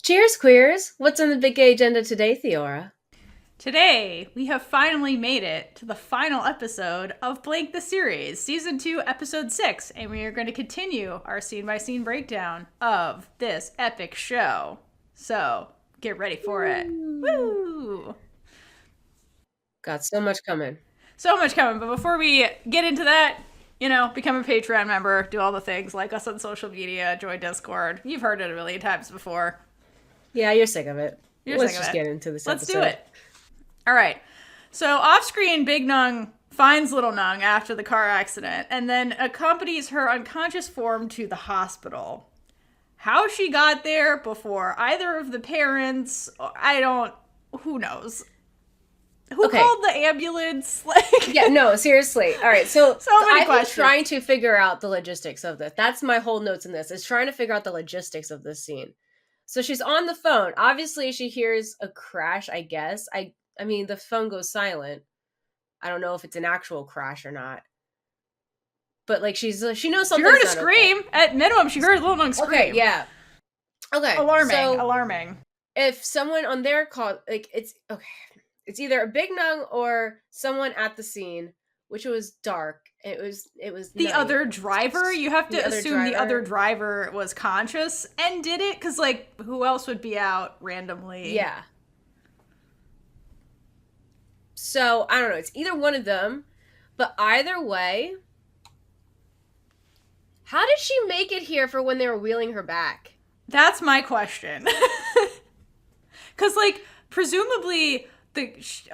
Cheers, queers! What's on the big gay agenda today, Theora? Today, we have finally made it to the final episode of Blank the Series, Season 2, Episode 6, and we are going to continue our scene-by-scene breakdown of this epic show. So, get ready for it. Woo! Got so much coming. So much coming, but before we get into that, become a Patreon member, do all the things, like us on social media, join Discord. You've heard it a million times before. Yeah, you're sick of it. Let's just get into this Let's episode. do it. All right. So off-screen, Big Nueng finds Little Nueng after the car accident and then accompanies her unconscious form to the hospital. How she got there before either of the parents, who knows? Who called the ambulance? Yeah, no, seriously. All right, so many I've questions. been trying to figure out the logistics of this. That's my whole notes in this, is trying to figure out the logistics of this scene. So she's on the phone. Obviously, she hears a crash, I guess. I mean, the phone goes silent. I don't know if it's an actual crash or not. But, she knows something. She heard a scream. Okay. At minimum, she heard Little Nueng scream. Okay, yeah. Okay. Alarming. If someone on their call, it's it's either a Big Nueng or someone at the scene, which was dark. It was the night. Other driver. You have to assume the other driver was conscious and did it, because who else would be out randomly? Yeah. So I don't know. It's either one of them, but either way, how did she make it here for when they were wheeling her back? That's my question. Because presumably.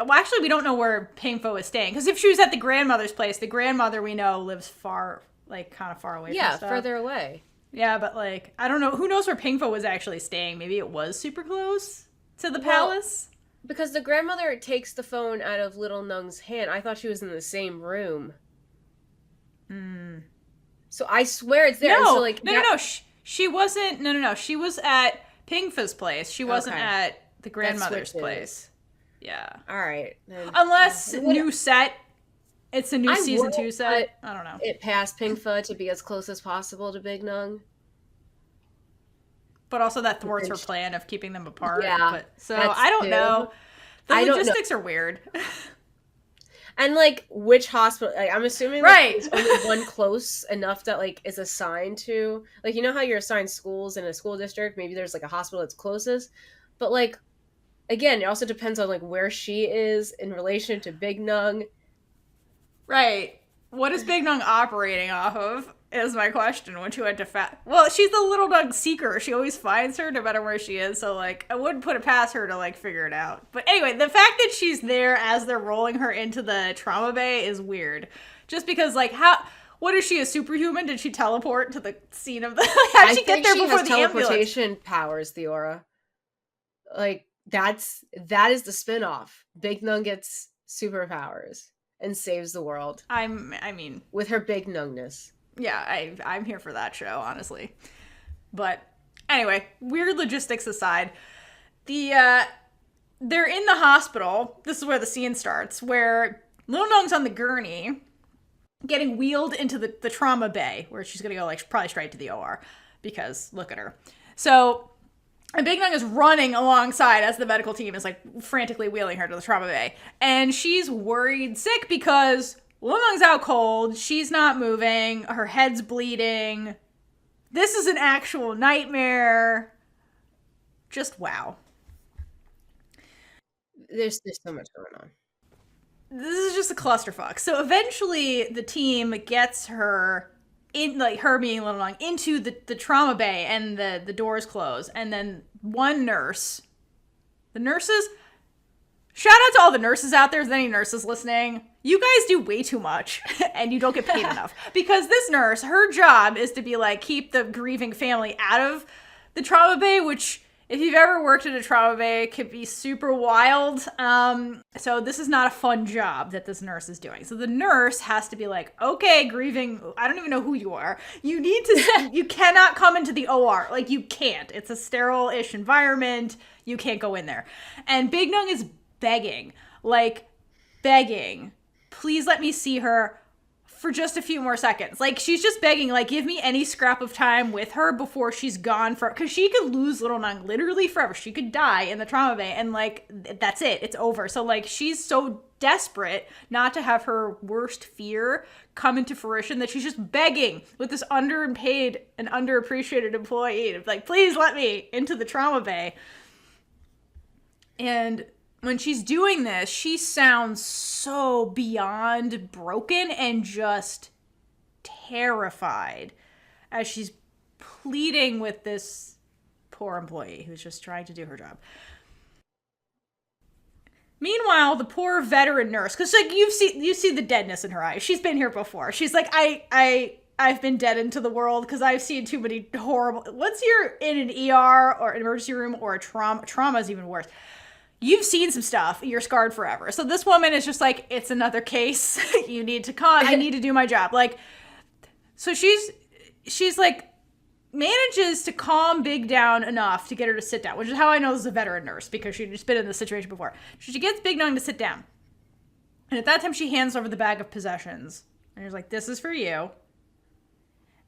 Actually, we don't know where Ping Fo is staying. Because if she was at the grandmother's place, the grandmother we know lives far, kind of far away from stuff. Yeah, further away. Yeah, but, I don't know. Who knows where Ping Fo was actually staying? Maybe it was super close to the palace? Because the grandmother takes the phone out of Little Nueng's hand. I thought she was in the same room. So I swear it's there. No, and so, no. She wasn't. No. She was at Ping Fo's place. She wasn't at the grandmother's place. Yeah. All right. Then, unless new set. It's a new season 2 set. I don't know. It passed Ping Fo to be as close as possible to Big Nueng. But also that thwarts her plan of keeping them apart. Yeah. I don't know. The logistics are weird. And which hospital? I'm assuming there's only one close enough that is assigned to. You know how you're assigned schools in a school district? Maybe there's a hospital that's closest. But again, it also depends on where she is in relation to Big Nueng. Right. What is Big Nueng operating off of is my question when she went to Well, she's the Little Nueng seeker. She always finds her no matter where she is. So I wouldn't put it past her to figure it out. But anyway, the fact that she's there as they're rolling her into the trauma bay is weird. Just because what is she, a superhuman? Did she teleport to the scene of the how did she get there before the teleportation powers, Theora. That is the spin-off. Big Nueng gets superpowers and saves the world. I mean, with her Big Nuengness. Yeah, I'm here for that show, honestly. But anyway, weird logistics aside, they're in the hospital. This is where the scene starts, where Little Nueng's on the gurney, getting wheeled into the trauma bay, where she's gonna go probably straight to the OR, because look at her. So. And Big Nueng is running alongside as the medical team is frantically wheeling her to the trauma bay. And she's worried sick because Little Nueng's out cold. She's not moving. Her head's bleeding. This is an actual nightmare. Just wow. There's so much going on. This is just a clusterfuck. So eventually the team gets her in her being Little Nueng into the trauma bay, and the doors close, and then one nurse, the nurses, shout out to all the nurses out there. If there's any nurses listening, you guys do way too much and you don't get paid enough, because this nurse, her job is to be keep the grieving family out of the trauma bay, which if you've ever worked at a trauma bay, it can be super wild. So this is not a fun job that this nurse is doing. So the nurse has to be okay, grieving, I don't even know who you are. You need to, you cannot come into the OR. You can't. It's a sterile-ish environment. You can't go in there. And Big Nueng is begging, please let me see her. for just a few more seconds. Like, she's just begging, like, give me any scrap of time with her before she's gone for, because she could lose Little Nueng literally forever. She could die in the trauma bay, and, like, that's it. It's over. So, like, she's so desperate not to have her worst fear come into fruition that she's just begging with this underpaid and underappreciated employee, like, please let me into the trauma bay. And when she's doing this, she sounds so beyond broken and just terrified as she's pleading with this poor employee who's just trying to do her job. Meanwhile, the poor veteran nurse, because like you see the deadness in her eyes. She's been here before. She's like, I've been dead into the world because I've seen too many horrible. Once you're in an ER or an emergency room or a trauma is even worse. You've seen some stuff. You're scarred forever. So this woman is just like, it's another case. You need to call. I need to do my job. Like, so she's like, manages to calm Big down enough to get her to sit down, which is how I know this is a veteran nurse, because she'd just been in this situation before. So she gets Big Nueng to sit down. And at that time, she hands over the bag of possessions. And she's like, this is for you.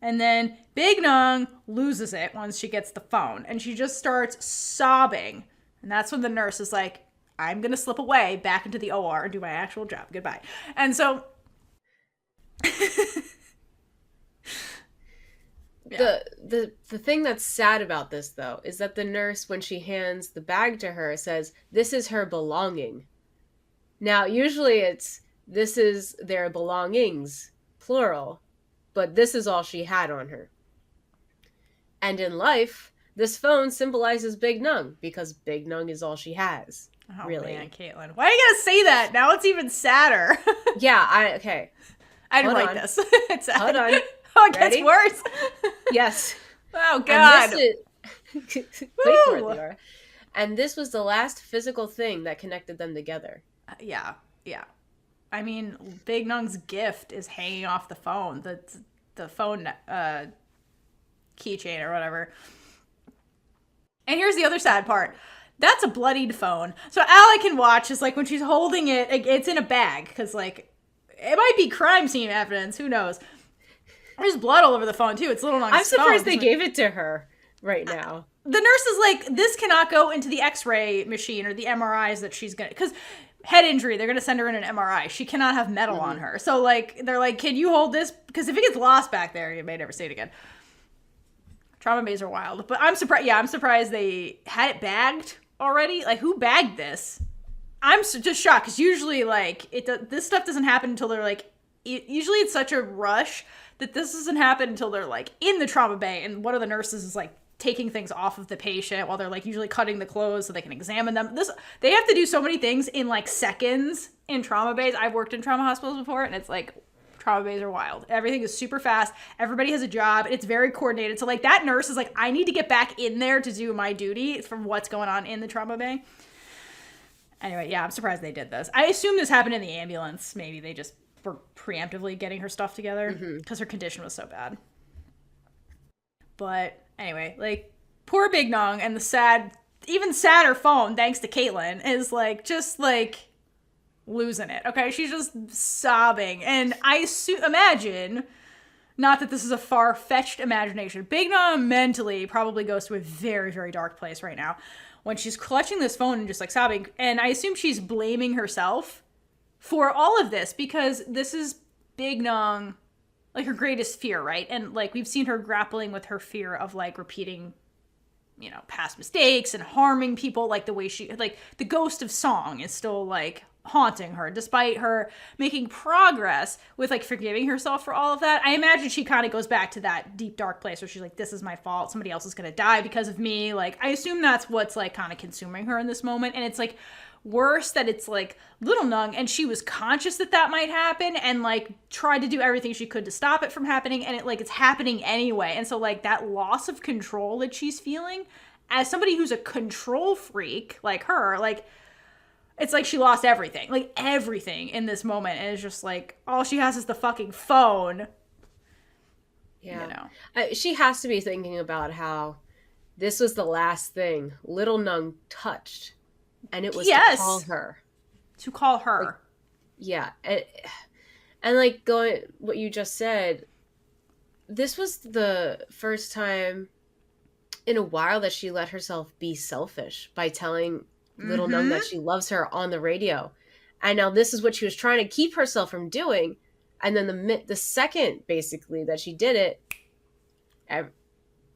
And then Big Nueng loses it once she gets the phone. And she just starts sobbing. And that's when the nurse is like, I'm going to slip away back into the OR and do my actual job. Goodbye. And so the thing that's sad about this, though, is that the nurse, when she hands the bag to her, says, this is her belonging. Now, usually it's, this is their belongings, plural, but this is all she had on her. And in life, this phone symbolizes Big Nueng, because Big Nueng is all she has. Oh, really. Man, Kaitlynn. Why are you going to say that? Now it's even sadder. Yeah, okay. I didn't like this. It's sad. Hold on. Oh, it gets worse. Yes. Oh, God. Wait for it, Theora. And this was the last physical thing that connected them together. Yeah. I mean, Big Nueng's gift is hanging off the phone. The phone keychain or whatever. And here's the other sad part. That's a bloodied phone. So all I can watch is, like, when she's holding it, it's in a bag, because, like, it might be crime scene evidence. Who knows? There's blood all over the phone, too. It's Little Nueng's phone. I'm surprised they gave it to her right now. The nurse is like, this cannot go into the X-ray machine or the MRIs that she's going to... Because head injury, they're going to send her in an MRI. She cannot have metal on her. So, like, they're like, can you hold this? Because if it gets lost back there, you may never see it again. Trauma bays are wild. But I'm surprised. Yeah, I'm surprised they had it bagged already. Like, who bagged this? I'm just shocked, because usually, like, this stuff doesn't happen until they're, like, usually it's such a rush that this doesn't happen until they're, like, in the trauma bay, and one of the nurses is, like, taking things off of the patient while they're, like, usually cutting the clothes so they can examine them. They have to do so many things in, like, seconds in trauma bays. I've worked in trauma hospitals before, and it's, like, trauma bays are wild. Everything is super fast. Everybody has a job. It's very coordinated. So, like, that nurse is like, I need to get back in there to do my duty from what's going on in the trauma bay. Anyway, yeah, I'm surprised they did this. I assume this happened in the ambulance. Maybe they just were preemptively getting her stuff together because her condition was so bad. But anyway, like, poor Big Nueng, and the even sadder phone, thanks to Kaitlynn, is, like, just, like, losing it. Okay, she's just sobbing, and I imagine, not that this is a far-fetched imagination, Big Nueng mentally probably goes to a very, very dark place right now when she's clutching this phone and just, like, sobbing, and I assume she's blaming herself for all of this, because this is Big Nueng, like, her greatest fear, right? And, like, we've seen her grappling with her fear of, like, repeating, you know, past mistakes and harming people, like, the way like, the ghost of song is still, like, haunting her, despite her making progress with, like, forgiving herself for all of that. I imagine she kind of goes back to that deep, dark place where she's like, this is my fault, somebody else is gonna die because of me. Like, I assume that's what's, like, kind of consuming her in this moment, and it's, like, worse that it's, like, Little Nueng, and she was conscious that might happen, and, like, tried to do everything she could to stop it from happening, and it's happening anyway. And so, like, that loss of control that she's feeling, as somebody who's a control freak like her, like, it's like she lost everything, like, everything in this moment, and it's just like, all she has is the fucking phone. Yeah, you know, she has to be thinking about how this was the last thing Little Nueng touched. And it was to call her. To call her. Like, yeah. And like going what you just said, this was the first time in a while that she let herself be selfish by telling Little Nueng that she loves her on the radio. And now this is what she was trying to keep herself from doing. And then the second, basically, that she did it,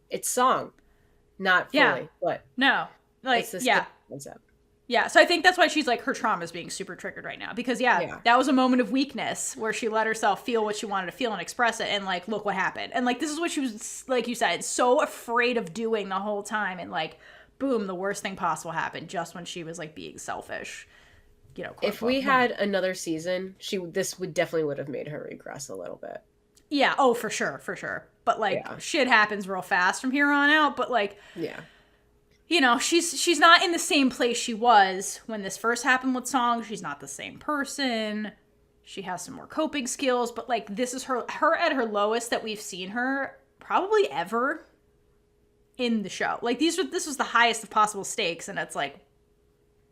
it's song. Not fully, but... No. Like, it's this concept. Yeah, so I think that's why she's like, her trauma is being super triggered right now. Because, that was a moment of weakness where she let herself feel what she wanted to feel and express it. And, like, look what happened. And, like, this is what she was, like you said, so afraid of doing the whole time. And, like, boom, the worst thing possible happened just when she was, like, being selfish. You know, if we had another season, this would have made her regress a little bit. Yeah, oh, for sure. But, like, shit happens real fast from here on out. But, like... Yeah. You know, she's not in the same place she was when this first happened with Song. She's not the same person. She has some more coping skills, but like this is her at her lowest that we've seen her probably ever in the show. Like this was the highest of possible stakes, and it's like,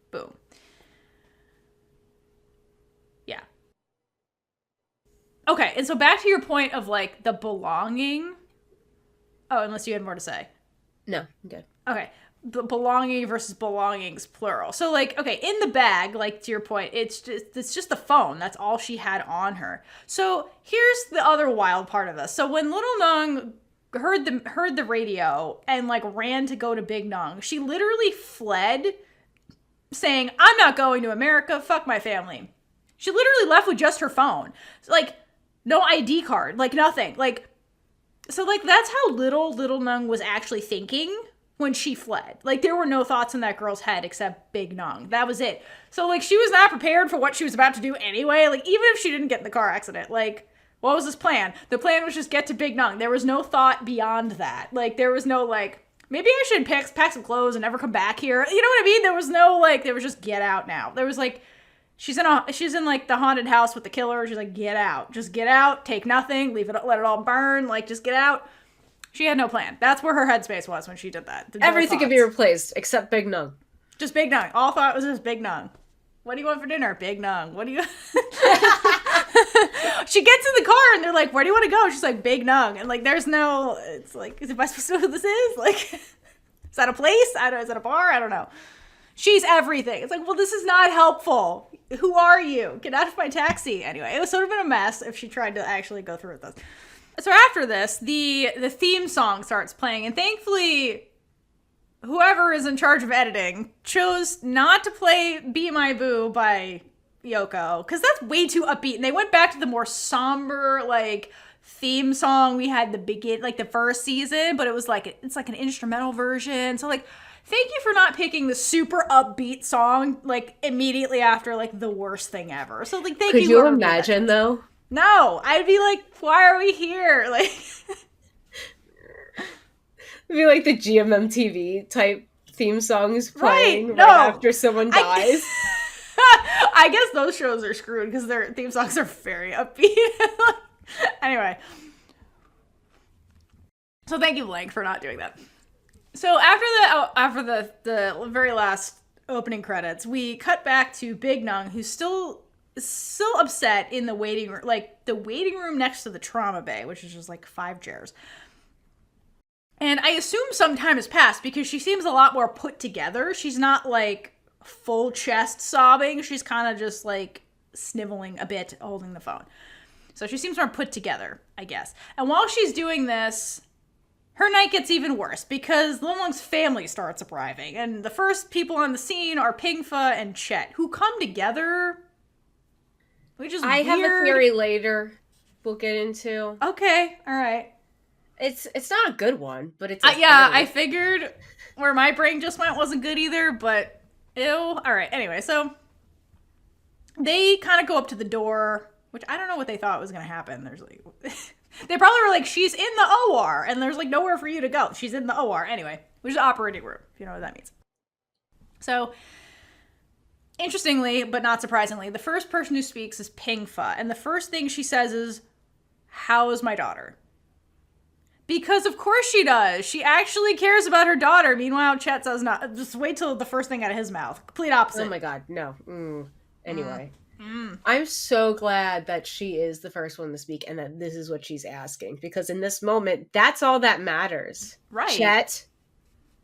boom. Yeah. Okay, and so back to your point of like the belonging. Oh, unless you had more to say. No, I'm good. Okay. Belonging versus belongings plural. So like, okay, in the bag, like to your point, it's just the phone. That's all she had on her. So here's the other wild part of this. So when Little Nueng heard the radio and like ran to go to Big Nueng, she literally fled saying, "I'm not going to America, fuck my family." She literally left with just her phone. Like no ID card, like nothing. Like so like that's how Little Nueng was actually thinking when she fled. Like, there were no thoughts in that girl's head except Big Nueng. That was it. So, like, she was not prepared for what she was about to do anyway. Like, even if she didn't get in the car accident, like, what was this plan? The plan was just get to Big Nueng. There was no thought beyond that. Like, there was no, like, maybe I should pack some clothes and never come back here. You know what I mean? There was no, like, there was just get out now. There was, like, she's in, like, the haunted house with the killer. She's like, get out. Just get out. Take nothing. Leave it, let it all burn. Like, just get out. She had no plan. That's where her headspace was when she did that. Everything could be replaced except Big Nueng. Just Big Nueng. All thought was just Big Nueng. What do you want for dinner? Big Nueng. What do you... She gets in the car and they're like, where do you want to go? She's like, Big Nueng. And like, there's no... It's like, am I supposed to know who this is? Like, is that a place? I don't know. Is that a bar? I don't know. She's everything. It's like, well, this is not helpful. Who are you? Get out of my taxi. Anyway, it would sort of been a mess if she tried to actually go through with this. So after this, the theme song starts playing, and thankfully, whoever is in charge of editing chose not to play Be My Boo by Yoko, because that's way too upbeat, and they went back to the more somber, like, theme song we had the first season, but it was like, it's like an instrumental version, so, like, thank you for not picking the super upbeat song, like, immediately after, like, the worst thing ever. So, like, thank you. Could you imagine, though? No, I'd be like, why are we here? Like, it'd be like the GMMTV type theme songs playing right after someone dies. I guess those shows are screwed because their theme songs are very upbeat. Anyway. So thank you, Blank, for not doing that. So after the very last opening credits, we cut back to Big Nueng, who's still upset in the waiting room, like the waiting room next to the trauma bay, which is just like 5 chairs. And I assume some time has passed because she seems a lot more put together. She's not like full chest sobbing. She's kind of just like sniveling a bit, holding the phone. So she seems more put together, I guess. And while she's doing this, her night gets even worse because Little Nueng's family starts arriving. And the first people on the scene are Pingfa and Chet, who come together... Which is weird. Have a theory later we'll get into. Okay, all right. It's not a good one, but it's I figured where my brain just went wasn't good either, but ew. All right, anyway, so they kind of go up to the door, which I don't know what they thought was going to happen. There's like... They probably were like, she's in the OR, and there's like nowhere for you to go. She's in the OR. Anyway, which is the operating room, if you know what that means. So... Interestingly, but not surprisingly, the first person who speaks is Pingfa, and the first thing she says is, "How is my daughter?" Because of course she does. She actually cares about her daughter. Meanwhile, Chet says not. Just wait till the first thing out of his mouth. Complete opposite. Oh my god, no. Anyway. I'm so glad that she is the first one to speak and that this is what she's asking, because in this moment, that's all that matters. Right. Chet.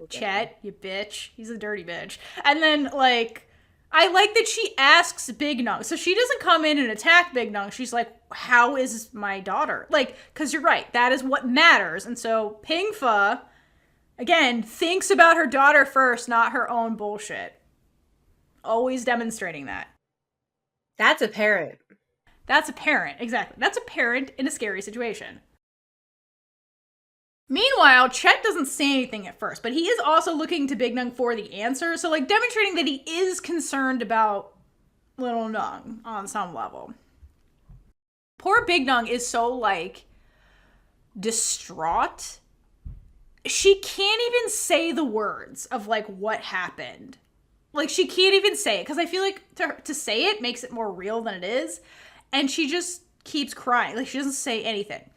Chet, you bitch. He's a dirty bitch. And then, like, I like that she asks Big Nung. So she doesn't come in and attack Big Nung. She's like, how is my daughter? Like, because you're right. That is what matters. And so Ping Fa, again, thinks about her daughter first, not her own bullshit. Always demonstrating that. That's a parent. That's a parent. Exactly. That's a parent in a scary situation. Meanwhile, Chet doesn't say anything at first, but he is also looking to Big Nung for the answer. So, like, demonstrating that he is concerned about Little Nung on some level. Poor Big Nung is so, like, distraught. She can't even say the words of, like, what happened. Like, she can't even say it, because I feel like to say it makes it more real than it is. And she just keeps crying. Like, she doesn't say anything.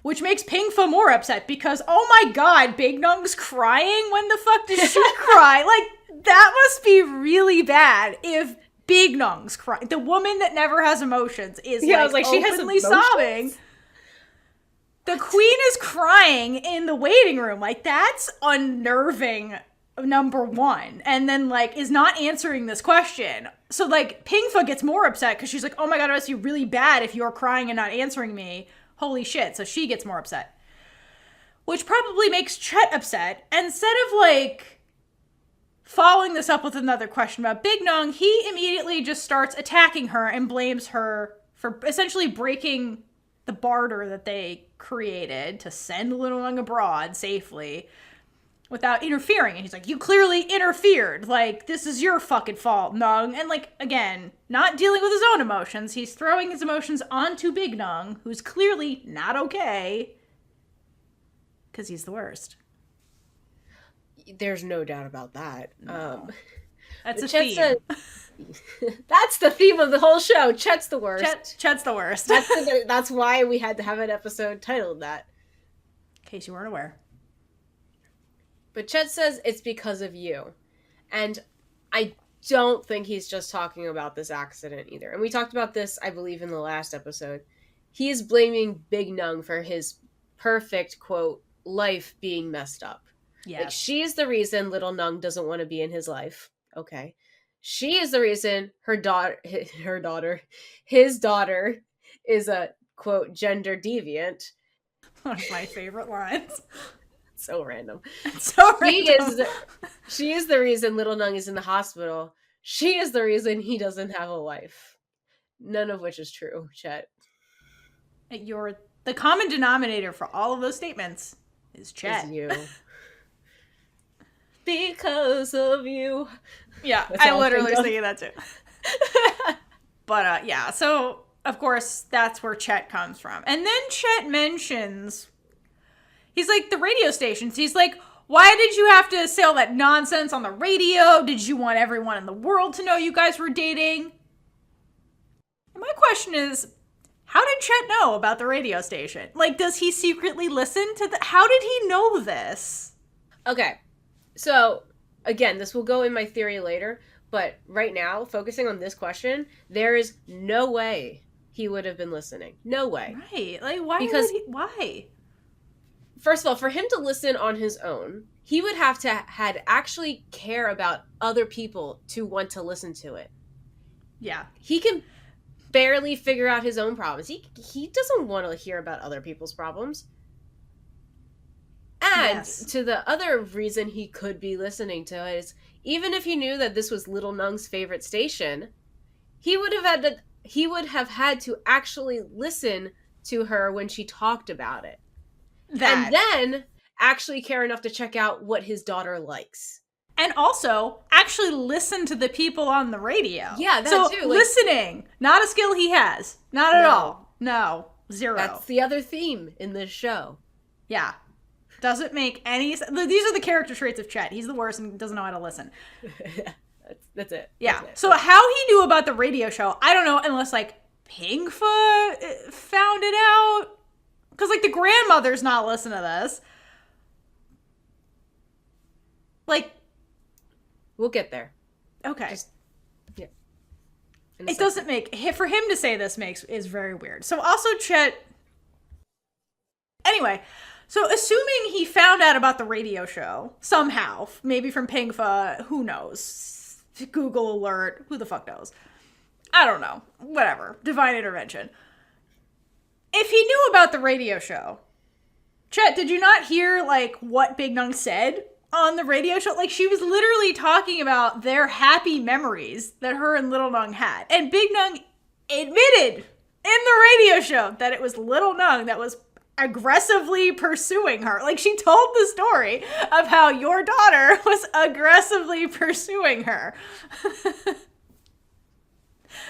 Which makes Ping Fa more upset because, oh my god, Big Nung's crying? When the fuck does she cry? Like, that must be really bad if Big Nung's crying. The woman that never has emotions is, like she has openly sobbing. The queen is crying in the waiting room. Like, that's unnerving, number one. And then, like, is not answering this question. So, like, Ping Fa gets more upset because she's like, oh my god, it must be really bad if you're crying and not answering me. Holy shit. So she gets more upset. Which probably makes Chet upset. And instead of, like, following this up with another question about Big Nung, he immediately just starts attacking her and blames her for essentially breaking the barter that they created to send Little Nung abroad safely without interfering. And he's like, you clearly interfered. Like, this is your fucking fault, Nung. And, like, again, not dealing with his own emotions. He's throwing his emotions onto Big Nung, who's clearly not okay. Because he's the worst. There's no doubt about that. No. That's a Chet theme. said, that's the theme of the whole show. Chet's the worst. Chet's the worst. That's why we had to have an episode titled that. In case you weren't aware. But Chet says it's because of you. And I don't think he's just talking about this accident either. And we talked about this, I believe, in the last episode. He is blaming Big Nung for his perfect, quote, life being messed up. Yes. Like, she's the reason Little Nung doesn't want to be in his life. Okay. She is the reason his daughter is a, quote, gender deviant. One of my favorite lines. So random. So random. She is the reason Little Nung is in the hospital. She is the reason he doesn't have a wife. None of which is true, Chet. You're the common denominator for all of those statements is Chet. Is you. Because of you. Yeah, I literally was thinking that too. But yeah, so of course that's where Chet comes from. And then Chet mentions, he's like, the radio stations. He's like, why did you have to say all that nonsense on the radio? Did you want everyone in the world to know you guys were dating? And my question is, how did Chet know about the radio station? Like, does he secretly listen to how did he know this? Okay, so again, this will go in my theory later, but right now, focusing on this question, there is no way he would have been listening. No way. Right. Like, why? Why? First of all, for him to listen on his own, he would have to had actually care about other people to want to listen to it. Yeah. He can barely figure out his own problems. He doesn't want to hear about other people's problems. And yes. To the other reason he could be listening to it is, even if he knew that this was Little Nung's favorite station, he would have had to actually listen to her when she talked about it. And then actually care enough to check out what his daughter likes. And also actually listen to the people on the radio. Yeah, that so too. Listening, not a skill he has. Not at all. No. Zero. That's the other theme in this show. Yeah. Doesn't make any sense. These are the character traits of Chet. He's the worst and doesn't know how to listen. That's it. Yeah. That's it. So how he knew about the radio show, I don't know, unless, like, Ping Fa found it out. Because, like, the grandmother's not listening to this. Like, we'll get there. okay. Yeah. It doesn't make, for him to say this is very weird. So also Chet, anyway, so assuming he found out about the radio show somehow, maybe from Pingfa, who knows? Google alert, who the fuck knows? I don't know. Whatever. Divine intervention. If he knew about the radio show, Chet, did you not hear, like, what Big Nueng said on the radio show? Like, she was literally talking about their happy memories that her and Little Nueng had. And Big Nueng admitted in the radio show that it was Little Nueng that was aggressively pursuing her. Like, she told the story of how your daughter was aggressively pursuing her.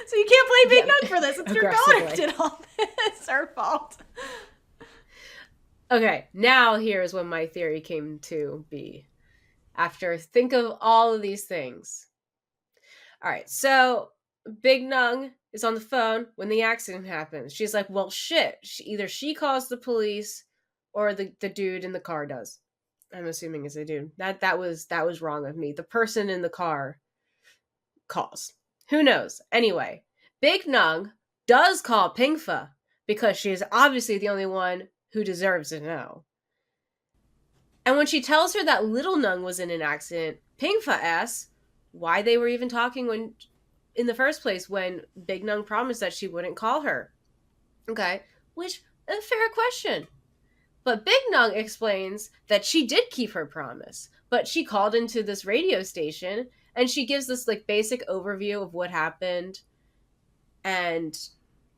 So you can't blame Big Nueng for this. It's your daughter who did all this. It's her fault. Okay, now here's when my theory came to be. After think of all of these things. All right, so Big Nueng is on the phone when the accident happens. She's like, well, shit. Either she calls the police or the dude in the car does. I'm assuming it's a dude. That was wrong of me. The person in the car calls. Who knows? Anyway, Big Nueng does call Pingfa because she is obviously the only one who deserves to know. And when she tells her that Little Nueng was in an accident, Pingfa asks why they were even talking when, in the first place, when Big Nueng promised that she wouldn't call her. Okay, which is a fair question. But Big Nueng explains that she did keep her promise, but she called into this radio station and she gives this like basic overview of what happened and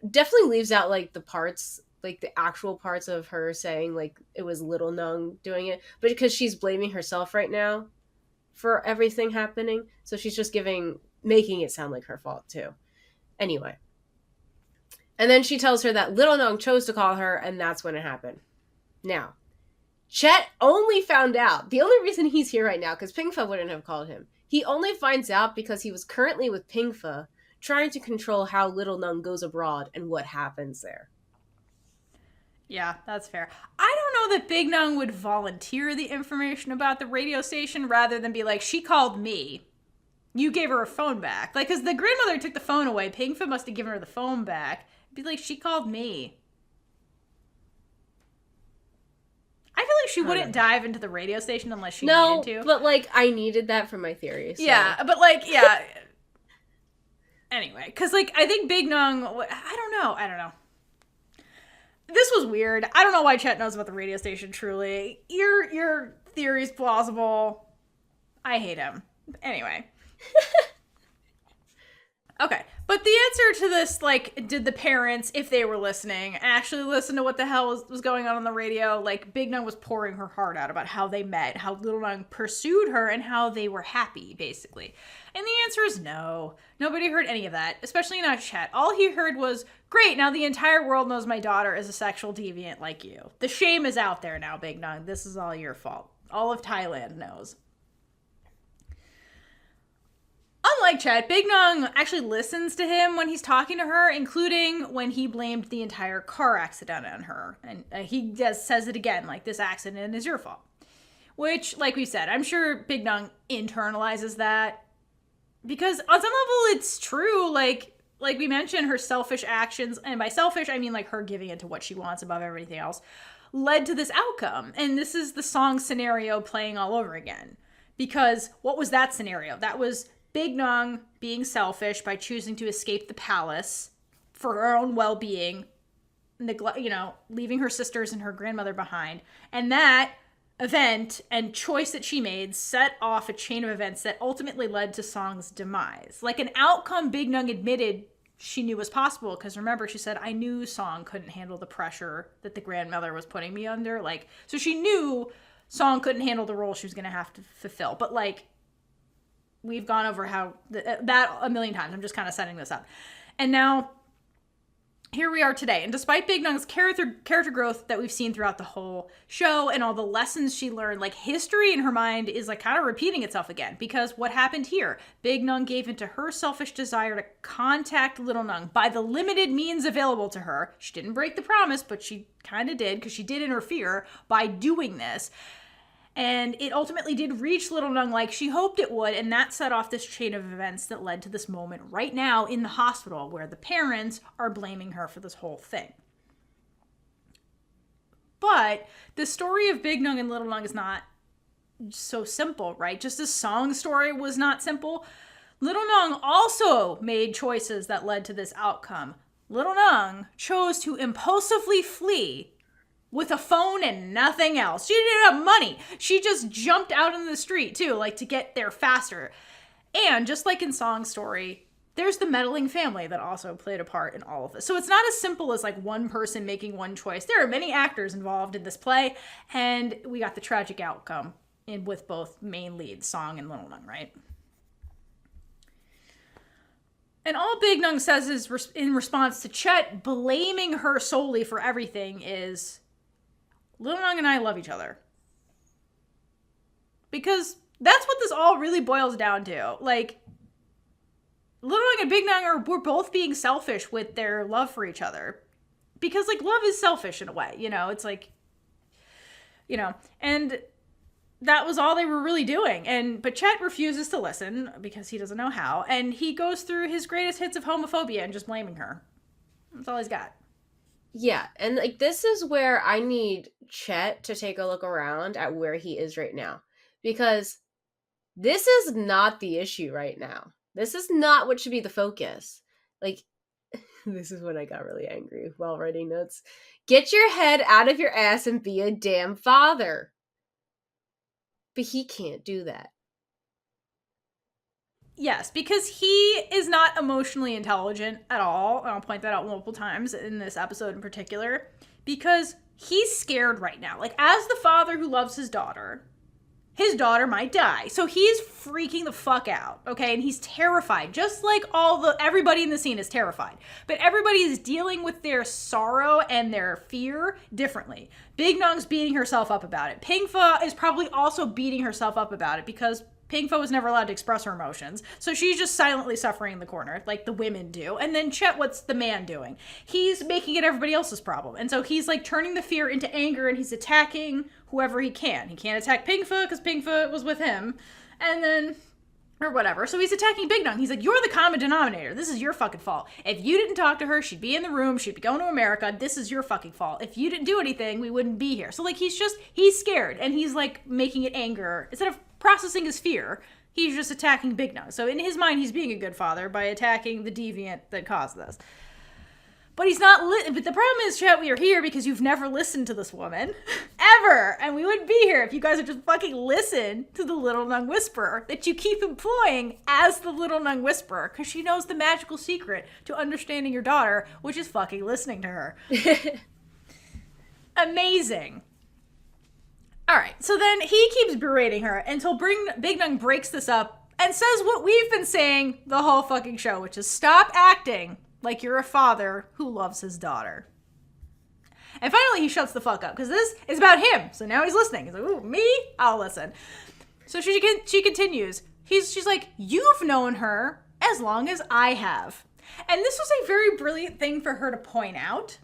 definitely leaves out like the parts, like the actual parts of her saying like it was Little Nueng doing it, but because she's blaming herself right now for everything happening. So she's just making it sound like her fault too. Anyway. And then she tells her that Little Nueng chose to call her and that's when it happened. Now, Chet only found out, the only reason he's here right now, because Pingfa wouldn't have called him. He only finds out because he was currently with Pingfa trying to control how Little Nueng goes abroad and what happens there. Yeah, that's fair. I don't know that Big Nueng would volunteer the information about the radio station rather than be like, she called me. You gave her a phone back. Like, because the grandmother took the phone away. Pingfa must have given her the phone back. Be like, she called me. I feel like she wouldn't dive into the radio station unless she needed to. But, like, I needed that for my theory. So. Yeah, but, like, yeah. Anyway, because, like, I think Big Nueng, I don't know. This was weird. I don't know why Chet knows about the radio station, truly. Your theory's plausible. I hate him. Anyway. Okay. But the answer to this, like, did the parents, if they were listening, actually listen to what the hell was going on the radio? Like, Big Nueng was pouring her heart out about how they met, how Little Nueng pursued her, and how they were happy, basically. And the answer is no. Nobody heard any of that, especially not Chet. All he heard was, great, now the entire world knows my daughter is a sexual deviant like you. The shame is out there now, Big Nueng. This is all your fault. All of Thailand knows. Unlike Chet, Big Nueng actually listens to him when he's talking to her, including when he blamed the entire car accident on her. And he says it again, like, this accident is your fault. Which, like we said, I'm sure Big Nueng internalizes that. Because on some level, it's true. Like we mentioned, her selfish actions, and by selfish, I mean, like, her giving into what she wants above everything else, led to this outcome. And this is the song scenario playing all over again. Because what was that scenario? That was Big Nueng being selfish by choosing to escape the palace for her own well-being, leaving her sisters and her grandmother behind. And that event and choice that she made set off a chain of events that ultimately led to Song's demise. Like an outcome Big Nueng admitted she knew was possible, because remember, she said, I knew Song couldn't handle the pressure that the grandmother was putting me under. Like, so she knew Song couldn't handle the role she was going to have to fulfill. But, like, we've gone over how that a million times. I'm just kind of setting this up. And now, here we are today. And despite Big Nueng's character growth that we've seen throughout the whole show and all the lessons she learned, like, history in her mind is, like, kind of repeating itself again. Because what happened here? Big Nueng gave into her selfish desire to contact Little Nueng by the limited means available to her. She didn't break the promise, but she kind of did, because she did interfere by doing this. And it ultimately did reach Little Nueng like she hoped it would, and that set off this chain of events that led to this moment right now in the hospital where the parents are blaming her for this whole thing. But the story of Big Nueng and Little Nueng is not so simple, right? Just as Song's story was not simple, Little Nueng also made choices that led to this outcome. Little Nueng chose to impulsively flee with a phone and nothing else. She didn't have money. She just jumped out in the street too, like to get there faster. And just like in Song's story, there's the meddling family that also played a part in all of this. So it's not as simple as like one person making one choice. There are many actors involved in this play, and we got the tragic outcome with both main leads, Song and Little Nueng, right? And all Big Nueng says is in response to Chet blaming her solely for everything is, Little Nueng and I love each other. Because that's what this all really boils down to. Like, Little Nueng and Big Nueng were both being selfish with their love for each other. Because, like, love is selfish in a way, you know? It's like, you know, and that was all they were really doing. But Chet refuses to listen because he doesn't know how. And he goes through his greatest hits of homophobia and just blaming her. That's all he's got. Yeah, and like this is where I need Chet to take a look around at where he is right now. Because this is not the issue right now. This is not what should be the focus. Like, this is when I got really angry while writing notes. Get your head out of your ass and be a damn father. But he can't do that. Yes, because he is not emotionally intelligent at all. And I'll point that out multiple times in this episode in particular. Because he's scared right now. Like, as the father who loves his daughter might die. So he's freaking the fuck out, okay? And he's terrified. Just like everybody in the scene is terrified. But everybody is dealing with their sorrow and their fear differently. Big Nueng's beating herself up about it. Pingfa is probably also beating herself up about it because Pingfa was never allowed to express her emotions. So she's just silently suffering in the corner, like the women do. And then Chet, what's the man doing? He's making it everybody else's problem. And so he's like turning the fear into anger and he's attacking whoever he can. He can't attack Pingfa because Pingfa was with him. And then, or whatever. So he's attacking Big Nueng. He's like, you're the common denominator. This is your fucking fault. If you didn't talk to her, she'd be in the room. She'd be going to America. This is your fucking fault. If you didn't do anything, we wouldn't be here. So like, he's scared and he's like making it anger. Instead of processing his fear, he's just attacking Big Nueng. So in his mind, he's being a good father by attacking the deviant that caused this. But he's not, but the problem is, Chet, we are here because you've never listened to this woman. Ever. And we wouldn't be here if you guys would just fucking listen to the Little Nueng Whisperer that you keep employing as the Little Nueng Whisperer because she knows the magical secret to understanding your daughter, which is fucking listening to her. Amazing. All right, so then he keeps berating her until Big Nueng breaks this up and says what we've been saying the whole fucking show, which is stop acting like you're a father who loves his daughter. And finally, he shuts the fuck up because this is about him. So now he's listening. He's like, ooh, me? I'll listen. So she continues. She's like, you've known her as long as I have. And this was a very brilliant thing for her to point out.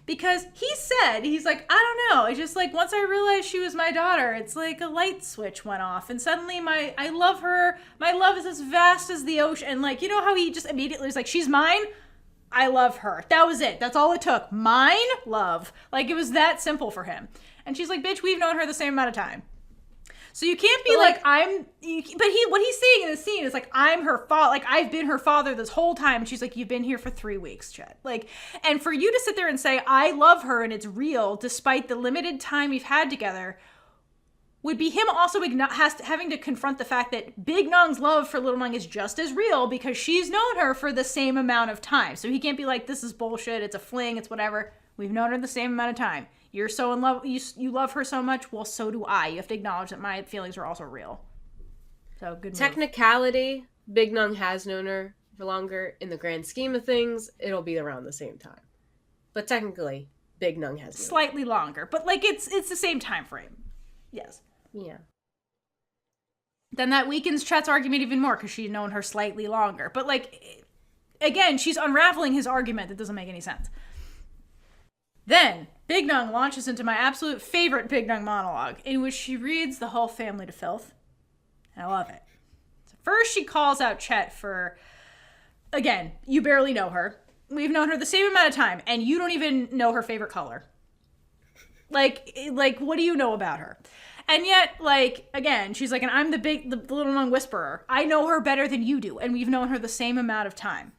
Because he's like, I don't know. It's just like, once I realized she was my daughter, it's like a light switch went off. And suddenly I love her. My love is as vast as the ocean. And like, you know how he just immediately was like, she's mine? I love her. That was it. That's all it took. Mine? Love. Like, it was that simple for him. And she's like, bitch, we've known her the same amount of time. So you can't be what he's saying in the scene is like, I'm her father, like I've been her father this whole time. And she's like, you've been here for 3 weeks, Chet. Like, and for you to sit there and say, I love her and it's real, despite the limited time you've had together, would be him also having to confront the fact that Big Nueng's love for Little Nueng is just as real because she's known her for the same amount of time. So he can't be like, this is bullshit, it's a fling, it's whatever. We've known her the same amount of time. You're so in love, you love her so much, well, so do I. You have to acknowledge that my feelings are also real. So, good move. Technicality, Big Nueng has known her for longer. In the grand scheme of things, it'll be around the same time. But technically, Big Nueng has known slightly longer, but like it's the same time frame. Yes. Yeah. Then that weakens Chet's argument even more because she'd known her slightly longer. But like, again, she's unraveling his argument that doesn't make any sense. Then, Big Nueng launches into my absolute favorite Big Nueng monologue, in which she reads the whole family to filth. I love it. So first, she calls out Chet for, again, you barely know her. We've known her the same amount of time, and you don't even know her favorite color. Like, what do you know about her? And yet, like, again, she's like, and I'm the Little Nueng whisperer. I know her better than you do, and we've known her the same amount of time.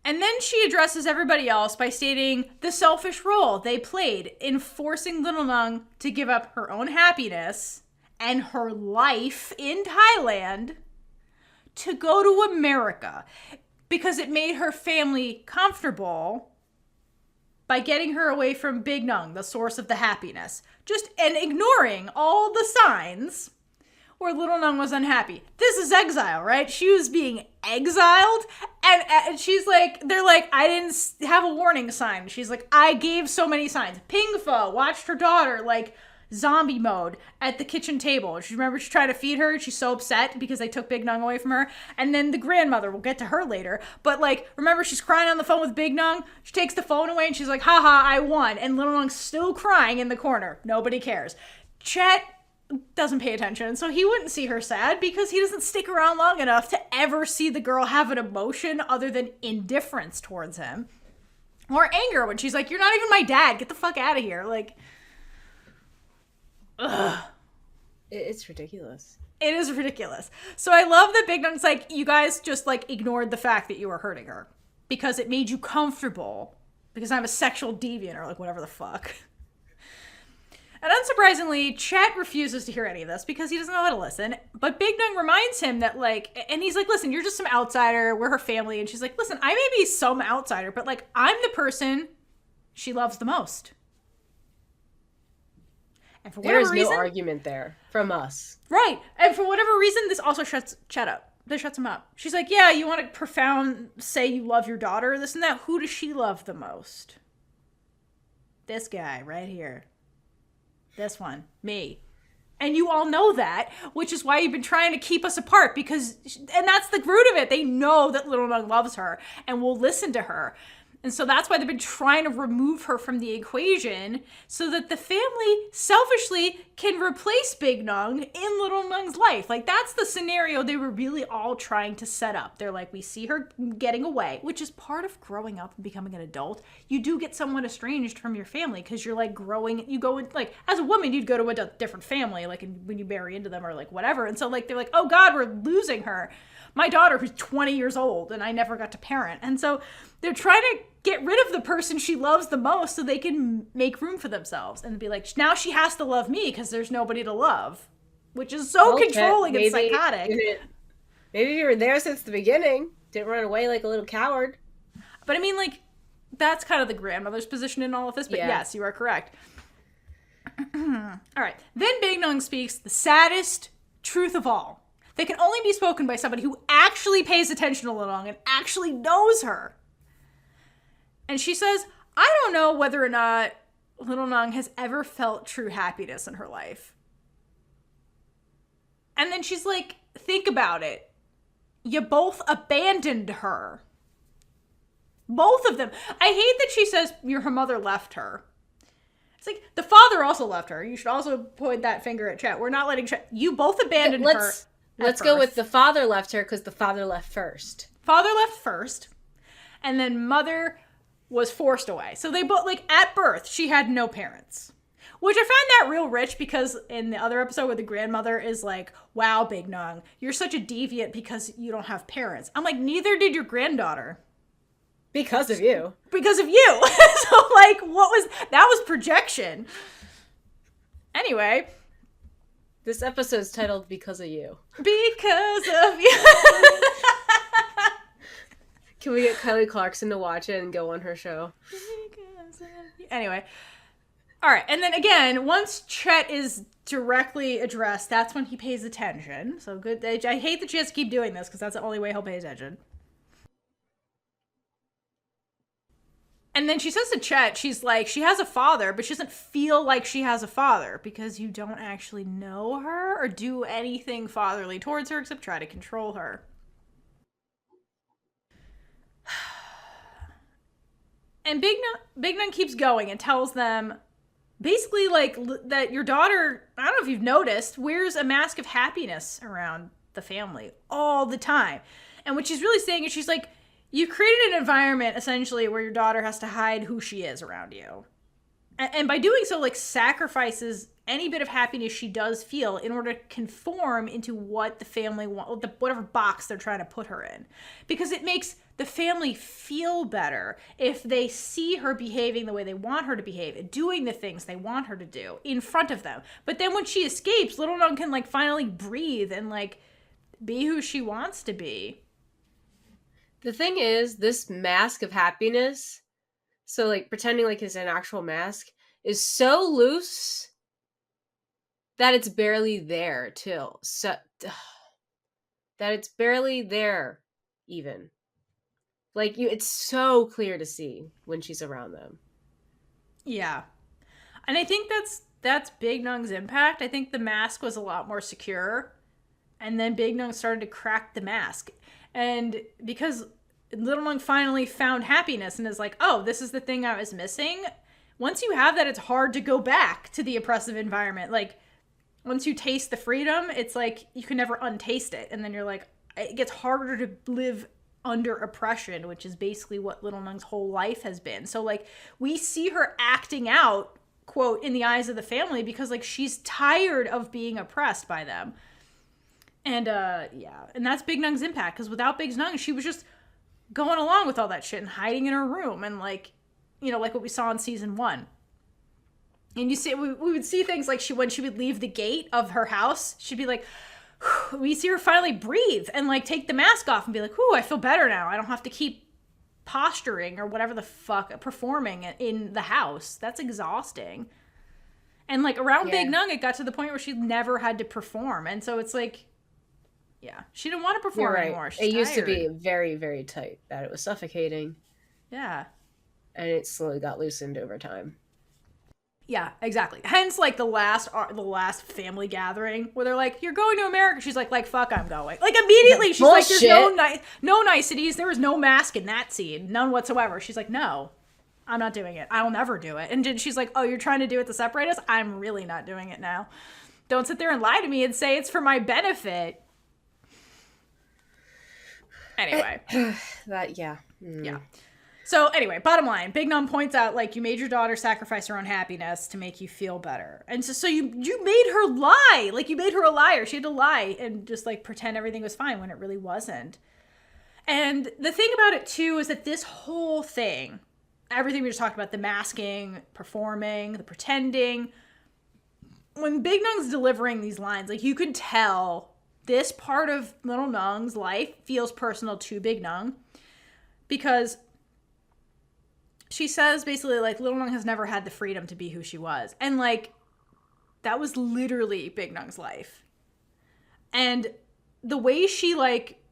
And then she addresses everybody else by stating the selfish role they played in forcing Little Nueng to give up her own happiness and her life in Thailand to go to America because it made her family comfortable by getting her away from Big Nueng, the source of the happiness. And ignoring all the signs where Little Nueng was unhappy. This is exile, right? She was being exiled, and she's like, they're like, I didn't have a warning sign. She's like, I gave so many signs. Ping Pho watched her daughter, like, zombie mode at the kitchen table. She tried to feed her. She's so upset because they took Big Nueng away from her. And then the grandmother, we'll get to her later. But, like, remember, she's crying on the phone with Big Nueng. She takes the phone away and she's like, haha, I won. And Little Nueng's still crying in the corner. Nobody cares. Chet doesn't pay attention, so he wouldn't see her sad because he doesn't stick around long enough to ever see the girl have an emotion other than indifference towards him. Or anger when she's like, you're not even my dad. Get the fuck out of here. Like, ugh. It's ridiculous. It is ridiculous. So I love that Big Nueng's like, you guys just, like, ignored the fact that you were hurting her because it made you comfortable because I'm a sexual deviant or, like, whatever the fuck. And unsurprisingly, Chet refuses to hear any of this because he doesn't know how to listen. But Big Nueng reminds him that, like, and he's like, listen, you're just some outsider. We're her family. And she's like, listen, I may be some outsider, but, like, I'm the person she loves the most. And for whatever reason, there is no argument there from us. Right. And for whatever reason, this also shuts Chet up. This shuts him up. She's like, yeah, you want to profound, say you love your daughter, this and that. Who does she love the most? This guy right here. This one. Me. And you all know that, which is why you've been trying to keep us apart because, and that's the root of it. They know that Little Nueng loves her and will listen to her. And so that's why they've been trying to remove her from the equation so that the family selfishly can replace Big Nueng in Little Nueng's life. Like, that's the scenario they were really all trying to set up. They're like, we see her getting away, which is part of growing up and becoming an adult. You do get somewhat estranged from your family because you're, like, growing. You go, like, as a woman, you'd go to a different family, like, when you marry into them or, like, whatever. And so, like, they're like, oh, God, we're losing her. My daughter, who's 20 years old, and I never got to parent. And so they're trying to get rid of the person she loves the most so they can make room for themselves and be like, now she has to love me because there's nobody to love, which is so controlling and psychotic. Maybe you were there since the beginning, didn't run away like a little coward. But I mean, like, that's kind of the grandmother's position in all of this, but yes, you are correct. All right. Then Big Nueng speaks the saddest truth of all. They can only be spoken by somebody who actually pays attention to Little Nueng and actually knows her. And she says, I don't know whether or not Little Nueng has ever felt true happiness in her life. And then she's like, think about it. You both abandoned her. Both of them. I hate that she says her mother left her. It's like, the father also left her. You should also point that finger at Chet. We're not letting Chet. You both abandoned her. Let's go with the father left her because the father left first. Father left first. And then mother was forced away. So they both, like, at birth, she had no parents. Which I find that real rich because in the other episode where the grandmother is like, wow, Big Nueng, you're such a deviant because you don't have parents. I'm like, neither did your granddaughter. Because of you. Because of you. So, like, that was projection. Anyway. This episode's titled Because of You. Because of you. Can we get Kelly Clarkson to watch it and go on her show? Anyway. All right. And then again, once Chet is directly addressed, that's when he pays attention. So good. I hate that she has to keep doing this because that's the only way he'll pay attention. And then she says to Chet, she's like, she has a father, but she doesn't feel like she has a father because you don't actually know her or do anything fatherly towards her except try to control her. And Big Nun keeps going and tells them basically like that your daughter, I don't know if you've noticed, wears a mask of happiness around the family all the time. And what she's really saying is she's like, you created an environment essentially where your daughter has to hide who she is around you. And by doing so, like, sacrifices any bit of happiness she does feel in order to conform into what the family wants, whatever box they're trying to put her in. Because it makes the family feel better if they see her behaving the way they want her to behave, doing the things they want her to do in front of them. But then when she escapes, Little Nueng can, like, finally breathe and, like, be who she wants to be. The thing is, this mask of happiness, so like pretending like it's an actual mask, is so loose that it's barely there too. So that it's barely there even. Like it's so clear to see when she's around them. Yeah. And I think that's Big Nueng's impact. I think the mask was a lot more secure. And then Big Nueng started to crack the mask. And because Little Nueng finally found happiness and is like, oh, this is the thing I was missing. Once you have that, it's hard to go back to the oppressive environment. Like, once you taste the freedom, it's like you can never untaste it. And then you're like, it gets harder to live under oppression, which is basically what Little Nueng's whole life has been. So, like, we see her acting out, quote, in the eyes of the family because, like, she's tired of being oppressed by them. And, yeah. And that's Big Nueng's impact, because without Big Nueng, she was just going along with all that shit and hiding in her room and, like, you know, like what we saw in season 1. And you see, we would see things like when she would leave the gate of her house, she'd be like, we see her finally breathe and, like, take the mask off and be like, I feel better now. I don't have to keep posturing or whatever the fuck, performing in the house. That's exhausting. And, like, around Big Nueng, it got to the point where she never had to perform. And so it's like, yeah, she didn't want to perform anymore. She's tired. Used to be very, very tight, that it was suffocating. Yeah. And it slowly got loosened over time. Yeah, exactly. Hence, like, the last family gathering where they're like, you're going to America. She's like, fuck, I'm going. Like, immediately, she's like, there's no niceties. There was no mask in that scene. None whatsoever. She's like, no, I'm not doing it. I'll never do it. And then she's like, oh, you're trying to do it to separate us? I'm really not doing it now. Don't sit there and lie to me and say it's for my benefit. Anyway. Yeah. So anyway, bottom line, Big Nueng points out, like, you made your daughter sacrifice her own happiness to make you feel better. And so you made her lie. Like, you made her a liar. She had to lie and just, like, pretend everything was fine when it really wasn't. And the thing about it, too, is that this whole thing, everything we just talked about, the masking, performing, the pretending, when Big Nueng's delivering these lines, like, you can tell this part of Little Nueng's life feels personal to Big Nueng, because she says basically, like, Little Nueng has never had the freedom to be who she was. And, like, that was literally Big Nueng's life. And the way she, like,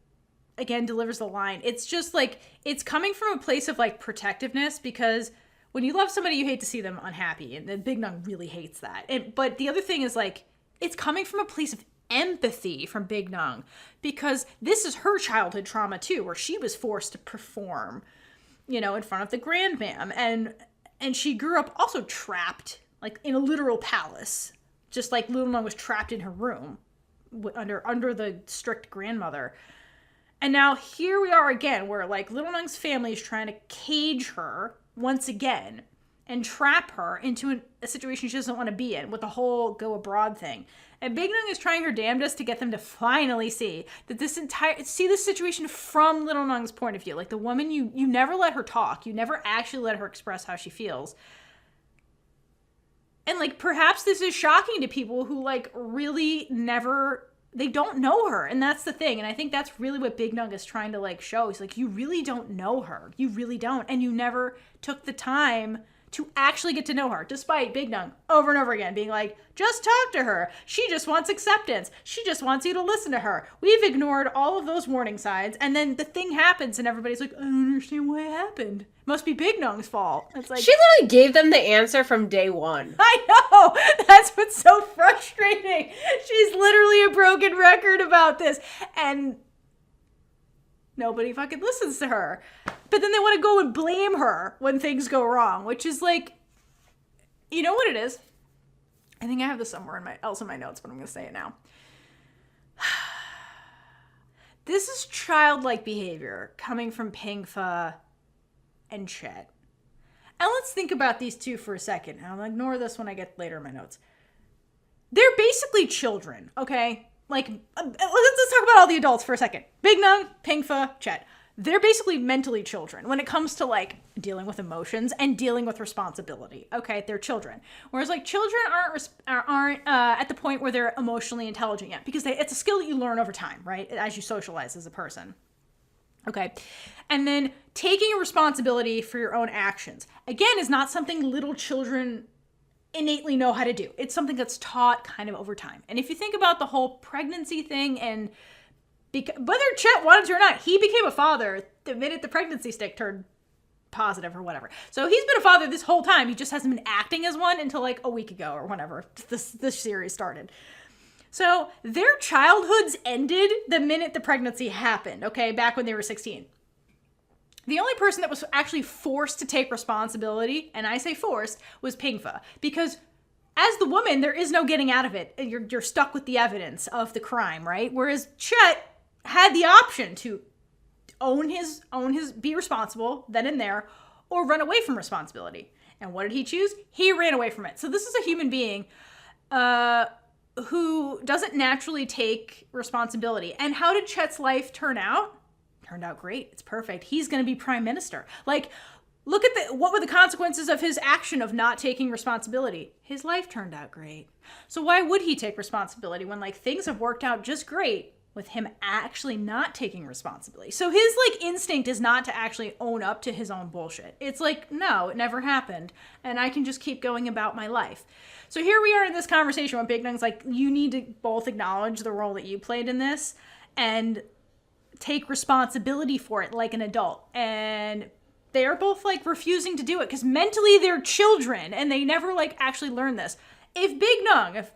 again, delivers the line, it's just, like, it's coming from a place of, like, protectiveness, because when you love somebody, you hate to see them unhappy. And then Big Nueng really hates that. But the other thing is, like, it's coming from a place of empathy from Big Nueng, because this is her childhood trauma, too, where she was forced to perform, you know, in front of the grandmam. And she grew up also trapped, like, in a literal palace, just like Little Nueng was trapped in her room under the strict grandmother. And now here we are again, where, like, Little Nueng's family is trying to cage her once again and trap her into a situation she doesn't want to be in with the whole go abroad thing. And Big Nueng is trying her damnedest to get them to finally see that this situation from Little Nueng's point of view. Like, the woman, you never let her talk. You never actually let her express how she feels. And, like, perhaps this is shocking to people who, like, really they don't know her. And that's the thing. And I think that's really what Big Nueng is trying to, like, show. He's like, you really don't know her. You really don't. And you never took the time to actually get to know her, despite Big Nueng over and over again being like, just talk to her. She just wants acceptance. She just wants you to listen to her. We've ignored all of those warning signs, and then the thing happens, and everybody's like, I don't understand why it happened. Must be Big Nueng's fault. It's like, she literally gave them the answer from day one. I know! That's what's so frustrating. She's literally a broken record about this. And Nobody fucking listens to her. But then they want to go and blame her when things go wrong, which is like, you know what it is? I think I have this somewhere else in my notes, but I'm going to say it now. This is childlike behavior coming from Pingfa and Chet. And let's think about these two for a second. I'll ignore this when I get later in my notes. They're basically children, okay? Like, let's talk about all the adults for a second. Big Nueng, Pingfa, Chet. They're basically mentally children when it comes to, like, dealing with emotions and dealing with responsibility. Okay, they're children. Whereas, like, children aren't at the point where they're emotionally intelligent yet, because it's a skill that you learn over time, right? As you socialize as a person. Okay, and then taking responsibility for your own actions, again, is not something little children innately know how to do. It's something that's taught kind of over time. And if you think about the whole pregnancy thing, and whether Chet wanted to or not, he became a father the minute the pregnancy stick turned positive or whatever. So he's been a father this whole time. He just hasn't been acting as one until like a week ago or whenever this series started. So their childhoods ended the minute the pregnancy happened, okay, back when they were 16. The only person that was actually forced to take responsibility, and I say forced, was Pingfa. Because as the woman, there is no getting out of it. You're stuck with the evidence of the crime, right? Whereas Chet had the option to be responsible then and there, or run away from responsibility. And what did he choose? He ran away from it. So this is a human being who doesn't naturally take responsibility. And how did Chet's life turn out? Turned out great. It's perfect. He's going to be prime minister. Like, look at what were the consequences of his action of not taking responsibility? His life turned out great. So why would he take responsibility when like things have worked out just great with him actually not taking responsibility? So his like instinct is not to actually own up to his own bullshit. It's like, no, it never happened. And I can just keep going about my life. So here we are in this conversation when Big Nueng's like, you need to both acknowledge the role that you played in this and take responsibility for it like an adult. And they are both like refusing to do it because mentally they're children and they never like actually learn this. If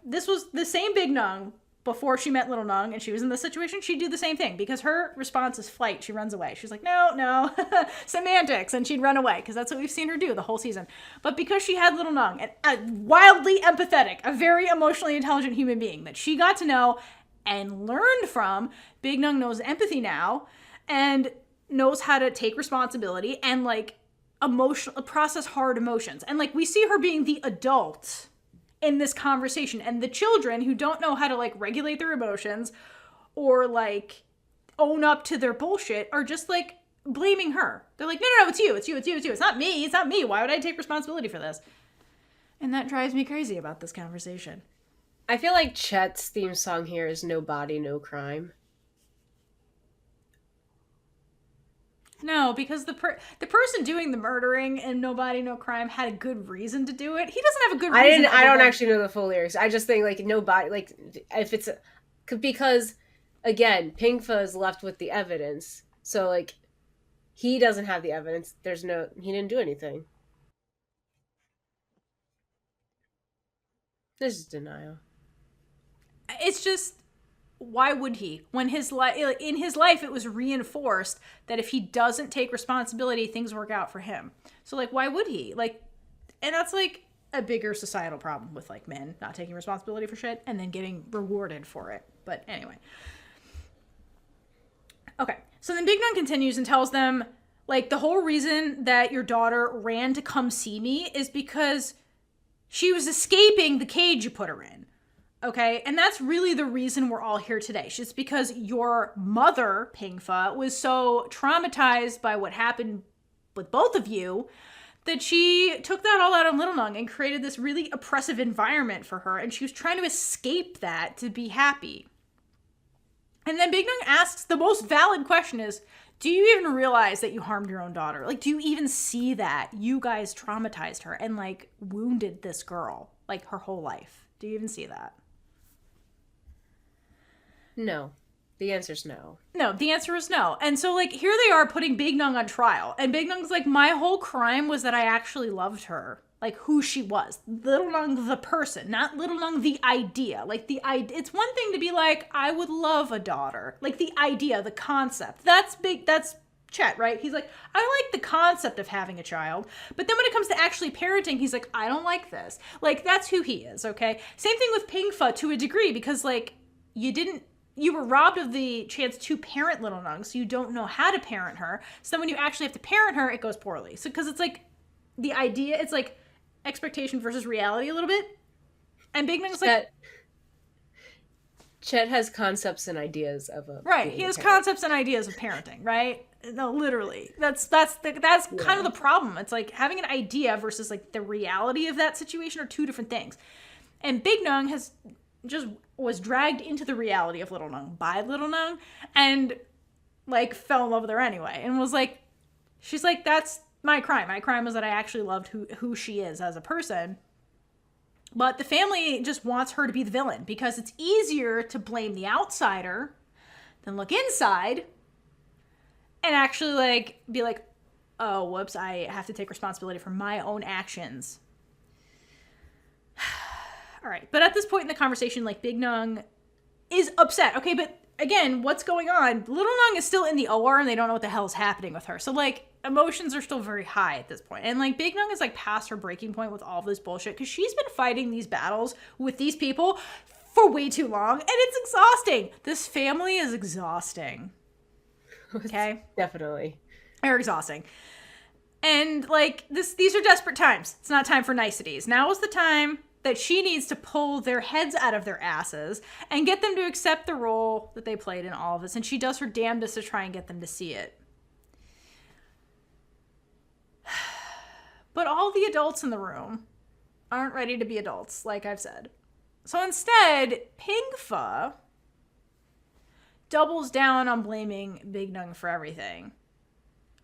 this was the same Big Nueng before she met Little Nueng and she was in this situation, she'd do the same thing because her response is flight. She runs away. She's like, no, semantics. And she'd run away because that's what we've seen her do the whole season. But because she had Little Nueng, and a wildly empathetic, a very emotionally intelligent human being that she got to know and learned from, Big Nueng knows empathy now and knows how to take responsibility and like process hard emotions. And like we see her being the adult in this conversation, and the children who don't know how to like regulate their emotions or like own up to their bullshit are just like blaming her. They're like, no, it's you. It's not me. Why would I take responsibility for this? And that drives me crazy about this conversation. I feel like Chet's theme song here is No Body, No Crime. No, because the person doing the murdering and No Body, No Crime had a good reason to do it. He doesn't have a good reason. I don't actually know the full lyrics. I just think like no body, like if it's because again, Pingfa is left with the evidence. So like he doesn't have the evidence. He didn't do anything. This is denial. It's just, why would he? When in his life, it was reinforced that if he doesn't take responsibility, things work out for him. So like, why would he? Like, and that's like a bigger societal problem with like men not taking responsibility for shit and then getting rewarded for it. But anyway. Okay. So then Big Nueng continues and tells them, like, the whole reason that your daughter ran to come see me is because she was escaping the cage you put her in. Okay, and that's really the reason we're all here today. It's because your mother, Pingfa, was so traumatized by what happened with both of you that she took that all out on Little Nueng and created this really oppressive environment for her, and she was trying to escape that to be happy. And then Big Nueng asks the most valid question is, do you even realize that you harmed your own daughter? Like, do you even see that you guys traumatized her and like wounded this girl like her whole life? Do you even see that? No. The answer's no. No, the answer is no. And so, like, here they are putting Big Nueng on trial. And Big Nueng's like, my whole crime was that I actually loved her. like who she was. Little Nueng the person, not Little Nueng the idea. Like the idea, it's one thing to be like, I would love a daughter. Like the idea, the concept. That's big, that's Chet, right? He's like, I like the concept of having a child. But then when it comes to actually parenting, he's like, I don't like this. Like that's who he is, okay? Same thing with Pingfa to a degree, because like you were robbed of the chance to parent Little Nueng, so you don't know how to parent her. So then when you actually have to parent her, it goes poorly. So because it's like the idea, it's like expectation versus reality a little bit. And Big Nueng's like, Chet has concepts and ideas of a right. He has concepts and ideas of parenting, right? No, literally. That's kind of the problem. It's like having an idea versus like the reality of that situation are two different things. And Big Nueng was dragged into the reality of Little Nueng by Little Nueng and like fell in love with her anyway, and was like, she's like, that's my crime. My crime is that I actually loved who she is as a person. But the family just wants her to be the villain because it's easier to blame the outsider than look inside and actually like be like, oh, whoops, I have to take responsibility for my own actions. All right. But at this point in the conversation, like Big Nueng is upset. Okay. But again, what's going on? Little Nueng is still in the OR and they don't know what the hell is happening with her. So like emotions are still very high at this point. And like Big Nueng is like past her breaking point with all this bullshit because she's been fighting these battles with these people for way too long. And it's exhausting. This family is exhausting. Okay. Definitely. They're exhausting. And like these are desperate times. It's not time for niceties. Now is the time that she needs to pull their heads out of their asses and get them to accept the role that they played in all of this. And she does her damnedest to try and get them to see it. But all the adults in the room aren't ready to be adults, like I've said. So instead, Pingfa doubles down on blaming Big Nueng for everything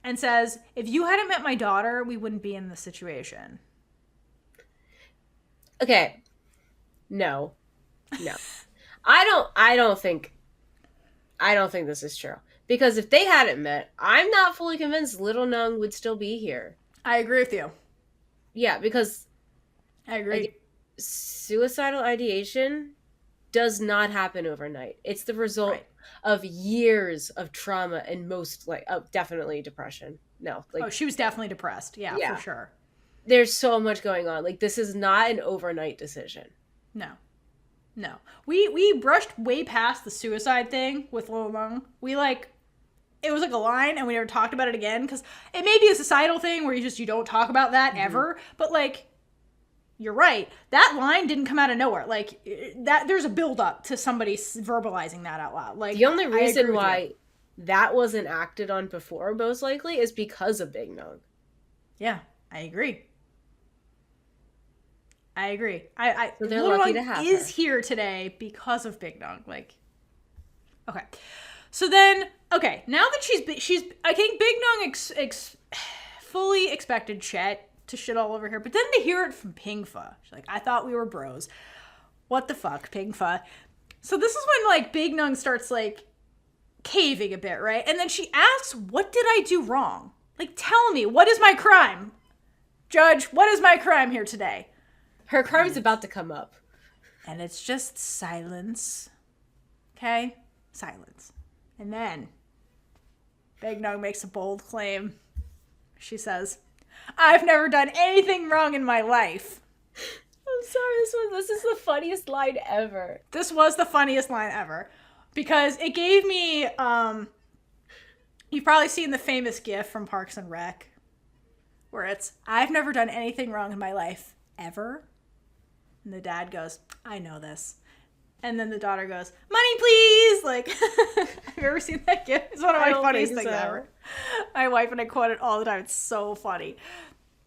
and says, if you hadn't met my daughter, we wouldn't be in this situation. Okay. No. I don't think this is true. Because if they hadn't met, I'm not fully convinced Little Nueng would still be here. I agree with you. Yeah, because I agree. Like, suicidal ideation does not happen overnight. It's the result of years of trauma and most definitely depression. No, like, oh, she was definitely depressed. Yeah, for sure. There's so much going on. Like, this is not an overnight decision. No. We brushed way past the suicide thing with Little Nueng. It was like a line and we never talked about it again because it may be a societal thing where you don't talk about that ever. But like, you're right. That line didn't come out of nowhere. Like that, there's a build up to somebody verbalizing that out loud. Like the only reason why that wasn't acted on before, most likely, is because of Big Nueng. Yeah, I agree. So they're Little lucky Nueng to have is her here today because of Big Nueng. Like, okay. So then, now that she's I think Big Nueng fully expected Chet to shit all over her, but then to hear it from Pingfa, she's like, I thought we were bros. What the fuck, Pingfa? So this is when like Big Nueng starts like caving a bit, right? And then she asks, what did I do wrong? Like, tell me, what is my crime? Judge, what is my crime here today? Her crime's about to come up. And it's just silence. Okay? Silence. And then Big Nueng makes a bold claim. She says, I've never done anything wrong in my life. I'm sorry, this is the funniest line ever. This was the funniest line ever. Because it gave me, you've probably seen the famous gif from Parks and Rec. Where it's, I've never done anything wrong in my life, ever. And the dad goes, I know this. And then the daughter goes, money please! Like, have you ever seen that gif? It's one of my funniest things ever. My wife and I quote it all the time. It's so funny.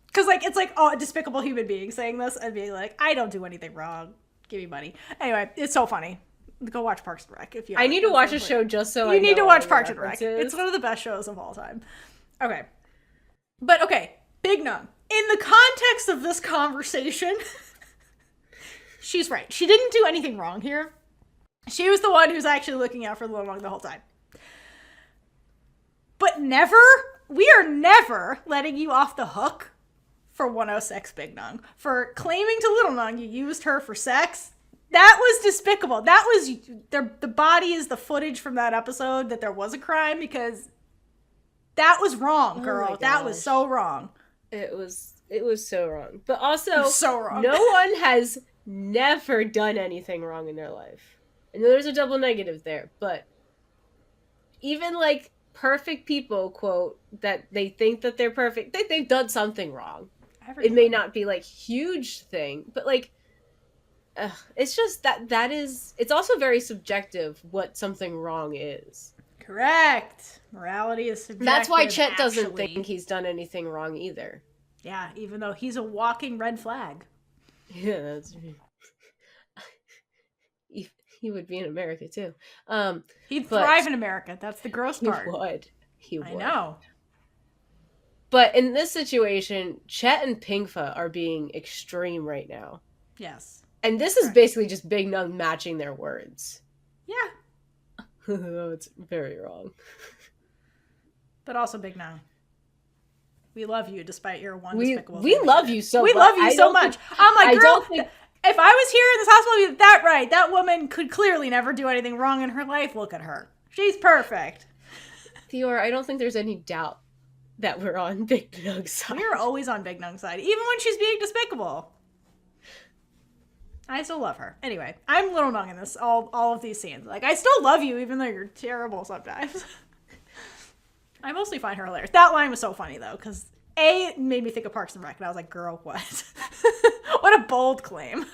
Because, like, it's like, oh, a despicable human being saying this and being like, I don't do anything wrong. Give me money. Anyway, it's so funny. Go watch Parks and Rec if you. I need to watch a show just so you need to watch Parks and Rec. It's one of the best shows of all time. Okay. But, okay, Big Nueng. In the context of this conversation... She's right. She didn't do anything wrong here. She was the one who's actually looking out for Little Nueng the whole time. But we are never letting you off the hook for 106 Big Nueng. For claiming to Little Nueng you used her for sex. That was despicable. That was the body is the footage from that episode that there was a crime, because that was wrong, girl. Oh, that was so wrong. It was so wrong. But also, so wrong. No one has never done anything wrong in their life. I know there's a double negative there, but even like perfect people, quote, that they think that they're perfect, they've done something wrong. Everyone. It may not be like huge thing, but like it's just that is, it's also very subjective what something wrong is. Correct. Morality is subjective. That's why Chet doesn't think he's done anything wrong either. Yeah, even though he's a walking red flag. Yeah, that's he would be in America too. He'd thrive in America. That's the gross part. He would. I know. But in this situation, Chet and Pingfa are being extreme right now. Yes. And this is basically just Big Nueng matching their words. Yeah. It's very wrong. But also, Big Nueng, we love you despite your one despicable. We love you so much. We love you so much. I'm like, girl, if I was here in this hospital, I'd be that right. That woman could clearly never do anything wrong in her life. Look at her. She's perfect. Theora, I don't think there's any doubt that we're on Big Nueng's side. We're always on Big Nueng's side, even when she's being despicable. I still love her. Anyway, I'm Little Nueng in this, all of these scenes. Like, I still love you, even though you're terrible sometimes. I mostly find her hilarious. That line was so funny, though, because it made me think of Parks and Rec, and I was like, girl, what? What a bold claim.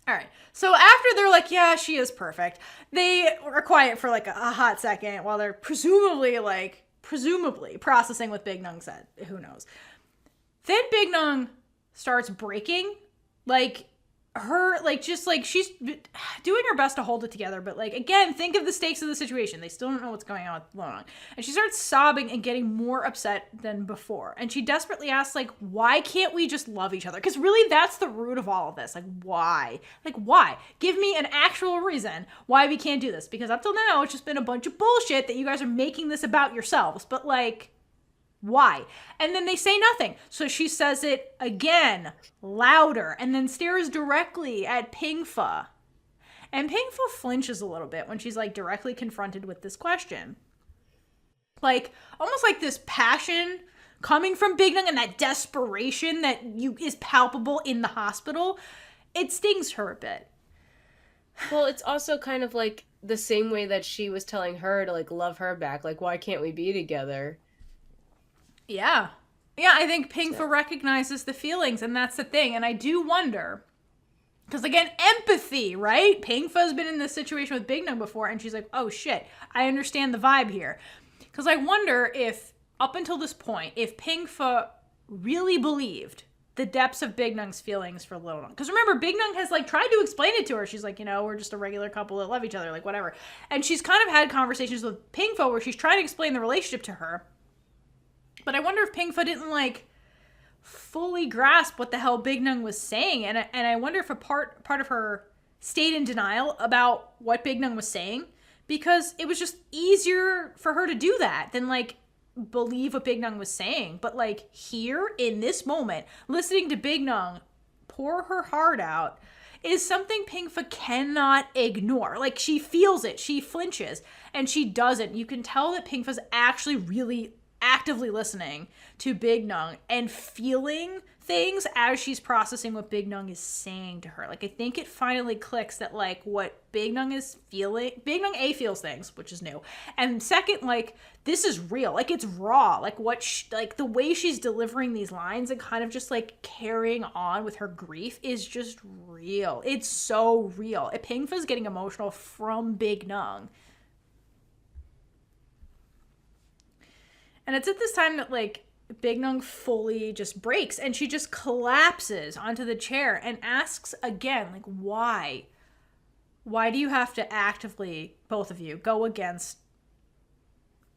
All right. So after they're like, yeah, she is perfect, they are quiet for like a hot second while they're presumably processing what Big Nueng said. Who knows? Then Big Nueng starts breaking. Like, her, like, just, like, she's doing her best to hold it together, but, like, again, think of the stakes of the situation. They still don't know what's going on with Little Nueng. And she starts sobbing and getting more upset than before. And she desperately asks, like, why can't we just love each other? Because really, that's the root of all of this. Like, why? Like, why? Give me an actual reason why we can't do this. Because up till now, it's just been a bunch of bullshit that you guys are making this about yourselves. But, like, why? And then they say nothing. So she says it again, louder, and then stares directly at Pingfa. And Pingfa flinches a little bit when she's like directly confronted with this question. Like, almost like this passion coming from Big Nueng and that desperation that is palpable in the hospital. It stings her a bit. Well, it's also kind of like the same way that she was telling her to like love her back. Like, why can't we be together? Yeah. Yeah, I think Pingfa recognizes the feelings, and that's the thing. And I do wonder, because again, empathy, right? Pingfa's been in this situation with Big Nueng before, and she's like, oh shit, I understand the vibe here. Because I wonder if, up until this point, if Pingfa really believed the depths of Big Nueng's feelings for Little Nueng. Because remember, Big Nueng has like tried to explain it to her. She's like, you know, we're just a regular couple that love each other, like whatever. And she's kind of had conversations with Pingfa where she's trying to explain the relationship to her. But I wonder if Pingfa didn't, like, fully grasp what the hell Big Nueng was saying. And I wonder if a part of her stayed in denial about what Big Nueng was saying. Because it was just easier for her to do that than, like, believe what Big Nueng was saying. But, like, here, in this moment, listening to Big Nueng pour her heart out is something Pingfa cannot ignore. Like, she feels it. She flinches. And she doesn't. You can tell that Pingfa's actually really actively listening to Big Nueng and feeling things as she's processing what Big Nueng is saying to her. Like, I think it finally clicks that, like, what Big Nueng is feeling, Big Nueng A feels things, which is new. And second, like, this is real. Like, it's raw. Like, like, the way she's delivering these lines and kind of just, like, carrying on with her grief is just real. It's so real. Pingfa's getting emotional from Big Nueng. And it's at this time that, like, Big Nueng fully just breaks and she just collapses onto the chair and asks again, like, why? Why do you have to actively, both of you, go against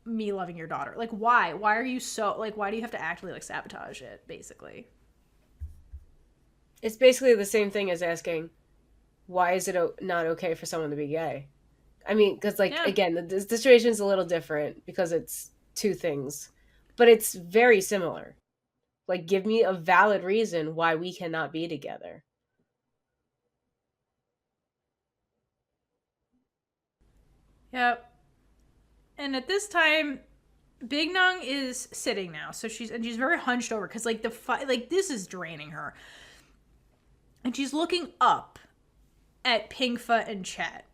me loving your daughter? Like, why? Why are you so, like, why do you have to actively, like, sabotage it, basically? It's basically the same thing as asking, why is it not okay for someone to be gay? I mean, because, like, again, the situation's a little different because it's two things, but it's very similar. Like, give me a valid reason why we cannot be together. Yep. And at this time, Big Nung is sitting now, so she's very hunched over because like this is draining her, and she's looking up at Pingfa and Chet.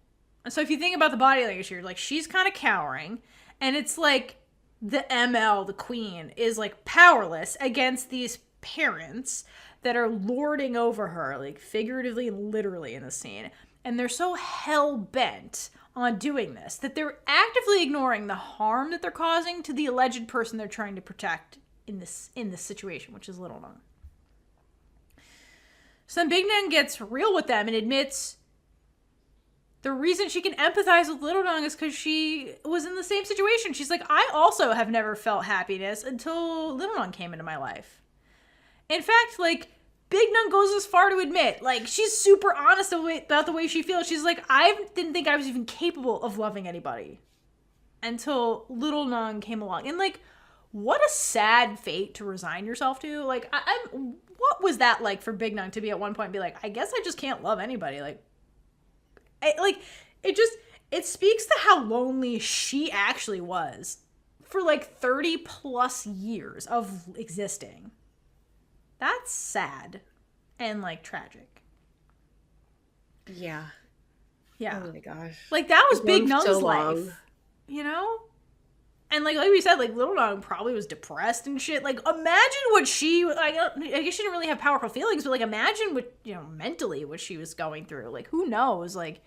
So if you think about the body language here, like she's kind of cowering, and it's like the ML, the queen, is like powerless against these parents that are lording over her, like figuratively and literally in the scene, and they're so hell bent on doing this that they're actively ignoring the harm that they're causing to the alleged person they're trying to protect in this situation, which is Little Nueng. So then Big Nung gets real with them and admits the reason she can empathize with Little Nueng is because she was in the same situation. She's like, I also have never felt happiness until Little Nueng came into my life. In fact, like, Big Nung goes as far to admit, like, she's super honest about the way she feels. She's like, I didn't think I was even capable of loving anybody until Little Nueng came along. And, like, what a sad fate to resign yourself to. Like, what was that like for Big Nung to be at one point and be like, I guess I just can't love anybody? Like, it speaks to how lonely she actually was for, like, 30 plus years of existing. That's sad and, like, tragic. Yeah. Yeah. Oh my gosh. Like, that was Big Nung's life. You know? And, like we said, like, Little Nueng probably was depressed and shit. Like, imagine what she, I guess she didn't really have powerful feelings, but, like, imagine what, mentally what she was going through. Like, who knows? Like,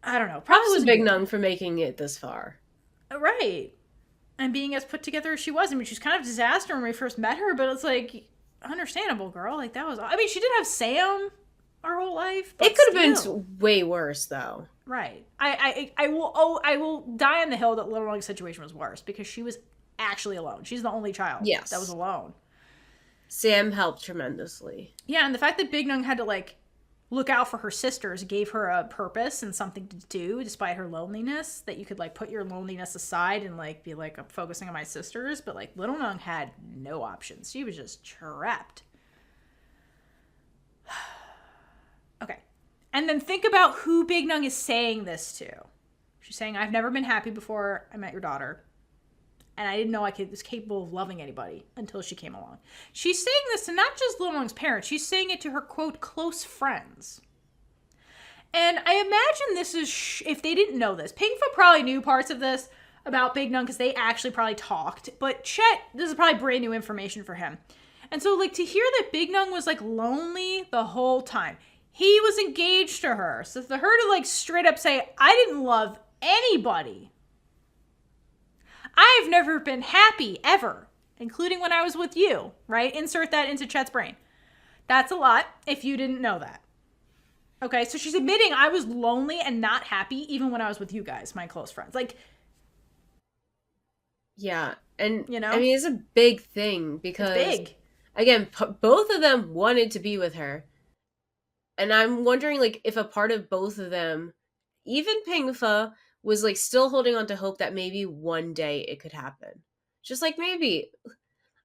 I don't know. Probably was Big Nung for making it this far. Right. And being as put together as she was. I mean, she's kind of a disaster when we first met her, but it's like, understandable, girl. Like, that was, I mean, she did have Sam her whole life. But it could have been way worse, though. Right. I will die on the hill that Little Nueng's situation was worse because she was actually alone. She's the only child that was alone. Sam helped tremendously. Yeah, and the fact that Big Nung had to, like, look out for her sisters gave her a purpose and something to do despite her loneliness, that you could, like, put your loneliness aside and, like, be like, I'm focusing on my sisters. But, like, Little Nueng had no options. She was just trapped. Okay. And then think about who Big Nung is saying this to. She's saying, I've never been happy before I met your daughter. And I didn't know I was capable of loving anybody until she came along. She's saying this to not just Little Nueng's parents. She's saying it to her, quote, close friends. And I imagine this is, if they didn't know this, Pingfa probably knew parts of this about Big Nung because they actually probably talked. But Chet, this is probably brand new information for him. And so, like, to hear that Big Nung was, like, lonely the whole time. He was engaged to her. So for her to, like, straight up say, I didn't love anybody. I've never been happy, ever, including when I was with you, right? Insert that into Chet's brain. That's a lot if you didn't know that. Okay, so she's admitting I was lonely and not happy even when I was with you guys, my close friends. Like, yeah, and, I mean, it's a big thing because, it's big. Again, both of them wanted to be with her. And I'm wondering, like, if a part of both of them, even Pingfa, was, like, still holding on to hope that maybe one day it could happen. Just, like, maybe.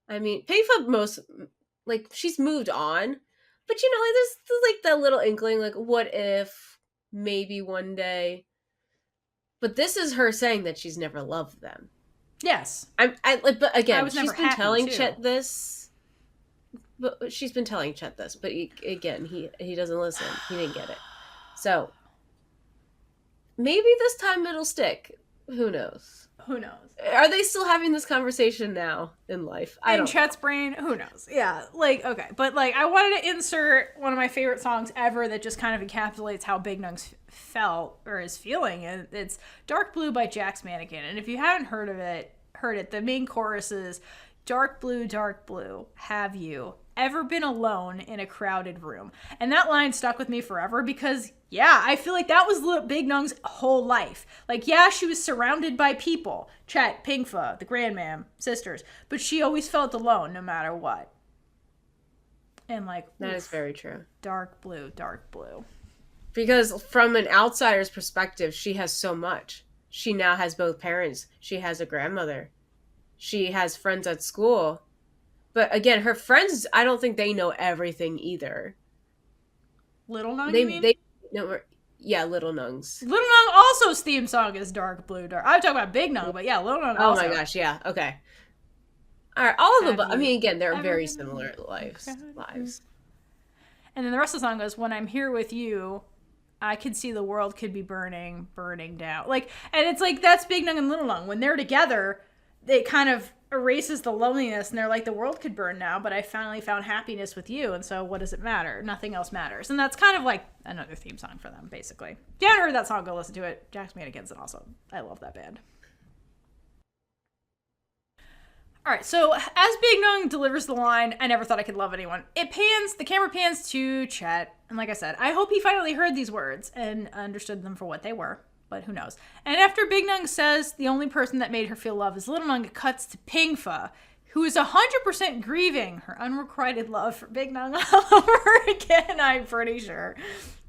I mean, Pingfa she's moved on. But, like, there's, like, that little inkling, like, what if maybe one day. But this is her saying that she's never loved them. Yes. But again, she's been telling Chet this. But she's been telling Chet this. But, again, he doesn't listen. He didn't get it. So maybe this time it'll stick. Who knows? Who knows? Are they still having this conversation now in life? I don't know. Chet's brain, who knows? Yeah, like, okay. But, like, I wanted to insert one of my favorite songs ever that just kind of encapsulates how Big Nung felt or is feeling. And it's Dark Blue by Jack's Mannequin. And if you haven't heard it, the main chorus is, dark blue, have you ever been alone in a crowded room? And that line stuck with me forever because, yeah, I feel like that was Big Nung's whole life. Like, yeah, she was surrounded by people, Chet, Pingfa, the grandmam, sisters, but she always felt alone no matter what. And, like, that is very true. Dark blue. Because from an outsider's perspective, she has so much. She now has both parents. She has a grandmother. She has friends at school. But again, her friends, I don't think they know everything either. Little Nueng, you mean? They know, yeah, Little Nueng's. Little Nueng also's theme song is Dark Blue Dark. I'm talking about Big Nueng, but yeah, Little Nueng Oh also. my gosh, yeah, okay. All right, all of them. I You mean, again, they're ever very similar lives. And then the rest of the song goes, "When I'm here with you, I could see the world could be burning down." Like, and it's like, that's Big Nueng and Little Nueng. When they're together, it kind of erases the loneliness, and they're like, the world could burn now, but I finally found happiness with you, and so what does it matter? Nothing else matters. And that's kind of like another theme song for them, basically. If you haven't heard that song, go listen to it. Jack's Mannequins, and also, I love that band. All right, so as Big Nueng delivers the line, "I never thought I could love anyone," the camera pans to Chet, and like I said, I hope he finally heard these words and understood them for what they were, but who knows. And after Big Nueng says the only person that made her feel love is Little Nueng, it cuts to Pingfa, who is 100% grieving her unrequited love for Big Nueng all over again, I'm pretty sure.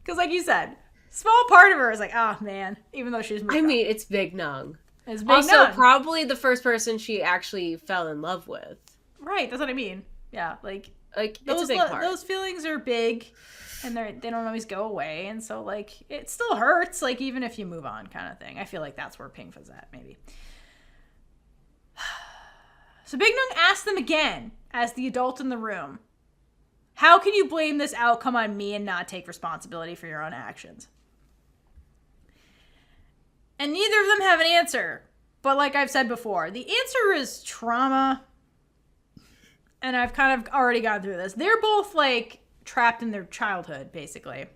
Because like you said, small part of her is like, oh man, even though she's moved I on. mean, it's Big Nueng. It's Big Also, Nueng. probably the first person she actually fell in love with. Right, that's what I mean. Yeah, like it's those a big part. those feelings are big, and they don't always go away, and so like it still hurts, like even if you move on, kind of thing. I feel like that's where Pingfa's at, maybe. So Big Nueng asks them again, as the adult in the room, "How can you blame this outcome on me and not take responsibility for your own actions?" And neither of them have an answer. But like I've said before, the answer is trauma. And I've kind of already gone through this. They're both like trapped in their childhood, basically.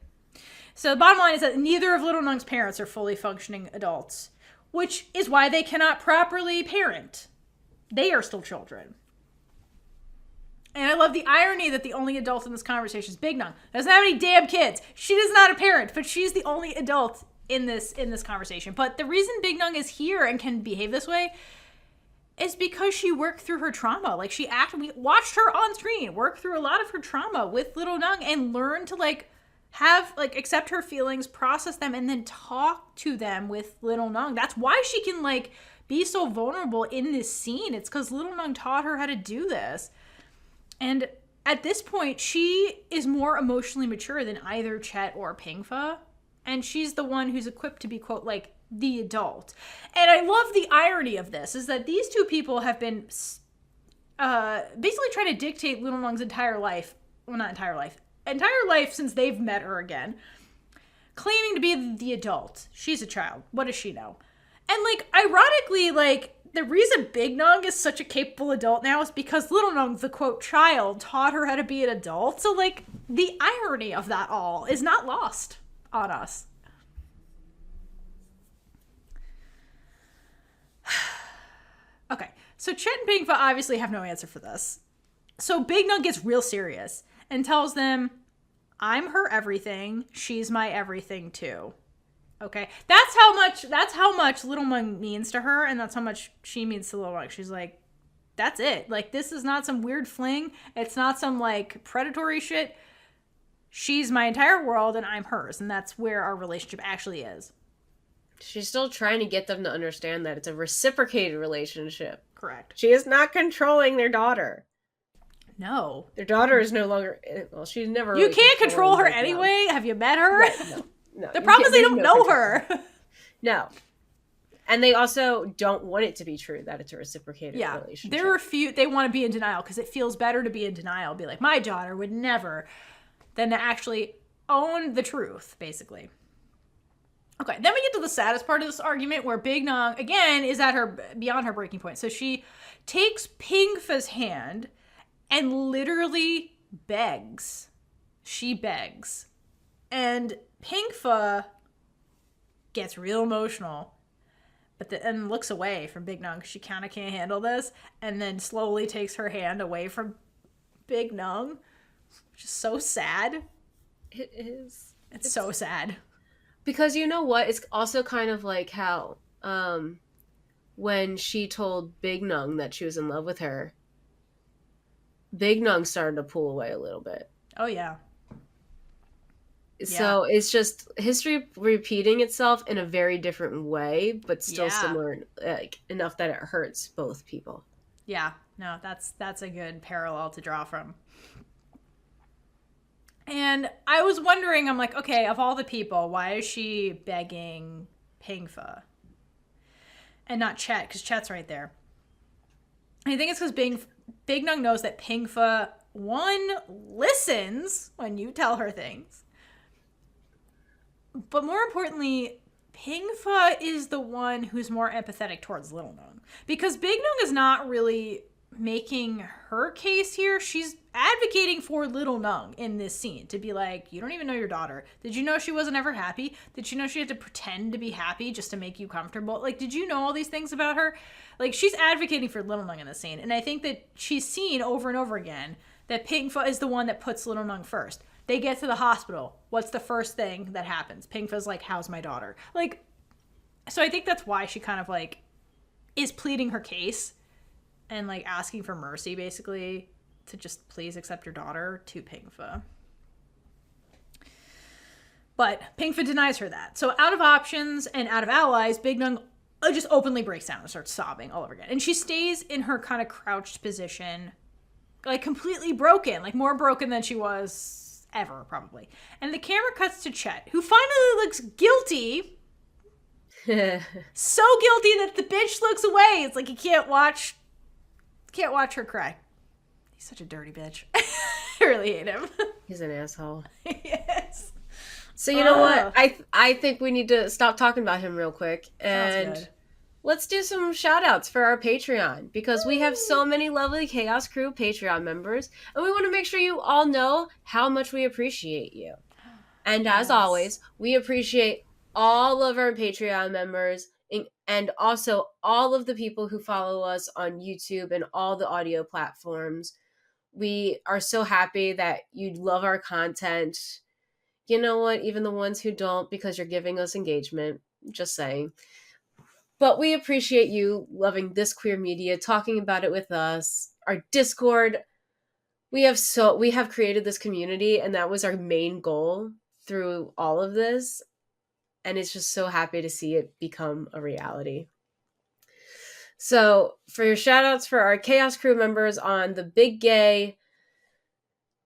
So the bottom line is that neither of Little Nueng's parents are fully functioning adults, which is why they cannot properly parent. They are still children. And I love the irony that the only adult in this conversation is Big Nueng. Doesn't have any damn kids. She is not a parent, but she's the only adult in this conversation. But the reason Big Nueng is here and can behave this way is because she worked through her trauma. Like we watched her on screen work through a lot of her trauma with Little Nueng and learn to like accept her feelings, process them, and then talk to them with Little Nueng. That's why she can like be so vulnerable in this scene. It's because Little Nueng taught her how to do this. And at this point, she is more emotionally mature than either Chet or Pingfa. And she's the one who's equipped to be, quote, like, the adult. And I love the irony of this, is that these two people have been basically trying to dictate Little Nueng's entire life. Well, not entire life since they've met her again. Claiming to be the adult. She's a child. What does she know? And, like, ironically, like, the reason Big Nueng is such a capable adult now is because Little Nueng, the, quote, child, taught her how to be an adult. So, like, the irony of that all is not lost on us. Okay, so Chet and Pingfa obviously have no answer for this. So Big Nueng gets real serious and tells them, "I'm her everything. She's my everything too." Okay, that's how much Little Nueng means to her, and that's how much she means to Little Nueng. She's like, that's it. Like, this is not some weird fling. It's not some like predatory shit. She's my entire world and I'm hers, and that's where our relationship actually is. She's still trying to get them to understand that it's a reciprocated relationship. Correct. She is not controlling their daughter. No. Their daughter is no longer, well, she's never You really can't control her them. anyway. Have you met her? Right, no. The problem is they don't know her. No. And they also don't want it to be true that it's a reciprocated relationship. They want to be in denial because it feels better to be in denial. Be like, my daughter would never, than to actually own the truth, basically. Okay, then we get to the saddest part of this argument where Big Nueng, again, is at her beyond her breaking point. So she takes Pingfa's hand and literally begs. She begs. And Pingfa gets real emotional, and looks away from Big Nueng because she kind of can't handle this, and then slowly takes her hand away from Big Nueng, which is so sad. It is. It's so sad. Because you know what? It's also kind of like how when she told Big Nueng that she was in love with her, Big Nueng started to pull away a little bit. Oh, yeah. So it's just history repeating itself in a very different way, but still similar, like, enough that it hurts both people. Yeah, no, that's a good parallel to draw from. And I was wondering, I'm like, okay, of all the people, why is she begging Pingfa and not Chet? Because Chet's right there. And I think it's because Big Nung knows that Pingfa, one, listens when you tell her things. But more importantly, Pingfa is the one who's more empathetic towards Little Nueng. Because Big Nung is not really making her case here. She's advocating for Little Nueng in this scene to be like, you don't even know your daughter. Did you know she wasn't ever happy? Did you know she had to pretend to be happy just to make you comfortable? Like, did you know all these things about her? Like, she's advocating for Little Nueng in this scene. And I think that she's seen over and over again that Pingfa is the one that puts Little Nueng first. They get to the hospital. What's the first thing that happens? Pingfa's like, how's my daughter? Like, so I think that's why she kind of like is pleading her case and like asking for mercy, basically, to just please accept your daughter to Pingfa. But Pingfa denies her that. So out of options and out of allies, Big Nung just openly breaks down and starts sobbing all over again. And she stays in her kind of crouched position, like completely broken, like more broken than she was ever, probably. And the camera cuts to Chet, who finally looks guilty. So guilty that the bitch looks away. It's like he can't watch her cry. He's such a dirty bitch. I really hate him. He's an asshole. Yes. So you know what? I think we need to stop talking about him real quick. And let's do some shout outs for our Patreon. Because we have so many lovely Chaos Crew Patreon members. And we want to make sure you all know how much we appreciate you. And as always, we appreciate all of our Patreon members. And also all of the people who follow us on YouTube and all the audio platforms. We are so happy that you love our content. You know what? Even the ones who don't, because you're giving us engagement. Just saying. But we appreciate you loving this queer media, talking about it with us. Our Discord. We have created this community, and that was our main goal through all of this. And it's just so happy to see it become a reality. So for your shout outs for our Chaos Crew members on the Big Gay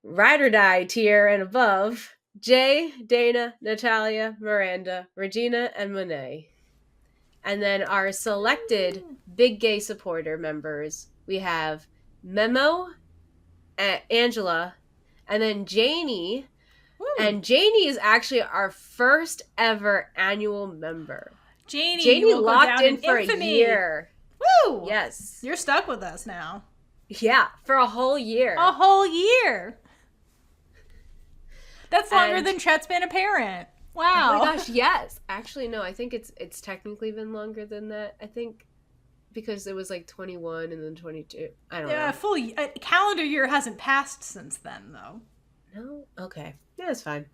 Ride or Die tier and above, Jay, Dana, Natalia, Miranda, Regina, and Monet. And then our selected Big Gay supporter members, we have Memo, Angela, and then Janie. And Janie is actually our first ever annual member. Janie locked in for a year. Woo! Yes. You're stuck with us now. Yeah, for a whole year. A whole year. That's longer than Chet's been a parent. Wow. Oh my gosh, yes. Actually, no, I think it's technically been longer than that. I think because it was like 21 and then 22. I don't know. Yeah, a calendar year hasn't passed since then, though. No? Okay. Yeah, it's fine.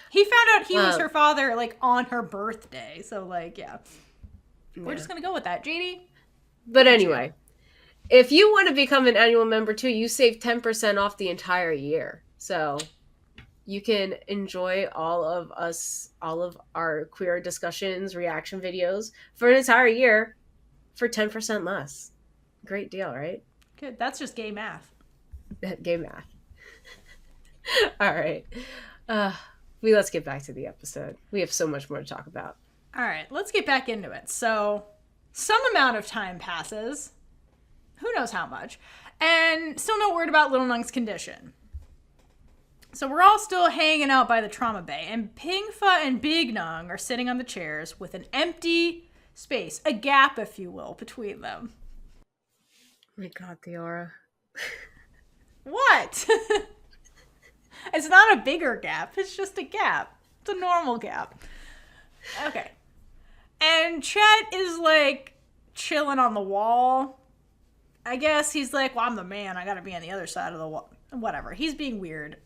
He found out he was her father, like, on her birthday. So, like, yeah. We're just going to go with that. JD? But anyway, if you want to become an annual member, too, you save 10% off the entire year. So you can enjoy all of our queer discussions, reaction videos for an entire year for 10% less. Great deal, right? Good. That's just gay math. Gay math. All right. Let's get back to the episode. We have so much more to talk about. All right, let's get back into it. So, some amount of time passes. Who knows how much? And still no word about Little Nueng's condition. So we're all still hanging out by the trauma bay, and Pingfa and Big Nung are sitting on the chairs with an empty space, a gap, if you will, between them. Oh my God, Theora. What? It's not a bigger gap. It's just a gap. It's a normal gap. Okay. And Chet is, like, chilling on the wall. I guess he's like, well, I'm the man. I gotta be on the other side of the wall. Whatever. He's being weird.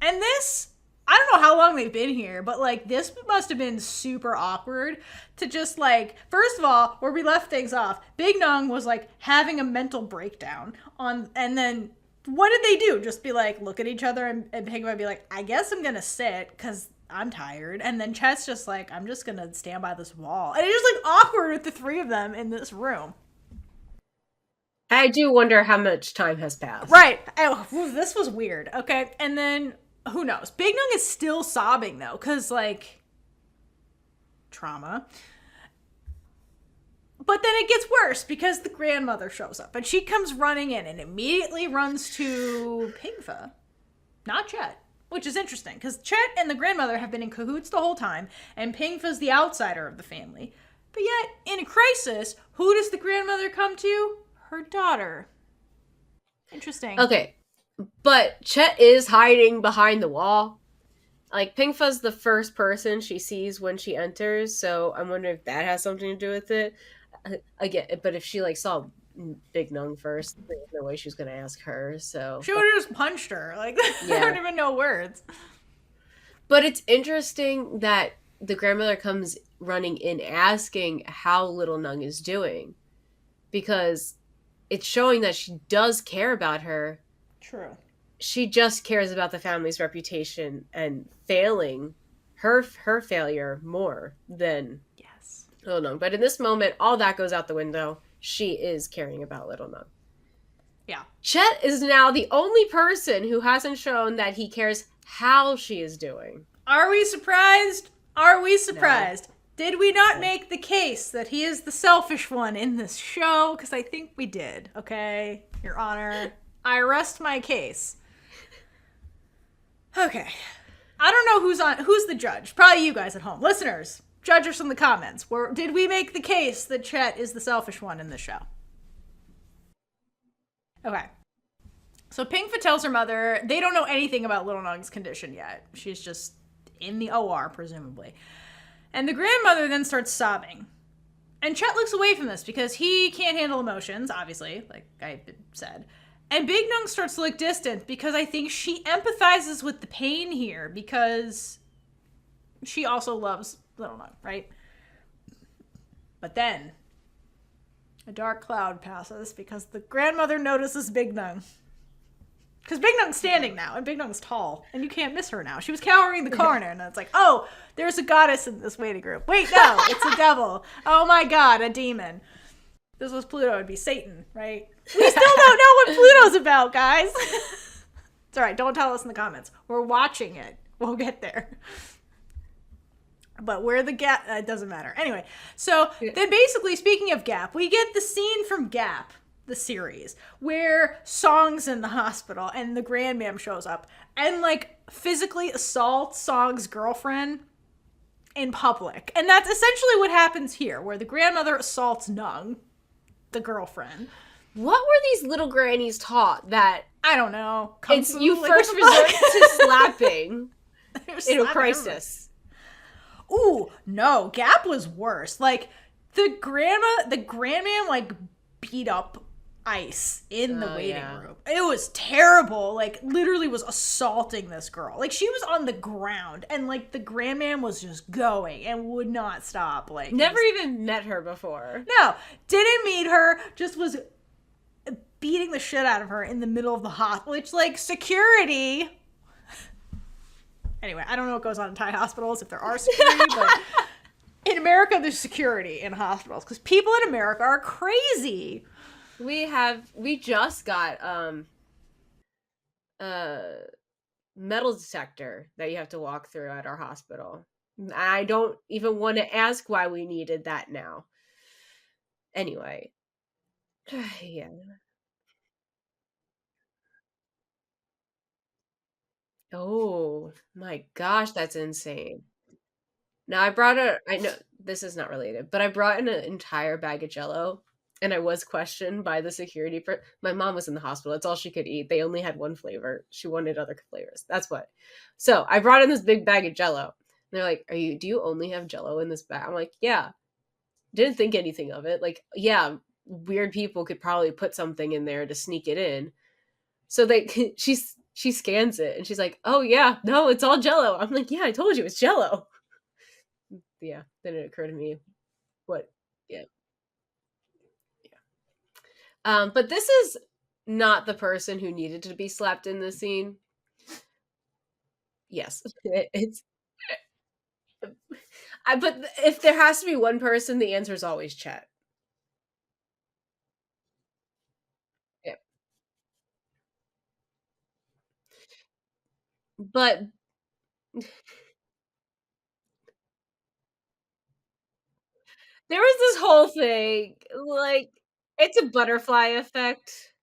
And this, I don't know how long they've been here, but, like, this must have been super awkward to just, like, first of all, where we left things off, Big Nung was, like, having a mental breakdown and then what did they do? Just be like, look at each other and Pig might be like, I guess I'm gonna sit because I'm tired. And then Chet's just like, I'm just gonna stand by this wall. And it's just like awkward with the three of them in this room. I do wonder how much time has passed. Right. Oh, this was weird. Okay. And then who knows? Big Nung is still sobbing though, because like trauma. But then it gets worse because the grandmother shows up and she comes running in and immediately runs to Pingfa, not Chet, which is interesting because Chet and the grandmother have been in cahoots the whole time, and Pingfa's the outsider of the family. But yet, in a crisis, who does the grandmother come to? Her daughter. Interesting. Okay, but Chet is hiding behind the wall. Like, Pingfa's the first person she sees when she enters, so I'm wondering if that has something to do with it. Again, but if she like saw Big Nung first, there's no way she was gonna ask her. So She would have just punched her. Like, yeah, I don't even know words. but it's interesting that the grandmother comes running in asking how Little Nung is doing, because it's showing that she does care about her. True. She just cares about the family's reputation and failing her failure more than Yes. Little Nung. But in this moment, all that goes out the window. She is caring about Little Nung. Yeah. Chet is now the only person who hasn't shown that he cares how she is doing. Are we surprised? Are we surprised? No. Did we not make the case that he is the selfish one in this show? Because I think we did. Okay, Your Honor. I rest my case. Okay. I don't know who's the judge. Probably you guys at home. Listeners, judge us in the comments. Did we make the case that Chet is the selfish one in this show? Okay. So Pingfa tells her mother they don't know anything about Little Nung's condition yet. She's just in the OR, presumably. And the grandmother then starts sobbing. And Chet looks away from this because he can't handle emotions, obviously, like I said. And Big Nung starts to look distant because I think she empathizes with the pain here because she also loves Little Nung, right? But then a dark cloud passes because the grandmother notices Big Nung. Because Big Nung's standing now, and Big Nung's tall, and you can't miss her now. She was cowering in the corner, and it's like, oh, there's a goddess in this waiting group. Wait, no, it's a devil. Oh my god, a demon. If this was Pluto, it'd be Satan, right? We still don't know what Pluto's about, guys. It's all right, don't tell us in the comments. We're watching it. We'll get there. But where the gap, it doesn't matter. Anyway, so then basically, speaking of Gap, we get the scene from Gap, the series, where Song's in the hospital and the grandmam shows up and like physically assaults Song's girlfriend in public. And that's essentially what happens here, where the grandmother assaults Nung, the girlfriend. What were these little grannies taught that? I don't know. It's you first resort to slapping in a crisis. Ooh, no, Gap was worse. Like the grandmam like beat up Ice in the waiting room. It was terrible. Like literally was assaulting this girl. Like she was on the ground and like the grandmam was just going and would not stop. Like never even met her before. No, didn't meet her. Just was beating the shit out of her in the middle of the hospital. Which like security. Anyway, I don't know what goes on in Thai hospitals if there are security, but in America there's security in hospitals because people in America are crazy. We just got metal detector that you have to walk through at our hospital. I don't even want to ask why we needed that now. Anyway. Yeah. Oh my gosh, that's insane. Now I know this is not related, but I brought in an entire bag of Jell-O. And I was questioned by the security. My mom was in the hospital. That's all she could eat. They only had one flavor. She wanted other flavors. That's what. So I brought in this big bag of Jell-O. And they're like, do you only have Jell-O in this bag? I'm like, yeah. Didn't think anything of it. Like, yeah, weird people could probably put something in there to sneak it in. So she scans it and she's like, oh yeah, no, it's all Jell-O. I'm like, yeah, I told you it's Jell-O. Yeah. Then it occurred to me what, yeah. But this is not the person who needed to be slapped in this scene. Yes, it's. But if there has to be one person, the answer is always Chet. But there was this whole thing, like, it's a butterfly effect.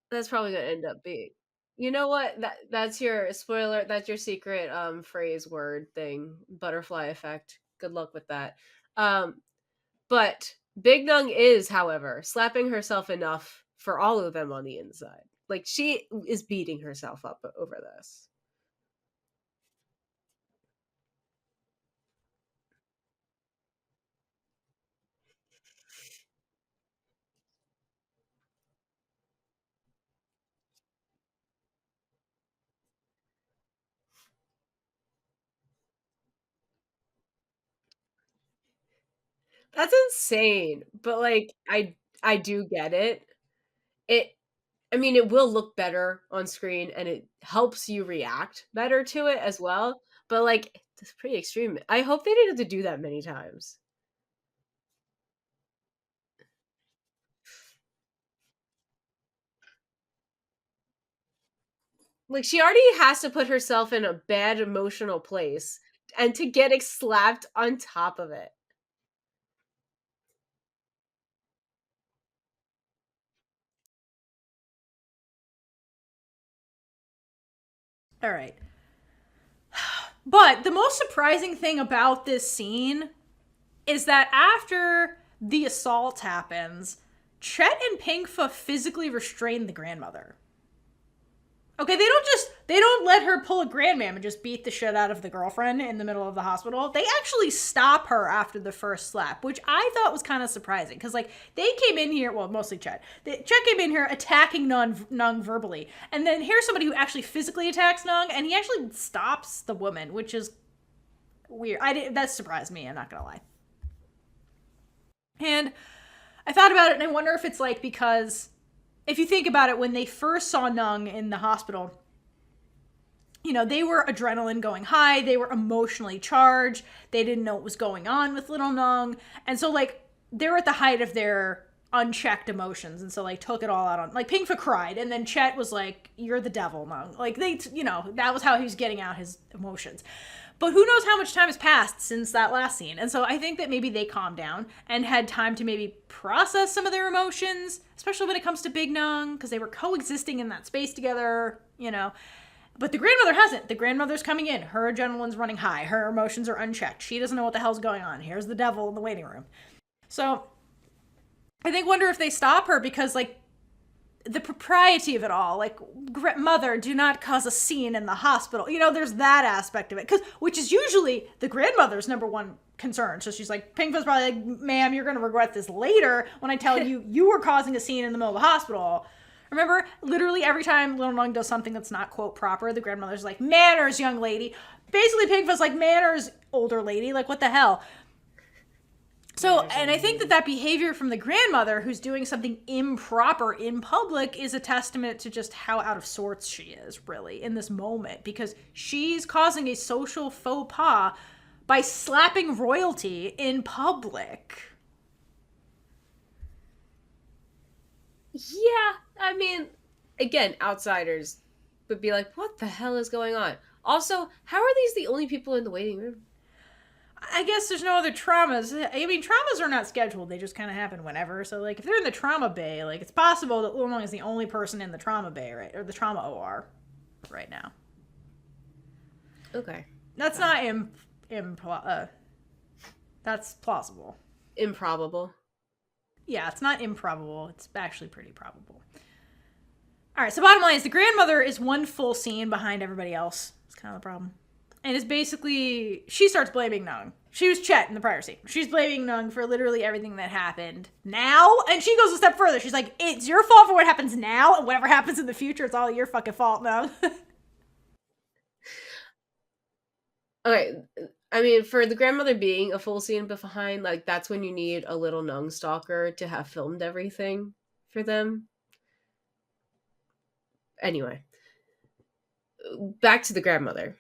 That's probably gonna end up being, you know what? That's your spoiler, that's your secret, phrase word thing, butterfly effect. Good luck with that. Um, but Big Nung is, however, slapping herself enough for all of them on the inside. Like, she is beating herself up over this. That's insane, but, like, I do get it. It I mean, it will look better on screen, and it helps you react better to it as well, but, like, it's pretty extreme. I hope they didn't have to do that many times. Like, she already has to put herself in a bad emotional place, and to get it slapped on top of it. All right. But the most surprising thing about this scene is that after the assault happens, Chet and Pinkfa physically restrain the grandmother. Okay, they don't let her pull a grandmam and just beat the shit out of the girlfriend in the middle of the hospital. They actually stop her after the first slap, which I thought was kind of surprising because like they came in here, well, mostly Chet. Chet came in here attacking Nung verbally, and then here's somebody who actually physically attacks Nung, and he actually stops the woman, which is weird. That surprised me. I'm not gonna lie. And I thought about it, and I wonder if it's like because if you think about it, when they first saw Nung in the hospital, you know, they were adrenaline going high, they were emotionally charged, they didn't know what was going on with little Nung, and so like they were at the height of their unchecked emotions, and so like took it all out on like Pinkfa cried, and then Chet was like, "You're the devil, Nung." Like they, you know, that was how he was getting out his emotions. But who knows how much time has passed since that last scene. And so I think that maybe they calmed down and had time to maybe process some of their emotions, especially when it comes to Big Nung, because they were coexisting in that space together, you know. But the grandmother hasn't. The grandmother's coming in. Her adrenaline's running high. Her emotions are unchecked. She doesn't know what the hell's going on. Here's the devil in the waiting room. So I think wonder if they stop her because like the propriety of it all, like mother, do not cause a scene in the hospital, you know, there's that aspect of it, because which is usually the grandmother's number one concern. So she's like, Pinkfa's probably like, ma'am, you're gonna regret this later when I tell you you were causing a scene in the middle of the hospital. Remember, literally every time little Nung does something that's not quote proper, the grandmother's like, manners, young lady. Basically Pinkfa's like, manners, older lady, like what the hell. So, and I think that that behavior from the grandmother who's doing something improper in public is a testament to just how out of sorts she is, really, in this moment, because she's causing a social faux pas by slapping royalty in public. Yeah, I mean, again, outsiders would be like, "What the hell is going on?" Also, how are these the only people in the waiting room? I guess there's no other traumas. I mean, traumas are not scheduled. They just kind of happen whenever. So, like, if they're in the trauma bay, like, it's possible that Little Nueng is the only person in the trauma bay, right? Or the trauma OR right now. Okay. That's not that's plausible. Improbable. Yeah, it's not improbable. It's actually pretty probable. All right, so bottom line is the grandmother is one full scene behind everybody else. It's kind of the problem. And it's basically, she starts blaming Nung. She was Chet in the prior scene. She's blaming Nung for literally everything that happened now. And she goes a step further. She's like, it's your fault for what happens now, and whatever happens in the future, it's all your fucking fault, Nung. Okay, I mean, for the grandmother being a full scene behind, like, that's when you need a little Nung stalker to have filmed everything for them. Anyway, back to the grandmother.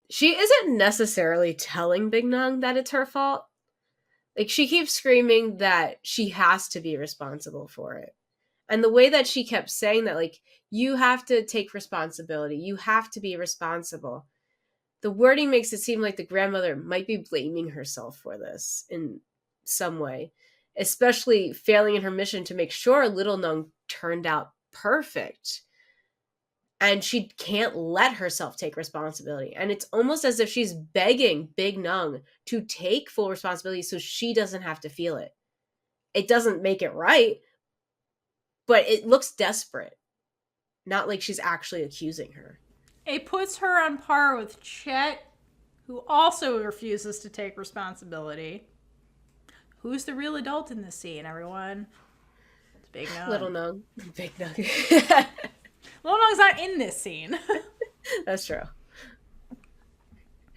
She isn't necessarily telling Big Nung that it's her fault. Like, she keeps screaming that she has to be responsible for it. And the way that she kept saying that, like, you have to take responsibility. You have to be responsible. The wording makes it seem like the grandmother might be blaming herself for this in some way, especially failing in her mission to make sure Little Nueng turned out perfect. And she can't let herself take responsibility. And it's almost as if she's begging Big Nueng to take full responsibility so she doesn't have to feel it. It doesn't make it right, but it looks desperate. Not like she's actually accusing her. It puts her on par with Chet, who also refuses to take responsibility. Who's the real adult in this scene, everyone? It's Big Nueng. Little Nueng. Big Nueng. Little Nueng's not in this scene. That's true.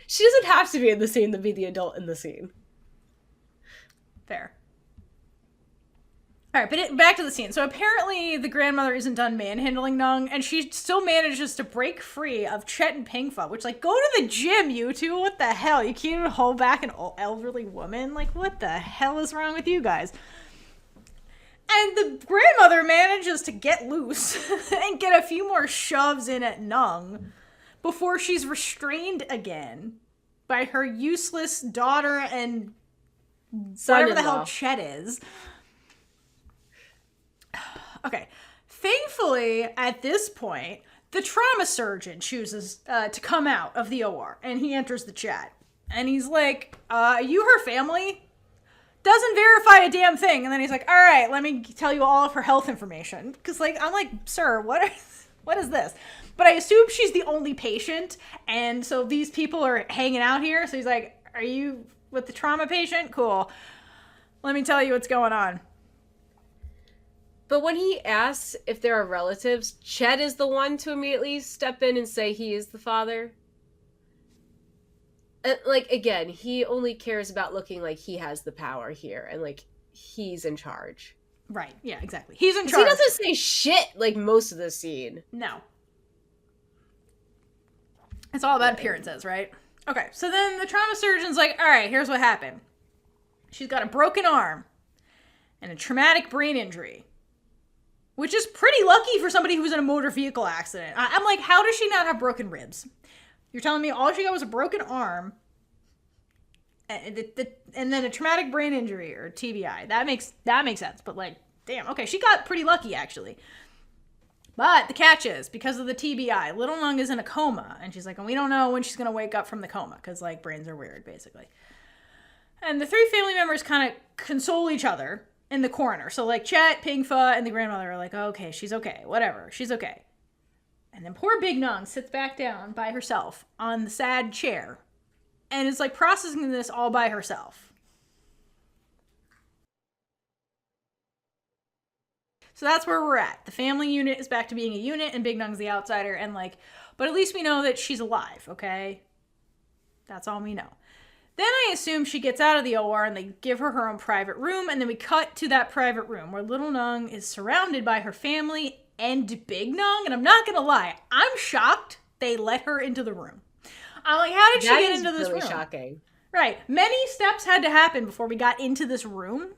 She doesn't have to be in the scene to be the adult in the scene. Fair. All right, but back to the scene. So apparently the grandmother isn't done manhandling Nueng, and she still manages to break free of Chet and Pingfa, which, like, go to the gym, you two. What the hell? You can't even hold back an elderly woman? Like, what the hell is wrong with you guys? And the grandmother manages to get loose and get a few more shoves in at Nueng before she's restrained again by her useless daughter and whatever the hell Chet is. Okay. Thankfully, at this point, the trauma surgeon chooses to come out of the OR, and he enters the chat. And he's like, you her family? Doesn't verify a damn thing. And then he's like, all right, let me tell you all of her health information. Because, like, I'm like, sir, what is this? But I assume she's the only patient, and so these people are hanging out here. So he's like, are you with the trauma patient? Cool. Let me tell you what's going on. But when he asks if there are relatives, Chet is the one to immediately step in and say he is the father. And, like, again, he only cares about looking like he has the power here and, like, he's in charge. Right. Yeah, exactly. He's in charge. He doesn't say shit, like, most of the scene. No. It's all about appearances, right? Okay, so then the trauma surgeon's like, all right, here's what happened. She's got a broken arm and a traumatic brain injury, which is pretty lucky for somebody who was in a motor vehicle accident. I'm like, how does she not have broken ribs? You're telling me all she got was a broken arm and then a traumatic brain injury or TBI. That makes sense. But, like, damn, okay, she got pretty lucky, actually. But the catch is, because of the TBI, Little Nueng is in a coma. And she's like, and we don't know when she's going to wake up from the coma. Because, like, brains are weird, basically. And the three family members kind of console each other in the corner. So, like, Chet, Pingfa, and the grandmother are like, oh, okay, she's okay. Whatever. She's okay. And then poor Big Nueng sits back down by herself on the sad chair. And is, like, processing this all by herself. So that's where we're at. The family unit is back to being a unit, and Big Nueng's the outsider. And, like, but at least we know that she's alive, okay? That's all we know. Then I assume she gets out of the OR and they give her her own private room. And then we cut to that private room where Little Nueng is surrounded by her family and Big Nueng. And I'm not going to lie, I'm shocked they let her into the room. I'm like, how did she get into this room? That's really shocking. Right. Many steps had to happen before we got into this room.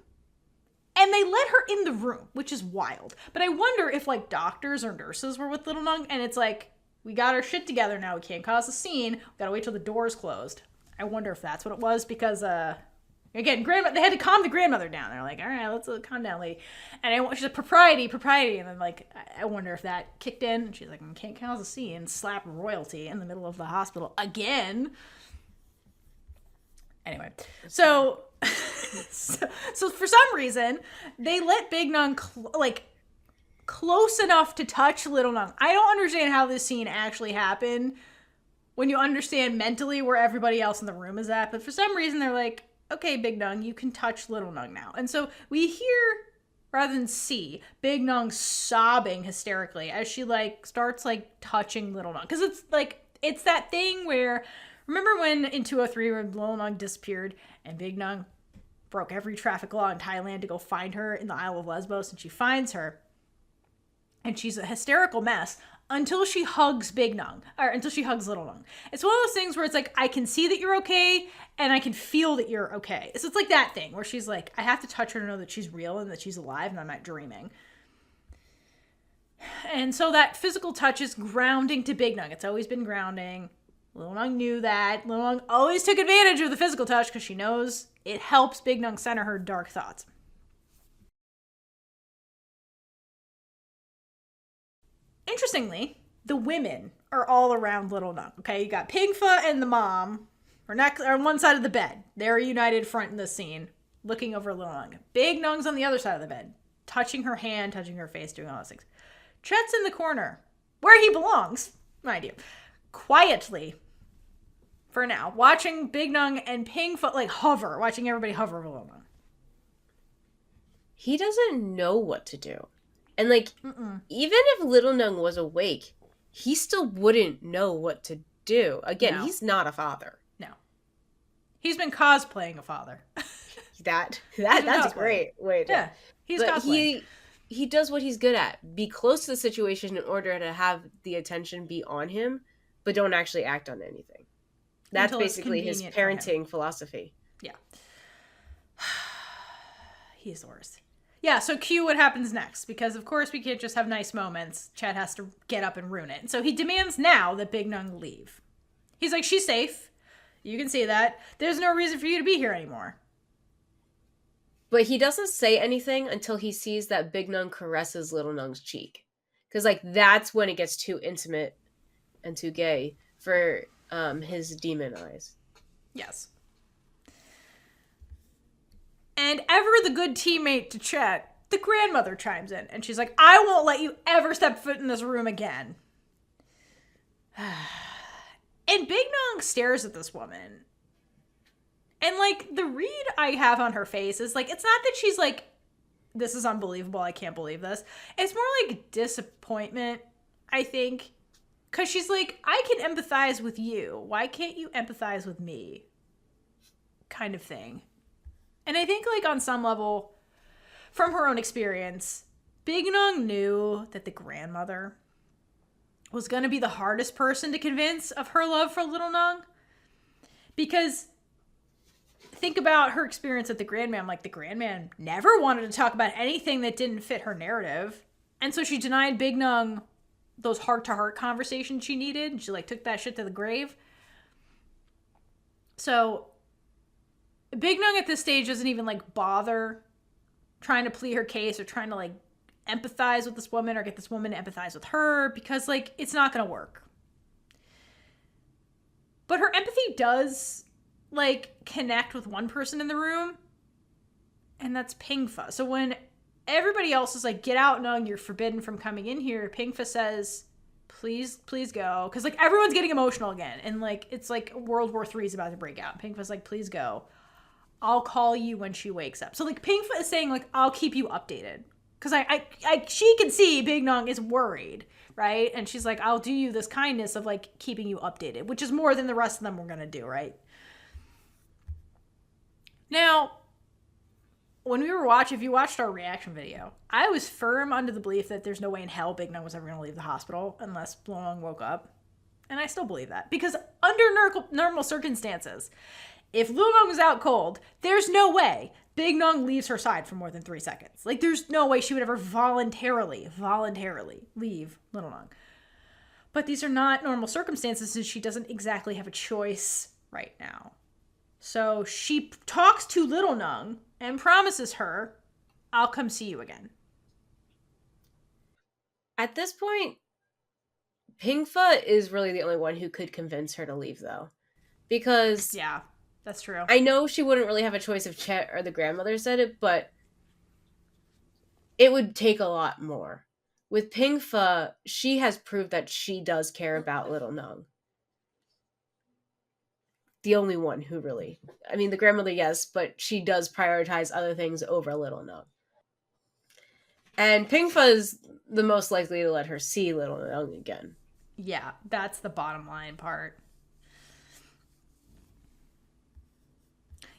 And they let her in the room, which is wild. But I wonder if, like, doctors or nurses were with Little Nueng, and it's like, we got our shit together now. We can't cause a scene. We gotta wait till the door's closed. I wonder if that's what it was, because, again, they had to calm the grandmother down. They're like, all right, let's calm down, lady. And she's like, propriety. And then, like, I wonder if that kicked in. And she's like, we can't cause a scene. Slap royalty in the middle of the hospital again. Anyway, so for some reason, they let Big Nueng, close enough to touch Little Nueng. I don't understand how this scene actually happened when you understand mentally where everybody else in the room is at. But for some reason, they're like, okay, Big Nueng, you can touch Little Nueng now. And so we hear, rather than see, Big Nueng sobbing hysterically as she, like, starts, like, touching Little Nueng. Because it's that thing where, remember when in 203 when Little Nueng disappeared and Big Nueng broke every traffic law in Thailand to go find her in the Isle of Lesbos, and she finds her and she's a hysterical mess until she hugs Little Nueng. It's one of those things where it's like, I can see that you're okay and I can feel that you're okay. So it's like that thing where she's like, I have to touch her to know that she's real and that she's alive and I'm not dreaming. And so that physical touch is grounding to Big Nueng. It's always been grounding. Little Nueng knew that. Little Nueng always took advantage of the physical touch because she knows it helps Big Nueng center her dark thoughts. Interestingly, the women are all around Little Nueng. Okay, you got Pigfa and the mom are on one side of the bed. They're united front in this scene, looking over Little Nueng. Big Nueng's on the other side of the bed, touching her hand, touching her face, doing all those things. Chet's in the corner, where he belongs, mind you, quietly, for now, watching Big Nueng and Pigfa like hover, watching everybody hover over Little Nueng. He doesn't know what to do. And, like, even if Little Nueng was awake, he still wouldn't know what to do. Again, he's not a father. No. He's been cosplaying a father. That's a great way to... Yeah, he's cosplaying. He does what he's good at. Be close to the situation in order to have the attention be on him, but don't actually act on anything. That's basically his parenting philosophy. Yeah. He's the worst. Yeah, so cue what happens next, because of course we can't just have nice moments. Chet has to get up and ruin it. And so he demands now that Big Nueng leave. He's like, she's safe. You can see that. There's no reason for you to be here anymore. But he doesn't say anything until he sees that Big Nueng caresses Little Nueng's cheek. Because, like, that's when it gets too intimate and too gay for his demon eyes. Yes. And ever the good teammate to Chet, the grandmother chimes in. And she's like, I won't let you ever step foot in this room again. And Big Nueng stares at this woman. And, like, the read I have on her face is, like, it's not that she's like, this is unbelievable, I can't believe this. It's more like disappointment, I think. Because she's like, I can empathize with you. Why can't you empathize with me? Kind of thing. And I think, like, on some level, from her own experience, Big Nueng knew that the grandmother was going to be the hardest person to convince of her love for Little Nueng. Because think about her experience with the Grandman. Like, the Grandman never wanted to talk about anything that didn't fit her narrative. And so she denied Big Nueng those heart-to-heart conversations she needed. And she, like, took that shit to the grave. So Big Nueng at this stage doesn't even, like, bother trying to plead her case or trying to, like, empathize with this woman or get this woman to empathize with her because, like, it's not going to work. But her empathy does, like, connect with one person in the room, and that's Pigfa. So when everybody else is like, get out, Nueng, you're forbidden from coming in here, Pigfa says, please go. Because, like, everyone's getting emotional again. And, like, it's like World War III is about to break out. Pigfa's like, please go. I'll call you when she wakes up. So, like, Pigfa is saying, like, I'll keep you updated. Because she can see Big Nueng is worried, right? And she's like, I'll do you this kindness of, like, keeping you updated, which is more than the rest of them were going to do, right? Now, when we were if you watched our reaction video, I was firm under the belief that there's no way in hell Big Nueng was ever going to leave the hospital unless Little Nueng woke up. And I still believe that. Because under normal circumstances, if Little Nueng was out cold, there's no way Big Nueng leaves her side for more than 3 seconds. Like, there's no way she would ever voluntarily leave Little Nueng. But these are not normal circumstances, and she doesn't exactly have a choice right now. So she talks to Little Nueng and promises her, I'll come see you again. At this point, Pigfa is really the only one who could convince her to leave, though. Because... yeah, that's true. I know she wouldn't really have a choice if Chet or the grandmother said it, but it would take a lot more. With Pigfa, she has proved that she does care about Little Nueng. The only one who really... I mean, the grandmother, yes, but she does prioritize other things over Little Nueng. And Pigfa is the most likely to let her see Little Nueng again. Yeah, that's the bottom line part.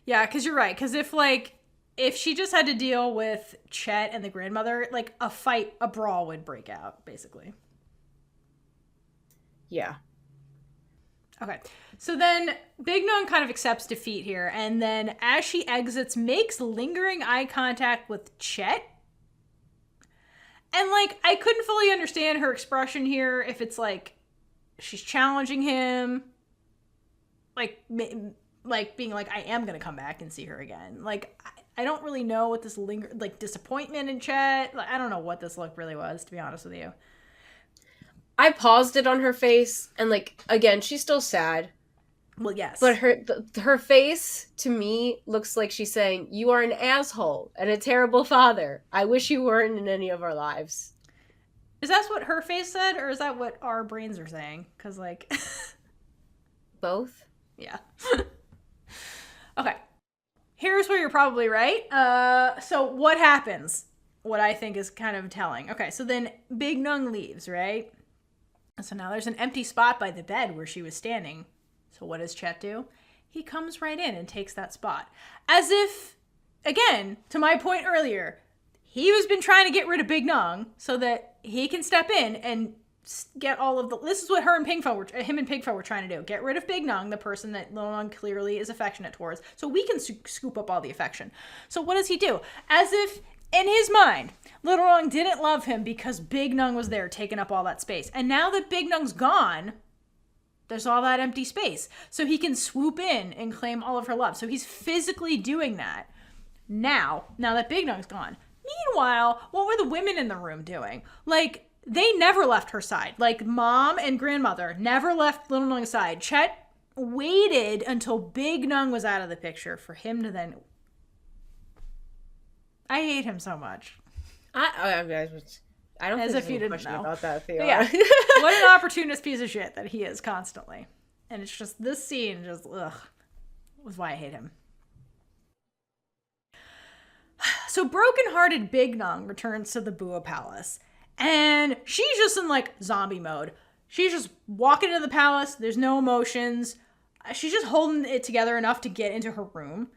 Yeah, because you're right. Because if she just had to deal with Chet and the grandmother, like, a brawl would break out, basically. Yeah. Okay, so then Big Nueng kind of accepts defeat here, and then as she exits, makes lingering eye contact with Chet, And, like, I couldn't fully understand her expression here, if it's, like, she's challenging him, like being like, I am going to come back and see her again. Like, I don't really know what this disappointment in Chet. Like, I don't know what this look really was, to be honest with you. I paused it on her face, and, like, again, she's still sad. Well, yes. But her face, to me, looks like she's saying, you are an asshole and a terrible father. I wish you weren't in any of our lives. Is that what her face said, or is that what our brains are saying? Because, like... Both? Yeah. Okay. Here's where you're probably right. So what happens? What I think is kind of telling. Okay, so then Big Nueng leaves, right? So now there's an empty spot by the bed where she was standing. So what does Chet do? He comes right in and takes that spot. As if, again, to my point earlier, he has been trying to get rid of Big Nueng so that he can step in and get all of the... This is what him and Pigfo were trying to do. Get rid of Big Nueng, the person that Little Nueng clearly is affectionate towards, so we can scoop up all the affection. So what does he do? As if, in his mind, Little Nueng didn't love him because Big Nueng was there taking up all that space. And now that Big Nueng's gone... There's all that empty space. So he can swoop in and claim all of her love. So he's physically doing that now that Big Nueng's gone. Meanwhile, what were the women in the room doing? Like, they never left her side. Like, mom and grandmother never left Little Nueng's side. Chet waited until Big Nueng was out of the picture for him to then... I hate him so much. I don't As think if you didn't know about that, Theora. Yeah. What an opportunist piece of shit that he is constantly. And it's just, this scene just, was why I hate him. So broken-hearted Big Nueng returns to the Bua Palace. And she's just in, like, zombie mode. She's just walking into the palace. There's no emotions. She's just holding it together enough to get into her room.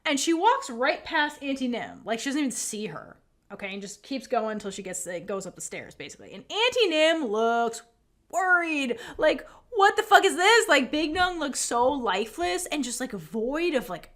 And she walks right past Auntie Nim. Like, she doesn't even see her. Okay, and just keeps going until she goes up the stairs, basically. And Auntie Nim looks worried. Like, what the fuck is this? Like, Big Nueng looks so lifeless and just, like, void of, like,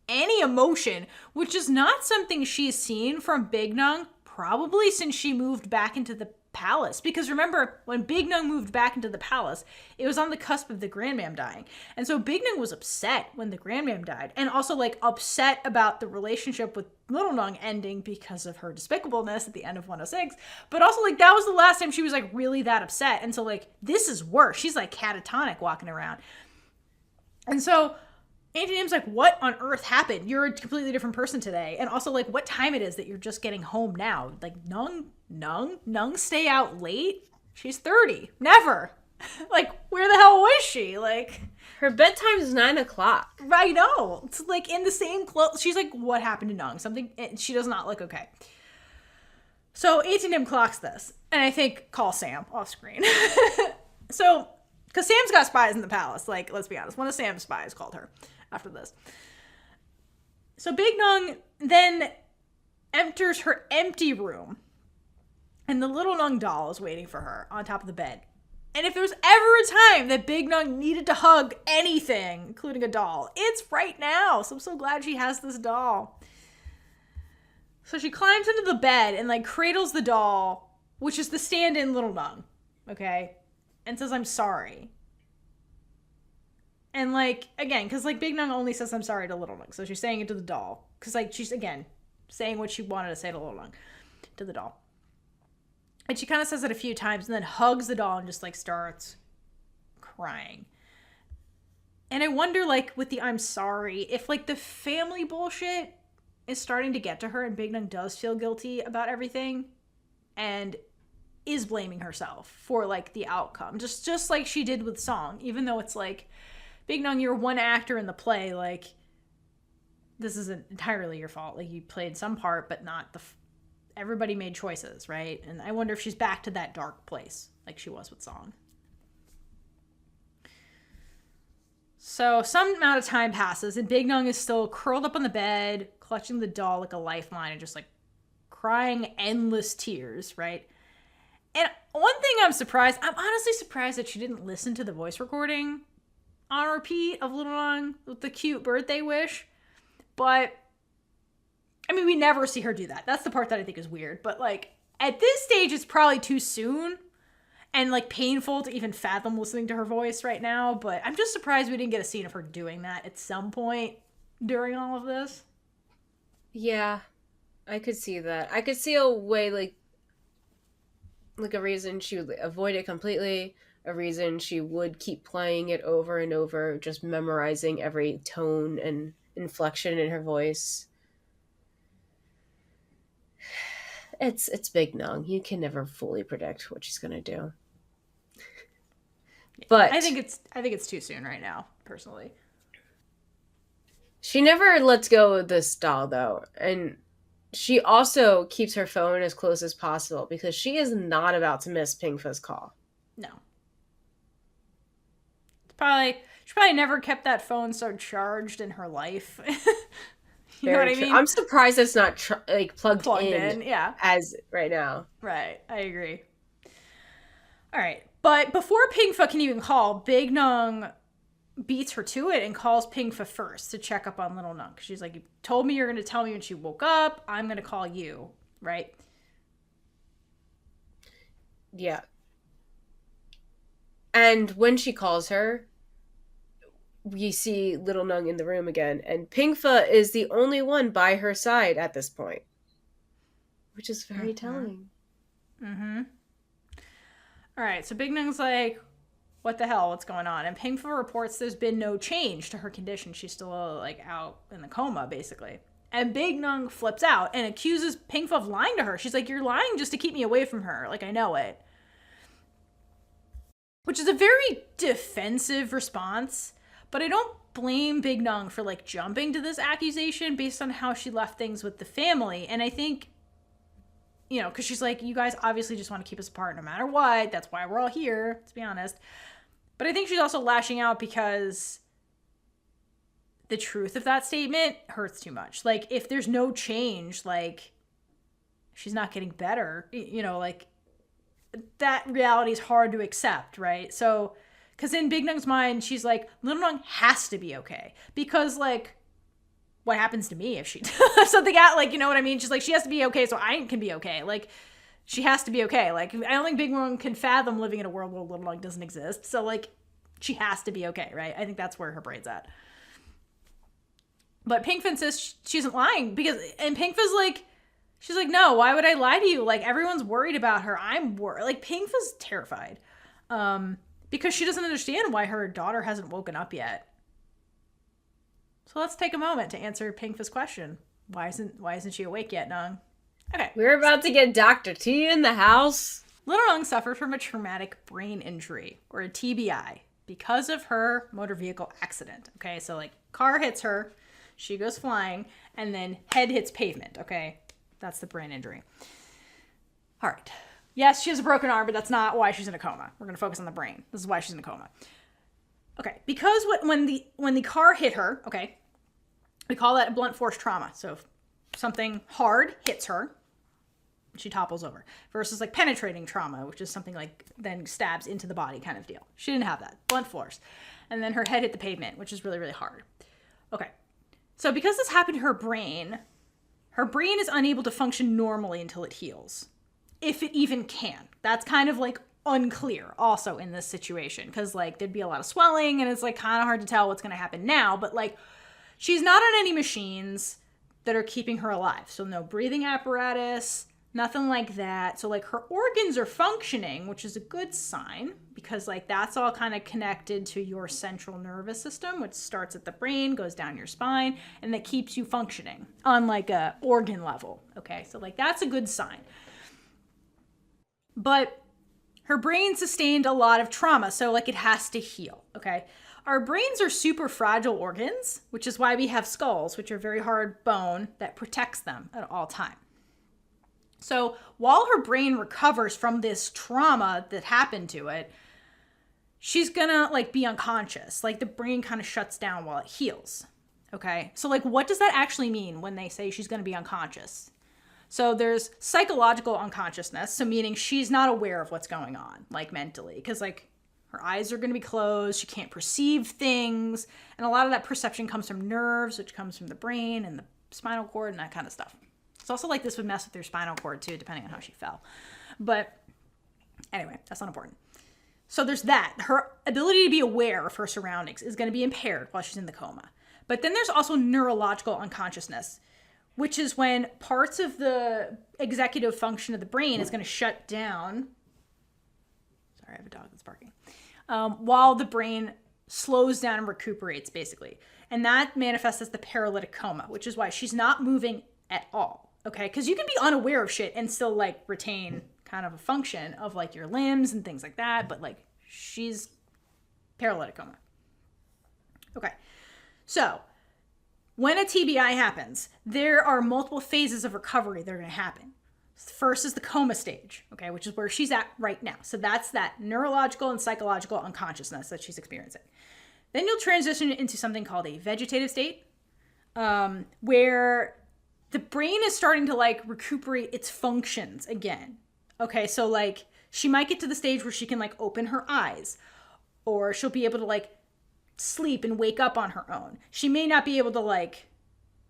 any emotion, which is not something she's seen from Big Nueng probably since she moved back into the palace. Because remember, when Big Nueng moved back into the palace, it was on the cusp of the Grandmam dying. And so Big Nueng was upset when the Grandmam died. And also, like, upset about the relationship with Little Nueng ending because of her despicableness at the end of 106. But also, like, that was the last time she was, like, really that upset. And so, like, this is worse. She's, like, catatonic walking around. And so Auntie Nim's like, what on earth happened? You're a completely different person today. And also, like, what time it is that you're just getting home now. Like, Nueng stay out late? She's 30. Never. Like, where the hell was she? Like, her bedtime is 9 o'clock. I know. It's like in the same clothes. She's like, what happened to Nueng? Something, she does not look okay. So Auntie Nim clocks this. And I think, call Sam off screen. So, because Sam's got spies in the palace. Like, let's be honest. One of Sam's spies called her after this. So Big Nueng then enters her empty room. And the Little Nueng doll is waiting for her on top of the bed. And if there was ever a time that Big Nueng needed to hug anything, including a doll, it's right now. So I'm so glad she has this doll. So she climbs into the bed and, like, cradles the doll, which is the stand-in Little Nueng, okay? And says, I'm sorry. And, like, again, because, like, Big Nueng only says I'm sorry to Little Nueng. So she's saying it to the doll. Because, like, she's, again, saying what she wanted to say to Little Nueng, to the doll. And she kind of says it a few times and then hugs the doll and just, like, starts crying. And I wonder, like, with the I'm sorry, if, like, the family bullshit is starting to get to her and Big Nueng does feel guilty about everything and is blaming herself for, like, the outcome. Just like she did with Song. Even though it's, like, Big Nueng, you're one actor in the play. Like, this isn't entirely your fault. Like, you played some part, but not the... Everybody made choices, right? And I wonder if she's back to that dark place like she was with Song. So some amount of time passes and Big Nueng is still curled up on the bed, clutching the doll like a lifeline and just, like, crying endless tears, right? And one thing I'm honestly surprised that she didn't listen to the voice recording on repeat of Little Nueng with the cute birthday wish. But, I mean, we never see her do that. That's the part that I think is weird. But, like, at this stage, it's probably too soon and like painful to even fathom listening to her voice right now. But I'm just surprised we didn't get a scene of her doing that at some point during all of this. Yeah, I could see that. I could see a way, like a reason she would avoid it completely, a reason she would keep playing it over and over, just memorizing every tone and inflection in her voice. It's Big Nung. You can never fully predict what she's gonna do. But I think it's too soon right now, personally. she never lets go of this doll though, and she also keeps her phone as close as possible because she is not about to miss Pingfa's call. No. She probably never kept that phone so charged in her life. You know what I mean? I'm surprised it's not plugged in, yeah. as right now. Right, I agree. All right, but before Pingfa can even call, Big Nung beats her to it and calls Pingfa first to check up on Little Nung. She's like, you told me you're going to tell me when she woke up. I'm going to call you, right? Yeah. And when she calls her, we see Little Nung in the room again, and Pingfa is the only one by her side at this point, which is very telling. Mm-hmm. All right, so Big Nung's like, what the hell, what's going on? And Pingfa reports there's been no change to her condition. She's still like out in the coma, basically. And Big Nung flips out and accuses Pingfa of lying to her. She's like, you're lying just to keep me away from her. Like, I know it. Which is a very defensive response. But I don't blame Big Nung for like jumping to this accusation based on how she left things with the family. And I think, you know, because she's like, you guys obviously just want to keep us apart no matter what. That's why we're all here, to be honest. But I think she's also lashing out because the truth of that statement hurts too much. Like, if there's no change, like, she's not getting better, you know, like, that reality is hard to accept, right? So, because in Big Nung's mind, she's like, Little Nung has to be okay. Because, like, what happens to me if she does something out, like, you know what I mean? She's like, she has to be okay so I can be okay. Like, she has to be okay. Like, I don't think Big Nung can fathom living in a world where Little Nung doesn't exist. So, like, she has to be okay, right? I think that's where her brain's at. But Pingfa insists she isn't lying and Pingfa's like, she's like, no, why would I lie to you? Like, everyone's worried about her. I'm worried. Like, Pingfa's terrified. Because she doesn't understand why her daughter hasn't woken up yet. So let's take a moment to answer Pingfa's question. Why isn't she awake yet, Nung? Okay. We're about to get Dr. T in the house. Little Nung suffered from a traumatic brain injury, or a TBI, because of her motor vehicle accident. Okay, so like car hits her, she goes flying, and then head hits pavement. Okay, that's the brain injury. All right. Yes, she has a broken arm, but that's not why she's in a coma. We're going to focus on the brain. This is why she's in a coma. Okay, because when the car hit her, okay, we call that a blunt force trauma. So if something hard hits her, she topples over. Versus like penetrating trauma, which is something like then stabs into the body kind of deal. She didn't have that. Blunt force. And then her head hit the pavement, which is really, really hard. Okay, so because this happened to her brain is unable to function normally until it heals. If it even can. That's kind of like unclear also in this situation because like there'd be a lot of swelling and it's like kind of hard to tell what's going to happen now, but like she's not on any machines that are keeping her alive. So no breathing apparatus, nothing like that. So like her organs are functioning, which is a good sign because like that's all kind of connected to your central nervous system, which starts at the brain, goes down your spine, and that keeps you functioning on like a organ level. Okay, so like that's a good sign. But her brain sustained a lot of trauma, so like it has to heal, okay? Our brains are super fragile organs, which is why we have skulls, which are very hard bone that protects them at all time. So while her brain recovers from this trauma that happened to it, she's gonna like be unconscious. Like the brain kind of shuts down while it heals, okay? So like what does that actually mean when they say she's gonna be unconscious? So there's psychological unconsciousness, so meaning she's not aware of what's going on, like mentally, because like her eyes are going to be closed, she can't perceive things, and a lot of that perception comes from nerves, which comes from the brain and the spinal cord and that kind of stuff. It's also like this would mess with your spinal cord too, depending on how she fell. But anyway, that's not important. So there's that. Her ability to be aware of her surroundings is going to be impaired while she's in the coma. But then there's also neurological unconsciousness, which is when parts of the executive function of the brain is going to shut down. Sorry, I have a dog that's barking. While the brain slows down and recuperates, basically. And that manifests as the paralytic coma, which is why she's not moving at all. Okay? Because you can be unaware of shit and still, like, retain kind of a function of, like, your limbs and things like that. But, like, she's paralytic coma. Okay. So, when a TBI happens, there are multiple phases of recovery that are going to happen. First is the coma stage, okay, which is where she's at right now. So that's that neurological and psychological unconsciousness that she's experiencing. Then you'll transition into something called a vegetative state, where the brain is starting to, like, recuperate its functions again. Okay, so, like, she might get to the stage where she can, like, open her eyes, or she'll be able to, like, sleep and wake up on her own. She may not be able to, like,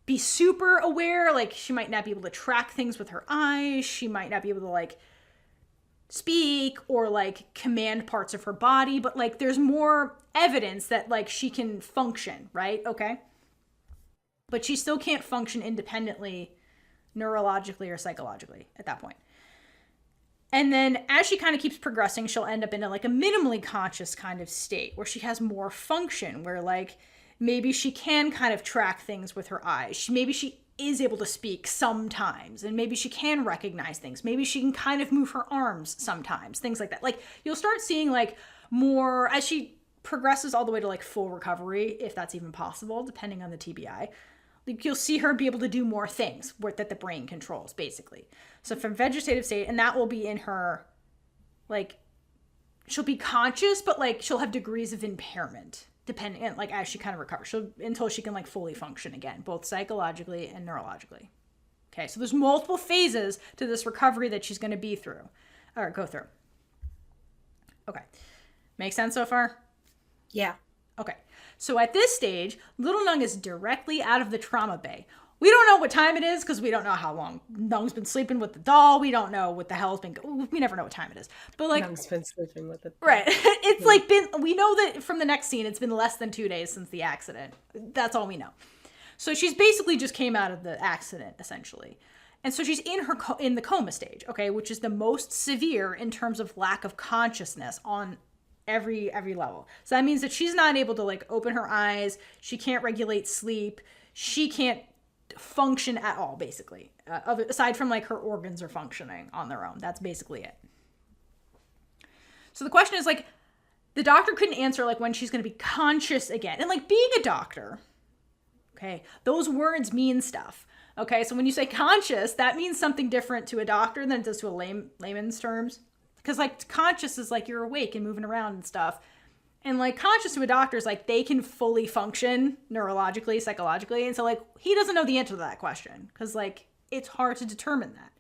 be super aware. Like, she might not be able to track things with her eyes. She might not be able to, like, speak or, like, command parts of her body. But, like, there's more evidence that, like, she can function, right? Okay. But she still can't function independently, neurologically or psychologically at that point. And then as she kind of keeps progressing, she'll end up in like a minimally conscious kind of state where she has more function, where, like, maybe she can kind of track things with her eyes. Maybe she is able to speak sometimes, and maybe she can recognize things. Maybe she can kind of move her arms sometimes, things like that. Like, you'll start seeing, like, more as she progresses all the way to, like, full recovery, if that's even possible, depending on the TBI. Like, you'll see her be able to do more things that the brain controls, basically. So from vegetative state, and that will be in her, like, she'll be conscious, but, like, she'll have degrees of impairment, depending, and, like, as she kind of recovers, until she can, like, fully function again, both psychologically and neurologically. Okay, so there's multiple phases to this recovery that she's going to be through, or go through. Okay, make sense so far? Yeah. Okay, so at this stage, Little Nueng is directly out of the trauma bay. We don't know what time it is because we don't know how long Nueng's been sleeping with the doll. We don't know what the hell's been. We never know what time it is. But, like, Nueng's been sleeping with it. Right. It's like we know that from the next scene, it's been less than 2 days since the accident. That's all we know. So she's basically just came out of the accident, essentially. And so she's in the coma stage, okay, which is the most severe in terms of lack of consciousness on every level. So that means that she's not able to, like, open her eyes. She can't regulate sleep. She can't function at all, basically, aside from, like, her organs are functioning on their own. That's basically it. So the question is, like, the doctor couldn't answer, like, when she's going to be conscious again. And, like, being a doctor, okay, those words mean stuff. Okay, so when you say conscious, that means something different to a doctor than it does to a layman's terms. Because, like, conscious is, like, you're awake and moving around and stuff. And, like, conscious to a doctor is, like, they can fully function neurologically, psychologically. And so, like, he doesn't know the answer to that question because, like, it's hard to determine that.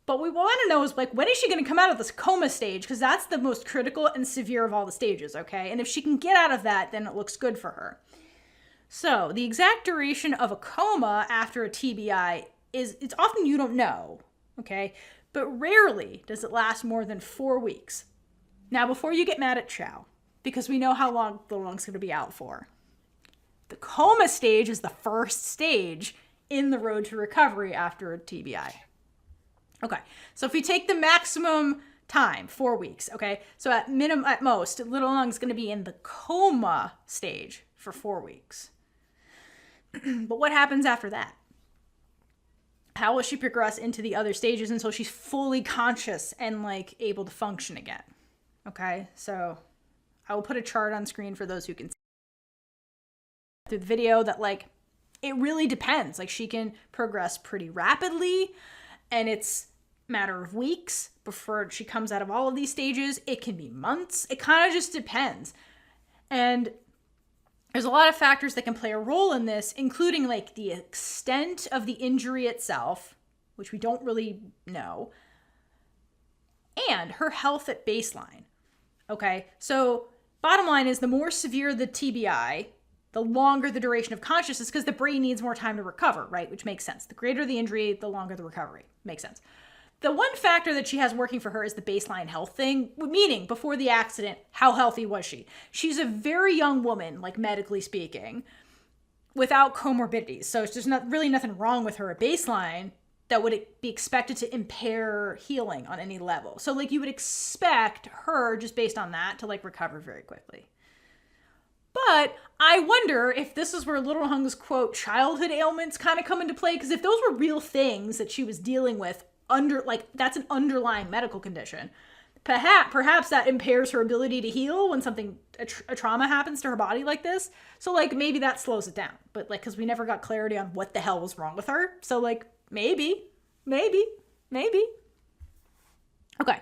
But what we want to know is, like, when is she going to come out of this coma stage? Because that's the most critical and severe of all the stages, okay? And if she can get out of that, then it looks good for her. So the exact duration of a coma after a TBI it's often you don't know, okay? But rarely does it last more than 4 weeks. Now, before you get mad at Chow, because we know how long Little Nueng's going to be out for, the coma stage is the first stage in the road to recovery after a TBI. Okay, so if we take the maximum time, 4 weeks, okay? So at most, Little Nueng's going to be in the coma stage for 4 weeks. But what happens after that? How will she progress into the other stages until she's fully conscious and, like, able to function again? Okay, so I will put a chart on screen for those who can see through the video that, like, it really depends. Like, she can progress pretty rapidly, and it's a matter of weeks before she comes out of all of these stages. It can be months. It kind of just depends. And there's a lot of factors that can play a role in this, including, like, the extent of the injury itself, which we don't really know, and her health at baseline. Okay, so bottom line is the more severe the TBI, the longer the duration of consciousness, because the brain needs more time to recover, right? Which makes sense. The greater the injury, the longer the recovery. Makes sense. The one factor that she has working for her is the baseline health thing, meaning before the accident, how healthy was she? She's a very young woman, like medically speaking, without comorbidities. So there's not really nothing wrong with her at baseline that would be expected to impair healing on any level. So like you would expect her, just based on that, to like recover very quickly. But I wonder if this is where Little Nueng's, quote, childhood ailments kind of come into play. Because if those were real things that she was dealing with, that's an underlying medical condition. Perhaps that impairs her ability to heal when a trauma happens to her body like this. So like maybe that slows it down. But like, because we never got clarity on what the hell was wrong with her. So like maybe. Okay.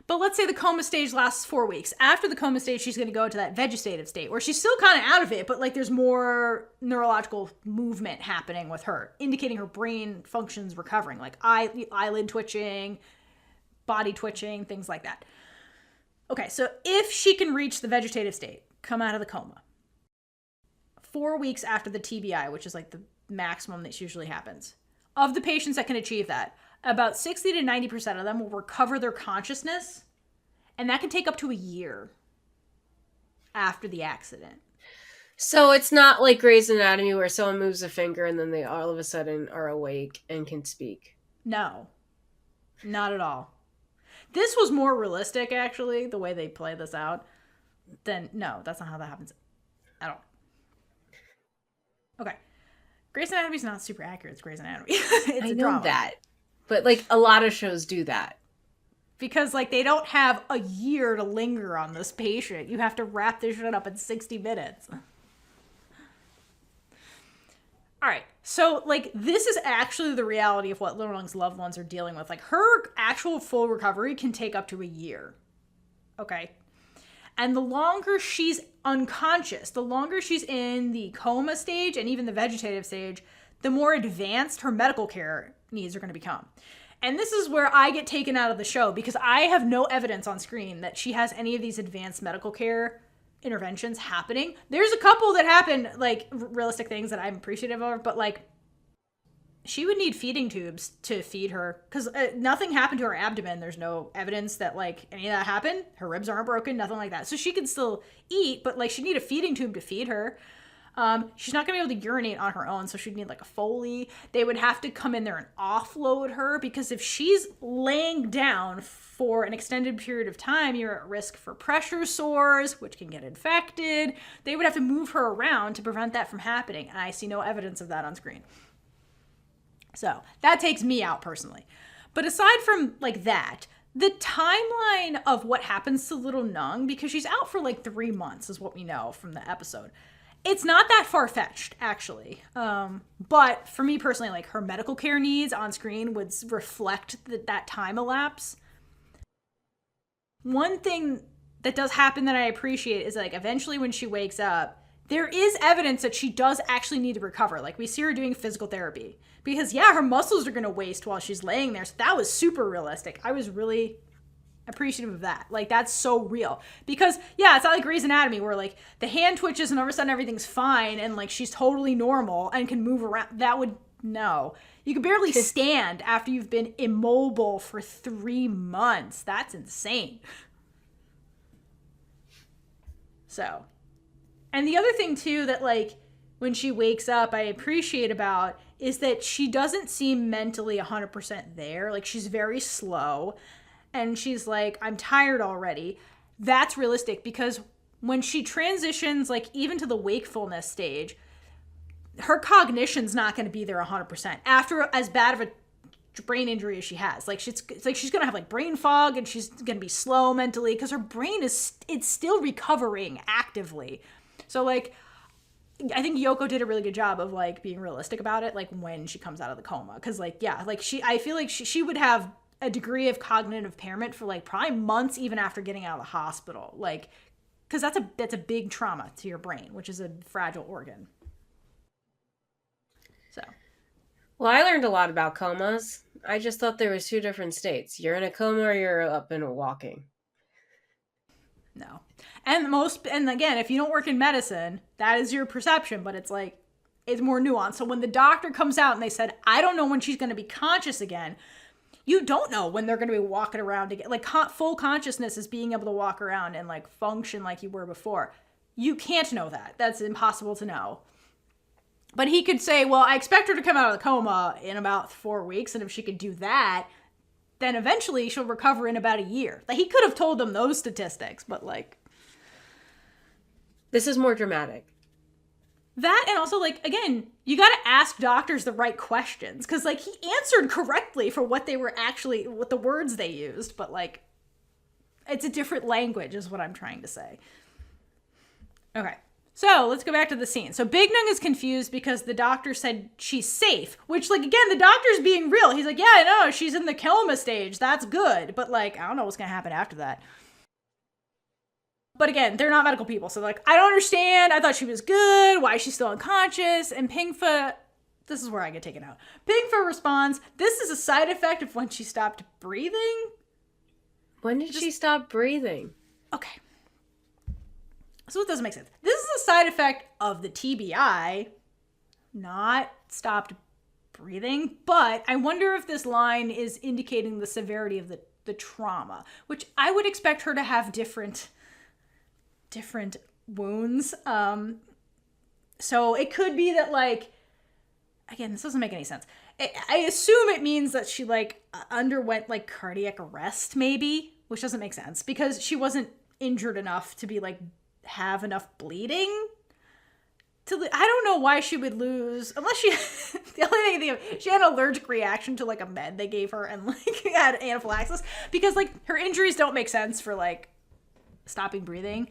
But let's say the coma stage lasts 4 weeks. After the coma stage, she's going to go to that vegetative state where she's still kind of out of it, but like there's more neurological movement happening with her, indicating her brain functions recovering, like eyelid twitching, body twitching, things like that. Okay, so if she can reach the vegetative state, come out of the coma, 4 weeks after the TBI, which is like the maximum that usually happens, of the patients that can achieve that, about 60 to 90% of them will recover their consciousness, and that can take up to a year after the accident. So it's not like Grey's Anatomy where someone moves a finger and then they all of a sudden are awake and can speak. No, not at all. This was more realistic, actually, the way they play this out. No, that's not how that happens at all. Okay. Grey's Anatomy is not super accurate. It's Grey's Anatomy. It's I know that. But like a lot of shows do that. Because like they don't have a year to linger on this patient. You have to wrap this shit up in 60 minutes. All right. So like this is actually the reality of what Little Nueng's loved ones are dealing with. Like her actual full recovery can take up to a year. Okay. And the longer she's unconscious, the longer she's in the coma stage and even the vegetative stage, the more advanced her medical care needs are going to become. And this is where I get taken out of the show because I have no evidence on screen that she has any of these advanced medical care interventions happening. There's a couple that happen, like realistic things that I'm appreciative of, but like she would need feeding tubes to feed her because nothing happened to her abdomen. There's no evidence that like any of that happened. Her ribs aren't broken, nothing like that. So she can still eat, but like she'd need a feeding tube to feed her. She's not going to be able to urinate on her own, so she'd need like a Foley. They would have to come in there and offload her because if she's laying down for an extended period of time, you're at risk for pressure sores, which can get infected. They would have to move her around to prevent that from happening, and I see no evidence of that on screen. So that takes me out personally. But aside from like that, the timeline of what happens to Little Nueng, because she's out for like 3 months is what we know from the episode. It's not that far-fetched, actually. But for me personally, like her medical care needs on screen would reflect that time elapse. One thing that does happen that I appreciate is like eventually when she wakes up, there is evidence that she does actually need to recover. Like we see her doing physical therapy because yeah, her muscles are going to waste while she's laying there. So that was super realistic. I was really appreciative of that. Like that's so real because yeah, it's not like Grey's Anatomy where like the hand twitches and all of a sudden everything's fine and like she's totally normal and can move around. No, you can barely stand after you've been immobile for 3 months. That's insane. So, and the other thing too that like when she wakes up I appreciate about is that she doesn't seem mentally 100% there. Like she's very slow. And she's like, I'm tired already. That's realistic because when she transitions, like even to the wakefulness stage, her cognition's not going to be there 100% after as bad of a brain injury as she has. Like it's like she's going to have like brain fog and she's going to be slow mentally because her brain it's still recovering actively. So like, I think Yoko did a really good job of like being realistic about it. Like when she comes out of the coma. Cause like, yeah, like I feel like she would have a degree of cognitive impairment for like probably months even after getting out of the hospital. Like, because that's a big trauma to your brain, which is a fragile organ. So. Well, I learned a lot about comas. I just thought there was 2 different states. You're in a coma or you're up and walking. No. And again, if you don't work in medicine, that is your perception, but it's like, it's more nuanced. So when the doctor comes out and they said, I don't know when she's going to be conscious again, you don't know when they're going to be walking around again. Like, full consciousness is being able to walk around and like function like you were before. You can't know that. That's impossible to know. But he could say, well, I expect her to come out of the coma in about 4 weeks. And if she could do that, then eventually she'll recover in about a year. Like, he could have told them those statistics, but like, this is more dramatic. That, and also, like, again, you got to ask doctors the right questions. Because, like, he answered correctly for what they were actually, what the words they used. But, like, it's a different language is what I'm trying to say. Okay. So, let's go back to the scene. So, Big Nueng is confused because the doctor said she's safe. Which, like, again, the doctor's being real. He's like, yeah, I know, she's in the coma stage. That's good. But, like, I don't know what's going to happen after that. But again, they're not medical people. So like, I don't understand. I thought she was good. Why is she still unconscious? And Pingfa, this is where I get taken out. Pingfa responds, this is a side effect of when she stopped breathing. When did she stop breathing? Okay. So it doesn't make sense. This is a side effect of the TBI, not stopped breathing. But I wonder if this line is indicating the severity of the trauma, which I would expect her to have different wounds. So it could be that, like, again, this doesn't make any sense. I assume it means that she like underwent like cardiac arrest, maybe, which doesn't make sense because she wasn't injured enough to be like have enough bleeding to. I don't know why she would lose unless she. The only thing she had an allergic reaction to like a med they gave her and like had anaphylaxis because like her injuries don't make sense for like stopping breathing.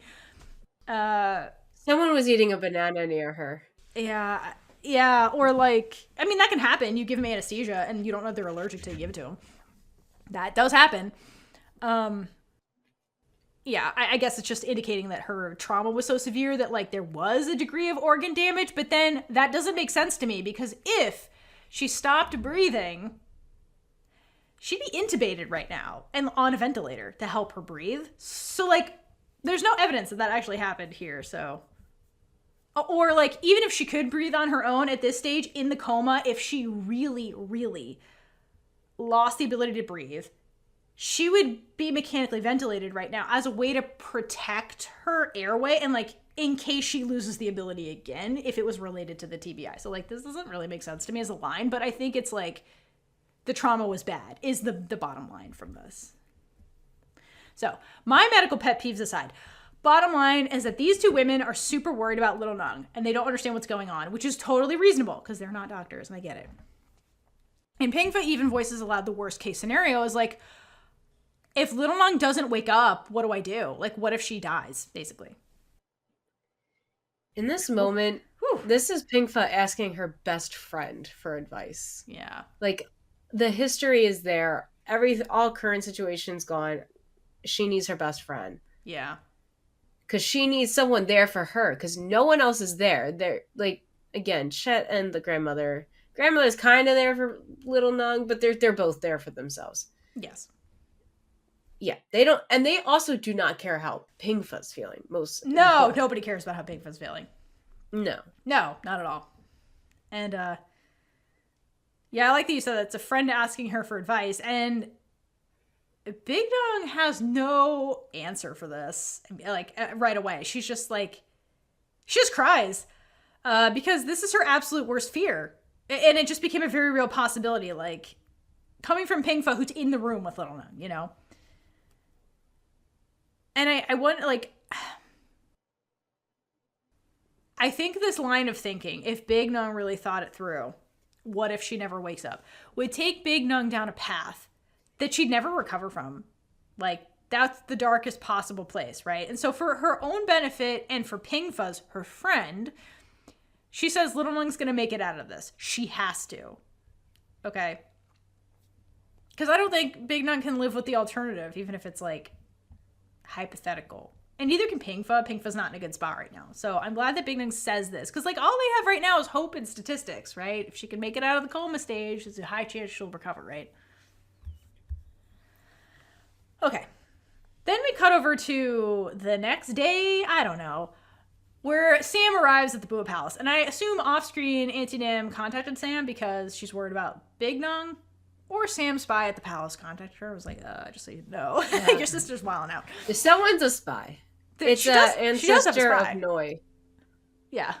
Someone was eating a banana near her. Yeah, or like, I mean, that can happen. You give them anesthesia and you don't know they're allergic till you give it to them. That does happen. Yeah, I guess it's just indicating that her trauma was so severe that like there was a degree of organ damage, but then that doesn't make sense to me because if she stopped breathing, she'd be intubated right now and on a ventilator to help her breathe. So like, there's no evidence that that actually happened here, so. Or, like, even if she could breathe on her own at this stage in the coma, if she really, really lost the ability to breathe, she would be mechanically ventilated right now as a way to protect her airway and, like, in case she loses the ability again, if it was related to the TBI. So, like, this doesn't really make sense to me as a line, but I think it's, like, the trauma was bad, is the bottom line from this. So, my medical pet peeves aside, bottom line is that these two women are super worried about Little Nueng, and they don't understand what's going on, which is totally reasonable, because they're not doctors, and I get it. And Pingfa even voices aloud the worst case scenario is like, if Little Nueng doesn't wake up, what do I do? Like, what if she dies, basically? In this moment, this is Pingfa asking her best friend for advice. Yeah. Like, the history is there. All current situations gone. She needs her best friend. Yeah. Because she needs someone there for her. Because no one else is there. They're, like, again, Chet and the grandmother. Grandmother's kind of there for Little Nueng, but they're both there for themselves. Yes. Yeah, they don't, and they also do not care how Pingfa's feeling. No, nobody cares about how Pingfa's feeling. No, not at all. And yeah, I like that you said that it's a friend asking her for advice, and Big Nueng has no answer for this. Like right away, she's just like, she just cries because this is her absolute worst fear, and it just became a very real possibility. Like coming from Pingfa, who's in the room with Little Nueng, you know. And I want, like, I think this line of thinking, if Big Nueng really thought it through, what if she never wakes up, would take Big Nueng down a path that she'd never recover from. Like, that's the darkest possible place, right? And so for her own benefit and for Pingfa's, her friend, she says Little Nueng's going to make it out of this. She has to. Okay? Because I don't think Big Nueng can live with the alternative, even if it's, like, hypothetical. And neither can Pingfa. Pingfa's not in a good spot right now. So I'm glad that Big Nueng says this. Because, like, all they have right now is hope and statistics, right? If she can make it out of the coma stage, there's a high chance she'll recover, right? Okay. Then we cut over to the next day, I don't know, where Sam arrives at the Bua Palace. And I assume off-screen Auntie Nim contacted Sam because she's worried about Big Nueng. Or Sam's spy at the palace contacted her. I was like, just so you know, your sister's wilding out. Someone's a spy. It's an ancestor of Noi. Yeah.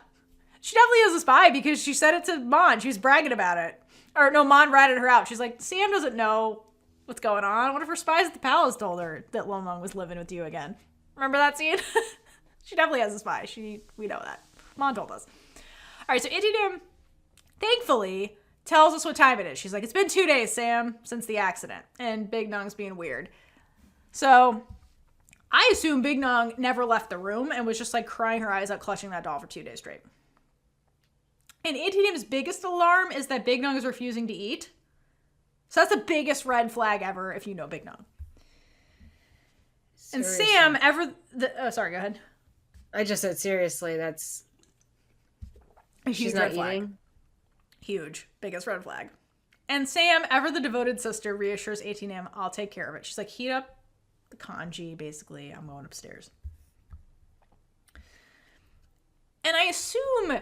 She definitely is a spy because she said it to Mon. She was bragging about it. Or no, Mon ratted her out. She's like, Sam doesn't know what's going on. What if her spies at the palace told her that Little Nueng was living with you again? Remember that scene? She definitely has a spy. We know that. Mon told us. All right, so Auntie Nim, thankfully, tells us what time it is. She's like, it's been 2 days, Sam, since the accident. And Big Nueng's being weird. So I assume Big Nueng never left the room and was just like crying her eyes out, clutching that doll for 2 days straight. And Auntie Nim's biggest alarm is that Big Nueng is refusing to eat. So that's the biggest red flag ever if you know Big Nueng. Seriously. And Sam sorry, go ahead. I just said seriously, that's a huge she's not eating. Huge. Biggest red flag. And Sam, ever the devoted sister, reassures Auntie Nim, I'll take care of it. She's like, heat up the congee, basically. I'm going upstairs. And I assume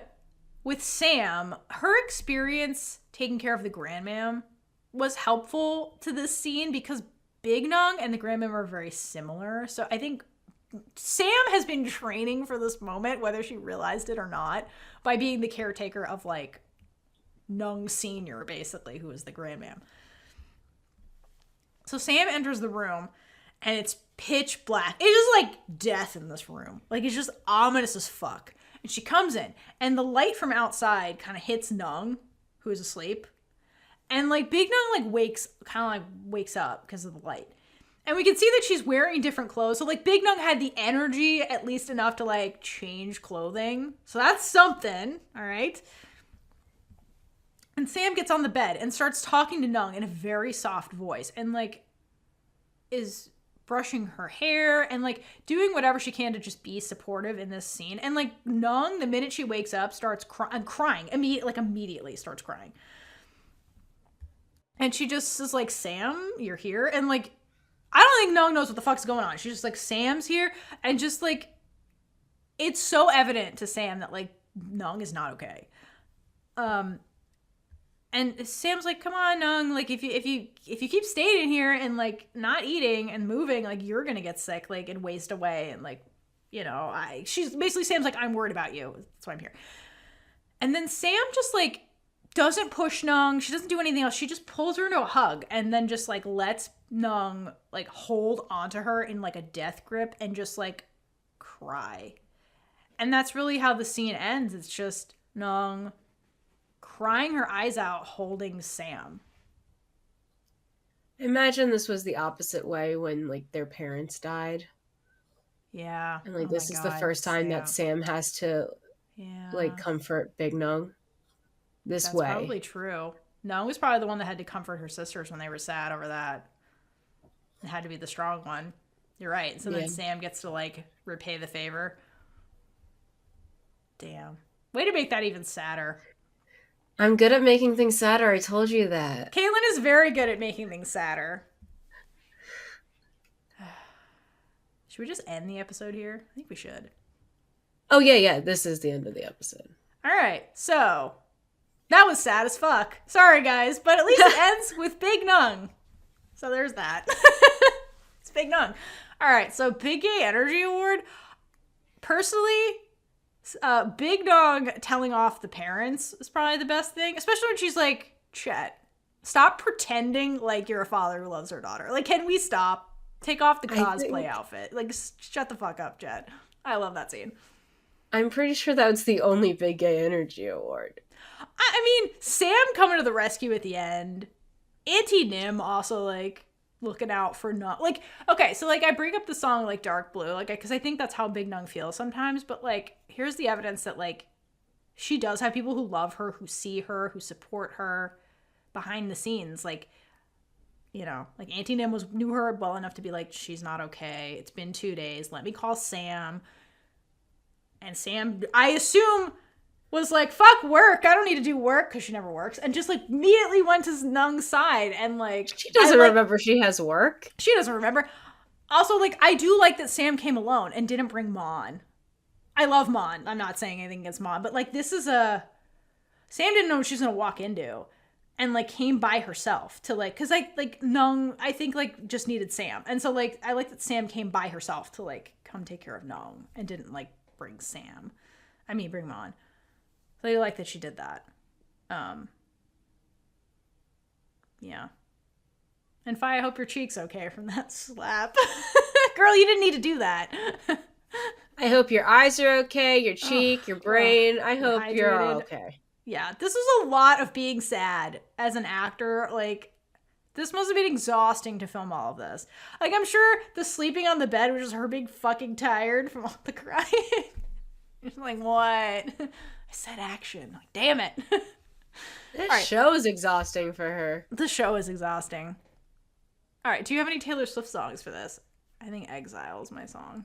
with Sam, her experience taking care of the grandmam was helpful to this scene because Big Nueng and the grandmam are very similar. So I think Sam has been training for this moment, whether she realized it or not, by being the caretaker of like Nueng Sr., basically, who is the grandmam. So Sam enters the room, and it's pitch black. It's just like death in this room. Like, it's just ominous as fuck. And she comes in, and the light from outside kind of hits Nueng, who is asleep. And, like, Big Nueng, like, wakes up because of the light. And we can see that she's wearing different clothes. So, like, Big Nueng had the energy, at least enough to, like, change clothing. So that's something, all right? And Sam gets on the bed and starts talking to Nueng in a very soft voice and, like, is brushing her hair and, like, doing whatever she can to just be supportive in this scene. And, like, Nueng, the minute she wakes up, starts crying. Immediately starts crying. And she just is like, Sam, you're here? And, like, I don't think Nueng knows what the fuck's going on. She's just like, Sam's here. And just, like, it's so evident to Sam that, like, Nueng is not okay. And Sam's like, come on, Nueng, like, if you keep staying in here and, like, not eating and moving, like, you're gonna get sick, like, and waste away, and, like, you know, Sam's like, I'm worried about you, that's why I'm here. And then Sam just, like, doesn't push Nueng, she doesn't do anything else, she just pulls her into a hug, and then just, like, lets Nueng, like, hold onto her in, like, a death grip, and just, like, cry. And that's really how the scene ends. It's just Nueng crying her eyes out, holding Sam. Imagine this was the opposite way when, like, their parents died. Yeah. And, like, this is the first time that Sam has to, like, comfort Big Nueng this way. That's probably true. Nueng was probably the one that had to comfort her sisters when they were sad over that. It had to be the strong one. You're right. So then Sam gets to, like, repay the favor. Damn. Way to make that even sadder. I'm good at making things sadder. I told you that. Kaitlynn is very good at making things sadder. Should we just end the episode here? I think we should. Oh, yeah. This is the end of the episode. All right. So, that was sad as fuck. Sorry, guys. But at least it ends with Big Nueng. So, there's that. It's Big Nueng. All right. So, Big Gay Energy Award. Personally, Big Nueng telling off the parents is probably the best thing, especially when she's like, Chet, stop pretending like you're a father who loves her daughter. Like, can we stop? Take off the cosplay outfit. Like, shut the fuck up, Chet. I love that scene. I'm pretty sure that was the only Big Gay Energy Award. I mean, Sam coming to the rescue at the end. Auntie Nim also, like, looking out for Nueng. Like, okay, so, like, I bring up the song, like, Dark Blue, like, because I think that's how Big Nueng feels sometimes, but, like, here's the evidence that, like, she does have people who love her, who see her, who support her behind the scenes. Like, you know, like, Auntie Nim knew her well enough to be like, she's not okay. It's been 2 days. Let me call Sam. And Sam, I assume, was like, fuck work. I don't need to do work, because she never works. And just, like, immediately went to Nueng's side and, like... She doesn't remember she has work. She doesn't remember. Also, like, I do like that Sam came alone and didn't bring Mon. I love Mon. I'm not saying anything against Mon, but, like, this is Sam didn't know what she was going to walk into. And, like, came by herself to, like, because, like, Nueng, I think, like, just needed Sam. And so, like, I like that Sam came by herself to, like, come take care of Nueng and didn't, like, bring Mon. So I like that she did that. Yeah. And Faye, I hope your cheek's okay from that slap. Girl, you didn't need to do that. I hope your eyes are okay, your cheek, your brain. I hope you're all okay. Yeah, this was a lot of being sad as an actor. Like, this must have been exhausting to film all of this. Like, I'm sure the sleeping on the bed was just her being fucking tired from all the crying. She's like, what? I said action. Like, damn it. This show is exhausting for her. The show is exhausting. All right, do you have any Taylor Swift songs for this? I think Exile is my song.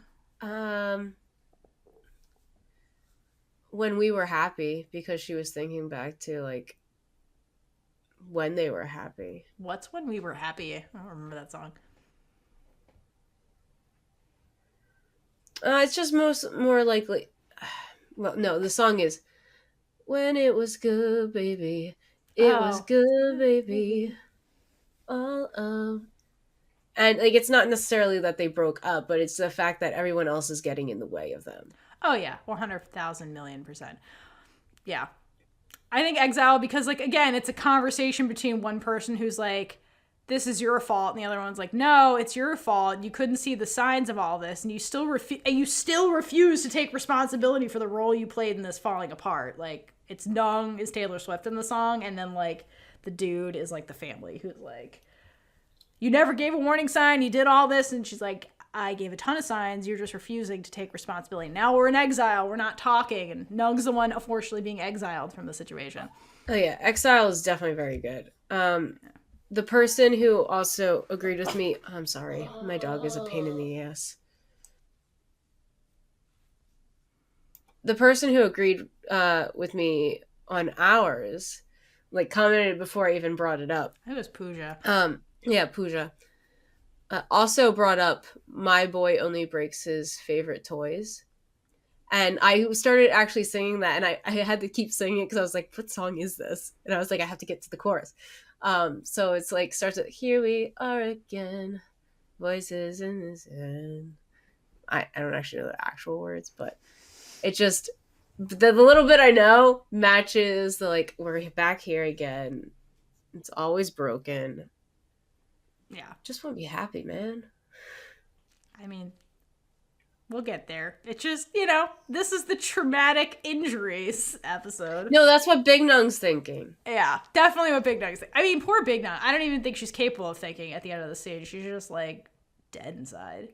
When We Were Happy, because she was thinking back to, like, when they were happy. What's When We Were Happy? I don't remember that song. It's just more likely. Well, no, the song is When It Was Good, Baby. It was good, baby. All of. And, like, it's not necessarily that they broke up, but it's the fact that everyone else is getting in the way of them. Oh, yeah. 100,000,000,000%. Yeah. I think Exile, because, like, again, it's a conversation between one person who's like, this is your fault, and the other one's like, no, it's your fault. You couldn't see the signs of all this, and you still refuse to take responsibility for the role you played in this falling apart. Like, it's Nueng is Taylor Swift in the song, and then, like, the dude is, like, the family who's like, you never gave a warning sign, you did all this, and she's like, I gave a ton of signs, you're just refusing to take responsibility. Now we're in exile, we're not talking, and Nueng's the one unfortunately being exiled from the situation. Oh yeah, Exile is definitely very good. The person who also agreed with me, I'm sorry, my dog is a pain in the ass. The person who agreed with me on ours, like, commented before I even brought it up. It was Pooja. Yeah, Pooja. Also brought up My Boy Only Breaks His Favorite Toys. And I started actually singing that, and I had to keep singing it because I was like, what song is this? And I was like, I have to get to the chorus. So it's like, starts with, here we are again, voices in his head. I don't actually know the actual words, but it just, the little bit I know matches the, like, we're back here again. It's always broken. Yeah. Just want to be happy, man. I mean, we'll get there. It's just, you know, this is the traumatic injuries episode. No, that's what Big Nueng's thinking. Yeah, definitely what Big Nueng's thinking. I mean, poor Big Nueng. I don't even think she's capable of thinking at the end of the stage. She's just, like, dead inside.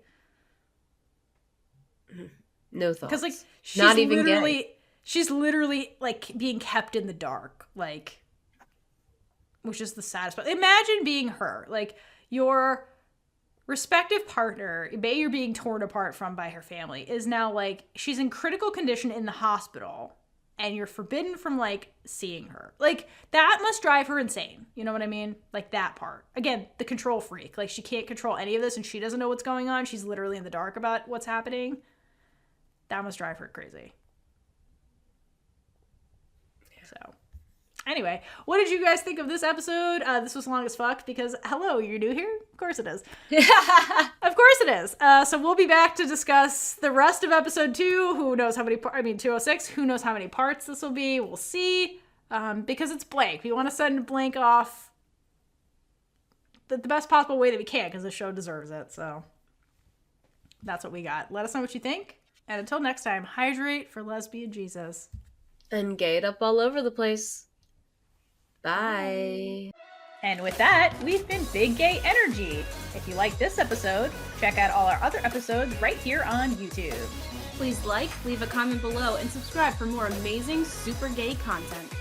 No thoughts. Because, like, she's literally, like, being kept in the dark. Like, which is the saddest part. Imagine being her. Like, your respective partner, you're being torn apart from by her family, is now, like, she's in critical condition in the hospital, and you're forbidden from, like, seeing her. Like, that must drive her insane. You know what I mean? Like, that part. Again, the control freak. Like, she can't control any of this, and she doesn't know what's going on. She's literally in the dark about what's happening. That must drive her crazy. So, anyway, what did you guys think of this episode? This was long as fuck because, hello, you're new here? Of course it is. Of course it is. So we'll be back to discuss the rest of episode 2. Who knows how many, 206. Who knows how many parts this will be? We'll see. Because it's blank. We want to send blank off the best possible way that we can because the show deserves it. So that's what we got. Let us know what you think. And until next time, hydrate for lesbian Jesus. And gay it up all over the place. Bye. And with that, we've been Big Gay Energy. If you like this episode, check out all our other episodes right here on YouTube. Please like, leave a comment below, and subscribe for more amazing super gay content.